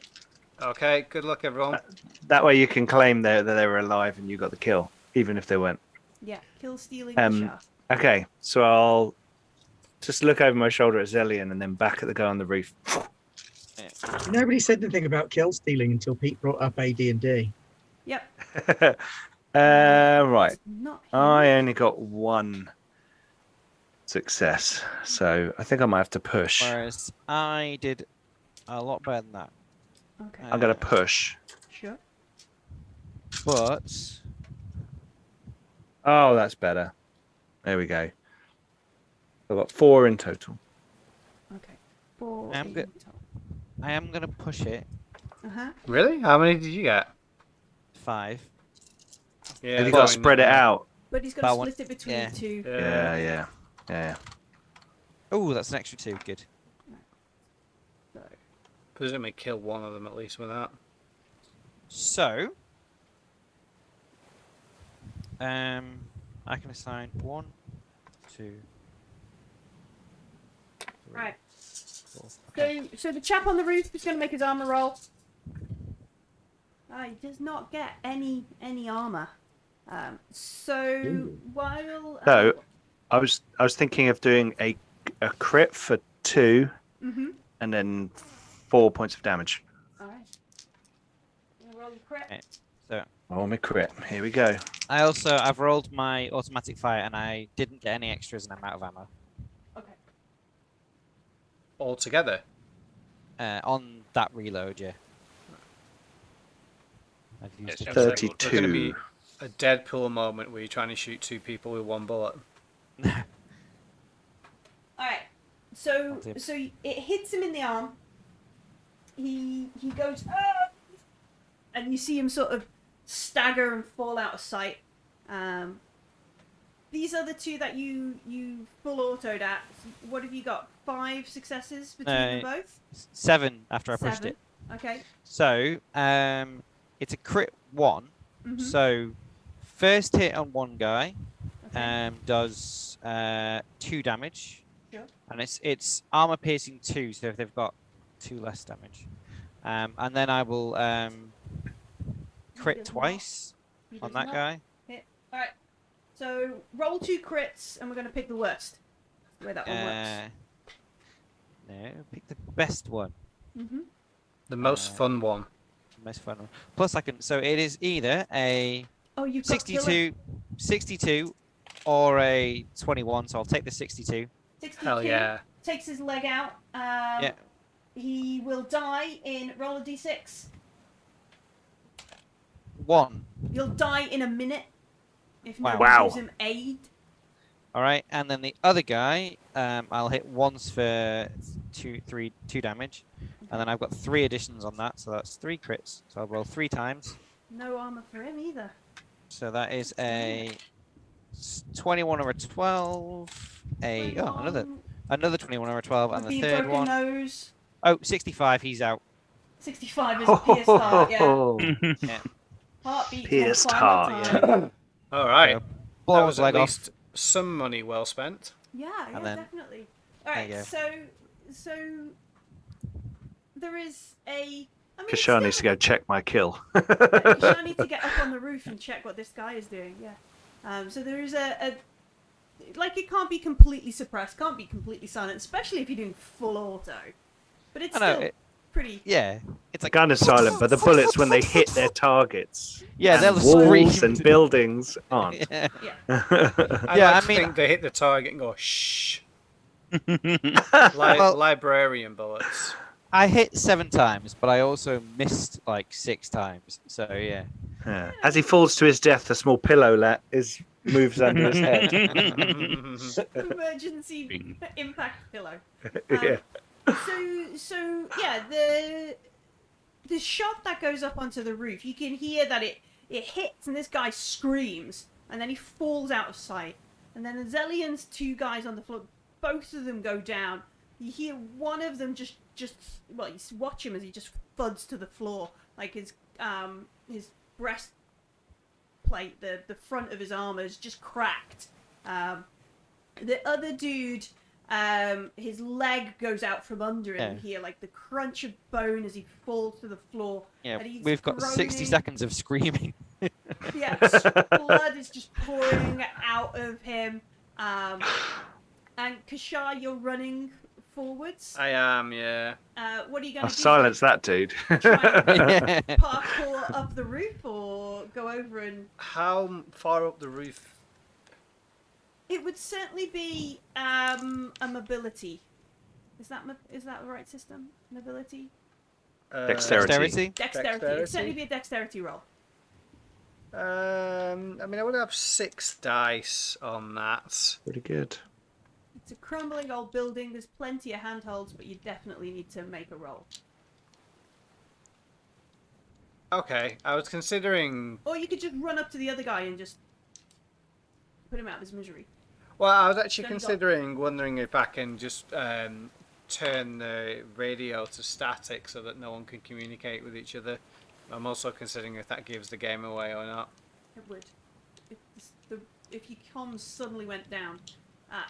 B: Okay, good luck, everyone.
C: That way you can claim that they were alive and you got the kill, even if they weren't.
A: Yeah, kill stealing
C: Um,
A: the
C: Okay, so I'll just look over my shoulder at Zellian and then back at the guy on the roof.
E: Nobody said anything about kill stealing until Pete brought up AD&D.
A: Yep.
C: Right.
A: It's not
C: I
A: here.
C: only got 1 success, so I think I might have to push.
G: Whereas I did a lot better than that.
A: Okay,
C: I'm gonna push.
A: sure.
G: But
C: Oh, that's better. There we go. I've got 4 in total.
A: Okay. 4
G: I'm
A: in
G: good.
A: total.
G: I am gonna push it
A: Uh-huh.
B: Really? How many did you get?
G: 5.
B: Yeah,
C: Have you got to
B: fine,
C: spread it
B: yeah.
C: out?
A: But he's got
G: That
A: to
G: one-
A: split it between
G: yeah.
A: 2.
C: Yeah.
G: Oh, that's an extra 2. Good.
A: So,
B: Presumably kill one of them at least with that.
G: So, I can assign 1, 2, 3,
A: right.
G: 4. Okay.
A: So the chap on the roof is going to make his armor roll. He does not get any armor. So while
C: So, I was thinking of doing a crit for 2, and then 4 points of damage.
A: all right, roll the crit.
G: Okay, so
C: Oh, my crit. Here we go.
G: I've rolled my automatic fire and I didn't get any extras and I'm out of ammo.
A: Okay.
B: All together.
G: On that reload, yeah. I've used
D: Yes,
G: it.
D: yeah.
C: 32.
B: There's going to be a Deadpool moment where you're trying to shoot 2 people with 1 bullet.
A: All right. So
G: That's it.
A: so it hits him in the arm. He goes, "Ah!" And you see him sort of stagger and fall out of sight. These are the 2 that you full autoed at. What have you got? 5 successes between them both?
G: 7 after I pushed
A: 7.
G: it.
A: Okay.
G: So, it's a crit 1.
A: Mhm.
G: So, first hit on one guy
A: Okay.
G: does 2 damage.
A: Sure.
G: And it's armor piercing 2, so if they've got 2 less damage. And then I will crit
A: does not-
G: twice
A: He
G: on
A: does
G: that
A: not
G: guy.
A: hit. All right. So roll 2 crits, and we're going to pick the worst. The way that one works.
G: No, pick the best one.
B: The most fun one.
G: Most fun one. Plus I can, so it is either a
A: Oh, you've got killer.
G: 62 or a 21, so I'll take the 62.
A: 62
B: Hell yeah.
A: takes his leg out.
G: Yeah.
A: He will die in roll a d6.
G: 1.
A: You'll die in a minute if no
G: Wow.
A: one
C: Wow.
A: gives him aid.
G: All right, and then the other guy, I'll hit once for 2 damage, and then I've got 3 additions on that, so that's 3 crits. So I'll roll 3 times.
A: No armor for him either.
G: So that is a 21 or a 12, another 21 or a 12, and
A: Would
G: the
A: be a
G: third
A: broken
G: one.
A: nose.
G: Oh, 65, he's out.
A: 65 is a pierced heart, yeah.
G: Yeah.
A: Heartbeat.
C: Pierced
A: and
C: heart,
A: final time.
B: All right.
G: So,
B: That
G: blow
B: was
G: his
B: at
G: leg off.
B: least some money well spent.
A: Yeah,
G: And then-
A: definitely. All
G: There you
A: right, so there is a. I mean,
C: Kishar needs to go check my kill.
A: I need to get up on the roof and check what this guy is doing. Yeah. So there is a like it can't be completely suppressed, can't be completely silent, especially if you're doing full auto. But it's
G: I know,
A: still pretty.
G: Yeah, it's
C: The
G: like
C: gun is silent, but the bullets, when they hit their targets,
G: yeah,
C: and
G: they'll
C: walls
G: scream.
C: and buildings aren't.
G: Yeah.
A: Yeah.
B: I
G: Yeah,
B: like
G: I
B: to
G: mean-
B: think they hit the target and go, shh.
G: Well-
B: Librarian bullets.
G: I hit 7 times, but I also missed like 6 times. So yeah.
C: Yeah. As he falls to his death, a small pillow moves under his head.
A: Emergency
D: Bing.
A: impact pillow.
C: Yeah.
A: So yeah, the shot that goes up onto the roof, you can hear that it hits and this guy screams and then he falls out of sight. And then the Zellion's 2 guys on the floor, both of them go down. You hear one of them just well, you watch him as he just thuds to the floor, like his breastplate, the front of his armor is just cracked. The other dude, his leg goes out from under him.
G: Yeah.
A: You hear like the crunch of bone as he falls to the floor.
G: Yeah,
A: and he's
G: we've got 60
A: groaning.
G: seconds of screaming.
A: Yeah, blood is just pouring out of him. And Kashar, you're running forwards.
B: I am, yeah.
A: What are you going
C: I'll
A: to do?
C: silence that dude.
A: Try and
G: Yeah.
A: parkour up the roof or go over and...
B: How far up the roof?
A: It would certainly be a mobility. Is that the right system? Mobility?
C: Dexterity.
G: Dexterity?
A: Dexterity. It'd certainly be a dexterity roll.
B: I mean, I would have 6 dice on that.
C: Pretty good.
A: It's a crumbling old building. There's plenty of handholds, but you definitely need to make a roll.
B: Okay, I was considering.
A: Or you could just run up to the other guy and just put him out of his misery.
B: Well, I was actually
A: Then go.
B: considering wondering if I can just turn the radio to static so that no one can communicate with each other. I'm also considering if that gives the game away or not.
A: It would. If your comms suddenly went down.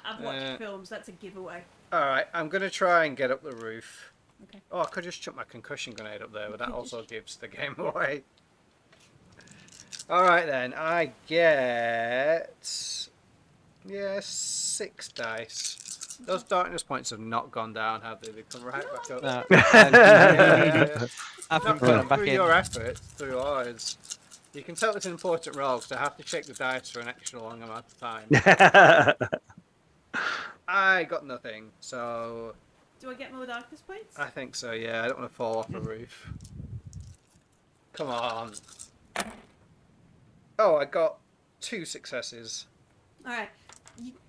A: I've watched films, that's a giveaway.
B: Alright, I'm going to try and get up the roof.
A: Okay.
B: Oh, I could just chuck my concussion grenade up there, but that
A: could
B: also gives the game away. All right then, I get 6 dice. Those darkness points have not gone down, have they? They come right back up.
G: No.
B: Yeah.
G: I've been
B: Not
G: putting them back
B: through
G: in.
B: your efforts, through ours. You can tell it's an important roll because I have to check the dice for an extra long amount of time. I got nothing, so
A: Do I get more darkness points?
B: I think so. Yeah, I don't want to fall off a roof. Come on. Oh, I got 2 successes.
A: All right.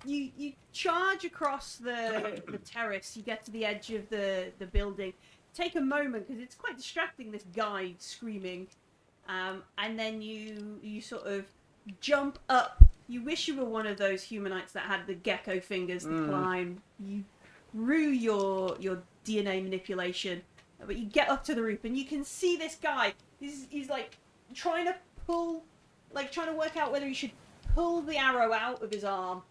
A: You charge across the terrace. You get to the edge of the building. Take a moment because it's quite distracting. This guy screaming, and then you sort of jump up. You wish you were one of those humanites that had the gecko fingers to climb. You rue your DNA manipulation, but you get up to the roof and you can see this guy. He's like trying to work out whether he should pull the arrow out of his arm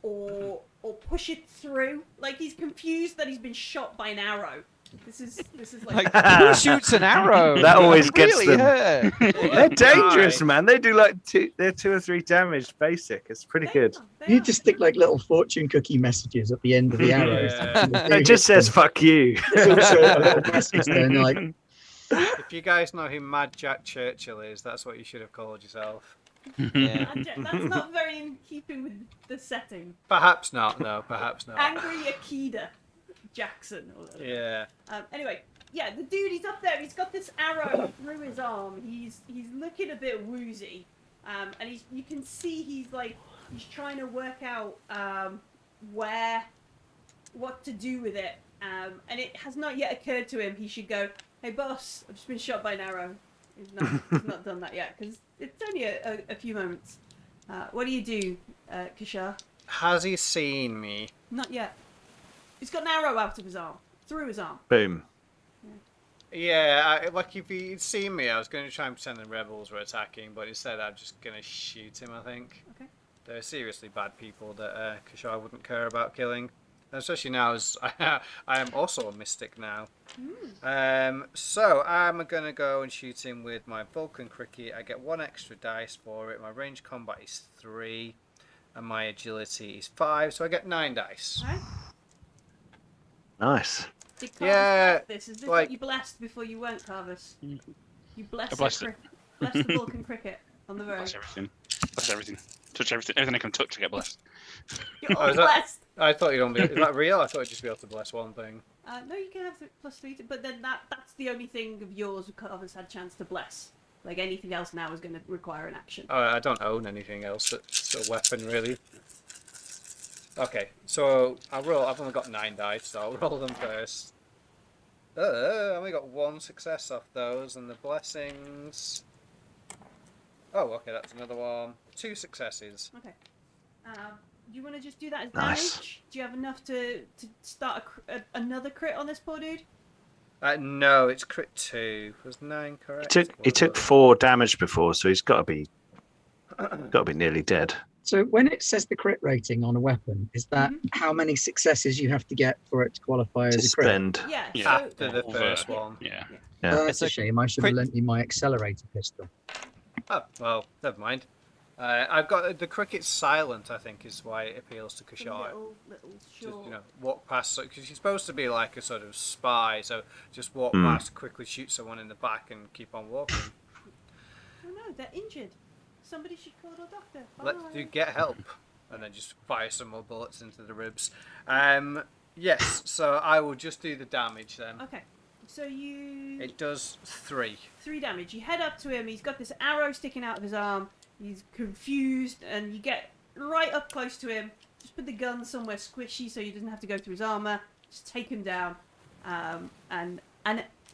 A: or push it through. Like he's confused that he's been shot by an arrow. This is like
G: Who shoots an arrow?
C: That always gets
G: really
C: them.
G: hurt.
C: They're dangerous, man. They do like 2 or 3 damage basic. It's pretty good.
E: You just stick like little fortune cookie messages at the end of the arrows.
B: Yeah.
C: It just says "fuck you."
E: There's also a little message there, and like,
B: If you guys know who Mad Jack Churchill is, that's what you should have called yourself.
G: Yeah.
A: that's not very in keeping with the setting.
B: Perhaps not. No, perhaps not.
A: Angry Aqueda Jackson. Or whatever.
B: Yeah.
A: Anyway, yeah, the dude, he's up there. He's got this arrow through his arm. He's looking a bit woozy, and you can see he's trying to work out what to do with it, and it has not yet occurred to him he should go, "Hey boss, I've just been shot by an arrow." He's not done that yet because it's only a few moments. What do you do, Kishar?
B: Has he seen me?
A: Not yet. He's got an arrow out of his arm, through his arm.
C: Boom.
B: Yeah, like if he'd seen me, I was going to try and pretend the rebels were attacking, but instead I'm just going to shoot him, I think.
A: Okay.
B: They're seriously bad people that Kishar wouldn't care about killing. Especially now, as I am also a mystic now. So I'm going to go and shoot him with my Vulcan Cricket. I get 1 extra dice for it. My range combat is 3, and my agility is 5, so I get 9 dice.
A: Right?
C: Nice.
A: Did Carvus
B: Yeah,
A: bless this? Is this
B: like-
A: what you blessed before you weren't Carvus? You blessed,
D: I blessed it.
A: Blessed the Vulcan Cricket on the road.
D: Bless everything. Bless everything. Touch everything. Everything I can touch, I get blessed.
A: You're
B: Oh,
A: all
B: is that-
A: blessed.
B: I thought you'd only be... Is that real? I thought I'd just be able to bless one thing.
A: No, you can have +3, but then that's the only thing of yours Carvus had chance to bless. Like anything else now is going to require an action.
B: Oh, I don't own anything else that's a weapon, really. Okay, so I've only got 9 dice, so I'll roll them first. I only got 1 success off those, and the blessings... Oh, okay, that's another one. 2 successes.
A: Okay. Do you want to just do that as
C: Nice.
A: damage? Do you have enough to start another crit on this poor dude?
B: No, it's crit 2. Was 9 correct?
C: He took 4 damage before, so he's got to be nearly dead.
E: so when it says the crit rating on a weapon, is that how many successes you have to get for it to qualify
C: To
E: as a crit?
C: spend.
A: Yeah.
D: Yeah.
A: So
B: After the
D: Over.
B: first one.
D: Yeah.
C: Yeah.
E: That's a
G: It's a
E: shame. I should have
G: crit-
E: lent you my accelerator pistol.
B: Oh, well, never mind. I've got the cricket's silent, I think, is why it appeals to
A: it's a
B: Kishar.
A: little
B: Just,
A: short.
B: walk past, because she's supposed to be like a sort of spy, so just walk past, quickly shoot someone in the back and keep on walking.
A: Oh no, they're injured. Somebody should call a doctor.
B: Let's
A: Bye.
B: do get help, and then just fire some more bullets into the ribs. Yes, so I will just do the damage then.
A: Okay. So you
B: It does 3.
A: 3 damage. You head up to him. He's got this arrow sticking out of his arm. He's confused, and you get right up close to him. Just put the gun somewhere squishy so he doesn't have to go through his armor. Just take him down. And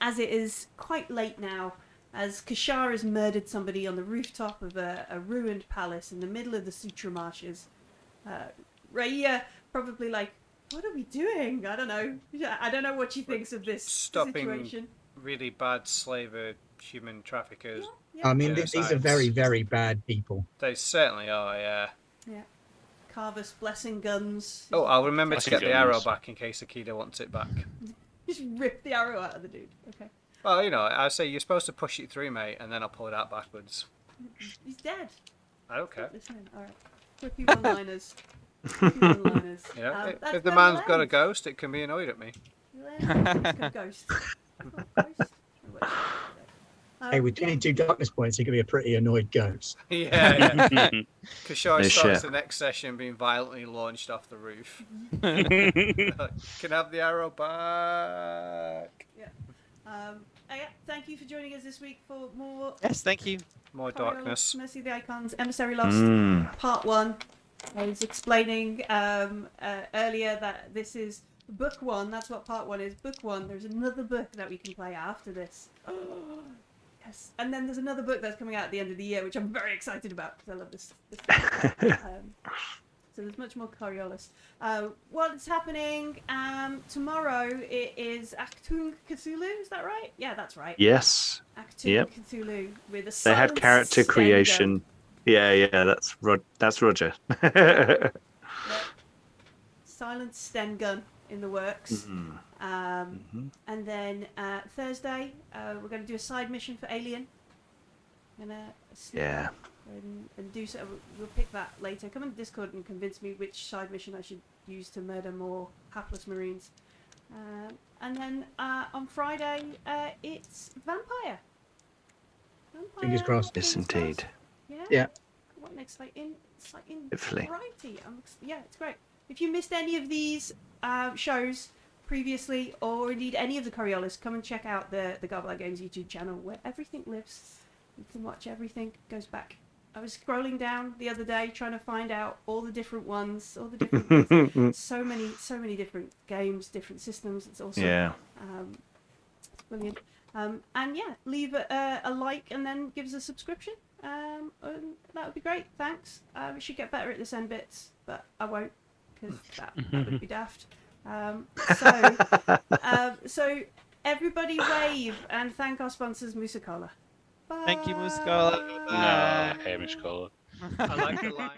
A: as it is quite late now, as Kishar has murdered somebody on the rooftop of a ruined palace in the middle of the Sutra marshes, Raya probably like, what are we doing? I don't know. I don't know what she thinks of this
B: Stopping
A: situation.
B: really bad slaver human traffickers.
A: Yeah.
E: I mean, these are
B: Genocides.
E: very, very bad people.
B: They certainly are, yeah.
A: Carvus blessing guns.
B: Oh, I'll remember to
D: Blessing
B: get the arrow
D: guns.
B: back in case Aqueda wants it back.
A: Just rip the arrow out of the dude. Okay.
B: Well, I say you're supposed to push it through, mate, and then I'll pull it out backwards.
A: He's dead.
B: Okay.
A: Listen, all right. Quippy one-liners. Quippy one-liners.
B: Yeah.
A: That's
B: If the
A: where
B: man's
A: we'll
B: got a
A: end.
B: ghost, it can be annoyed at me.
A: Ghost. Ghost.
E: Hey, with 22 darkness points, he could be a pretty annoyed ghost.
B: Yeah. Kashai
C: No
B: starts
C: shit.
B: the next session being violently launched off the roof. Can have the arrow back.
A: Yeah, thank you for joining us this week for more
G: Yes, thank you.
B: More
A: Coriolis,
B: darkness.
A: Mercy of the Icons, Emissary Lost,
C: Mm.
A: Part 1. I was explaining earlier that this is Book 1. That's what Part 1 is. Book 1. There's another book that we can play after this. Yes. And then there's another book that's coming out at the end of the year, which I'm very excited about because I love this. So there's much more Coriolis. What's happening tomorrow? It is Achtung Cthulhu. Is that right? Yeah, that's right.
C: Yes.
A: Achtung
C: Yep.
A: Cthulhu with a
C: They
A: silent
C: had character
A: Stenga.
C: creation. Yeah, that's Roger.
A: Yep. Silent Sten gun in the works. And then Thursday, we're going to do a side mission for Alien.
C: Yeah.
A: And do so. We'll pick that later. Come on Discord and convince me which side mission I should use to murder more hapless Marines. And then on Friday, it's Vampire.
E: Fingers crossed.
C: Yes, indeed.
E: Yeah.
A: What next? It's like in
C: Hopefully.
A: variety. Yeah, it's great. If you missed any of these shows previously, or indeed any of the Coriolis, come and check out the Garblag Games YouTube channel where everything lives. You can watch everything. Goes back. I was scrolling down the other day trying to find out all the different ones, all the different things. so many different games, different systems. It's awesome.
C: Yeah.
A: It's brilliant. And yeah, leave a like and then give us a subscription. And that would be great. Thanks. We should get better at this end bits, but I won't because that would be daft. So everybody wave and thank our sponsors, Musicola.
G: Thank you, Muscola.
D: No, Hamish Collar.
B: I like the line.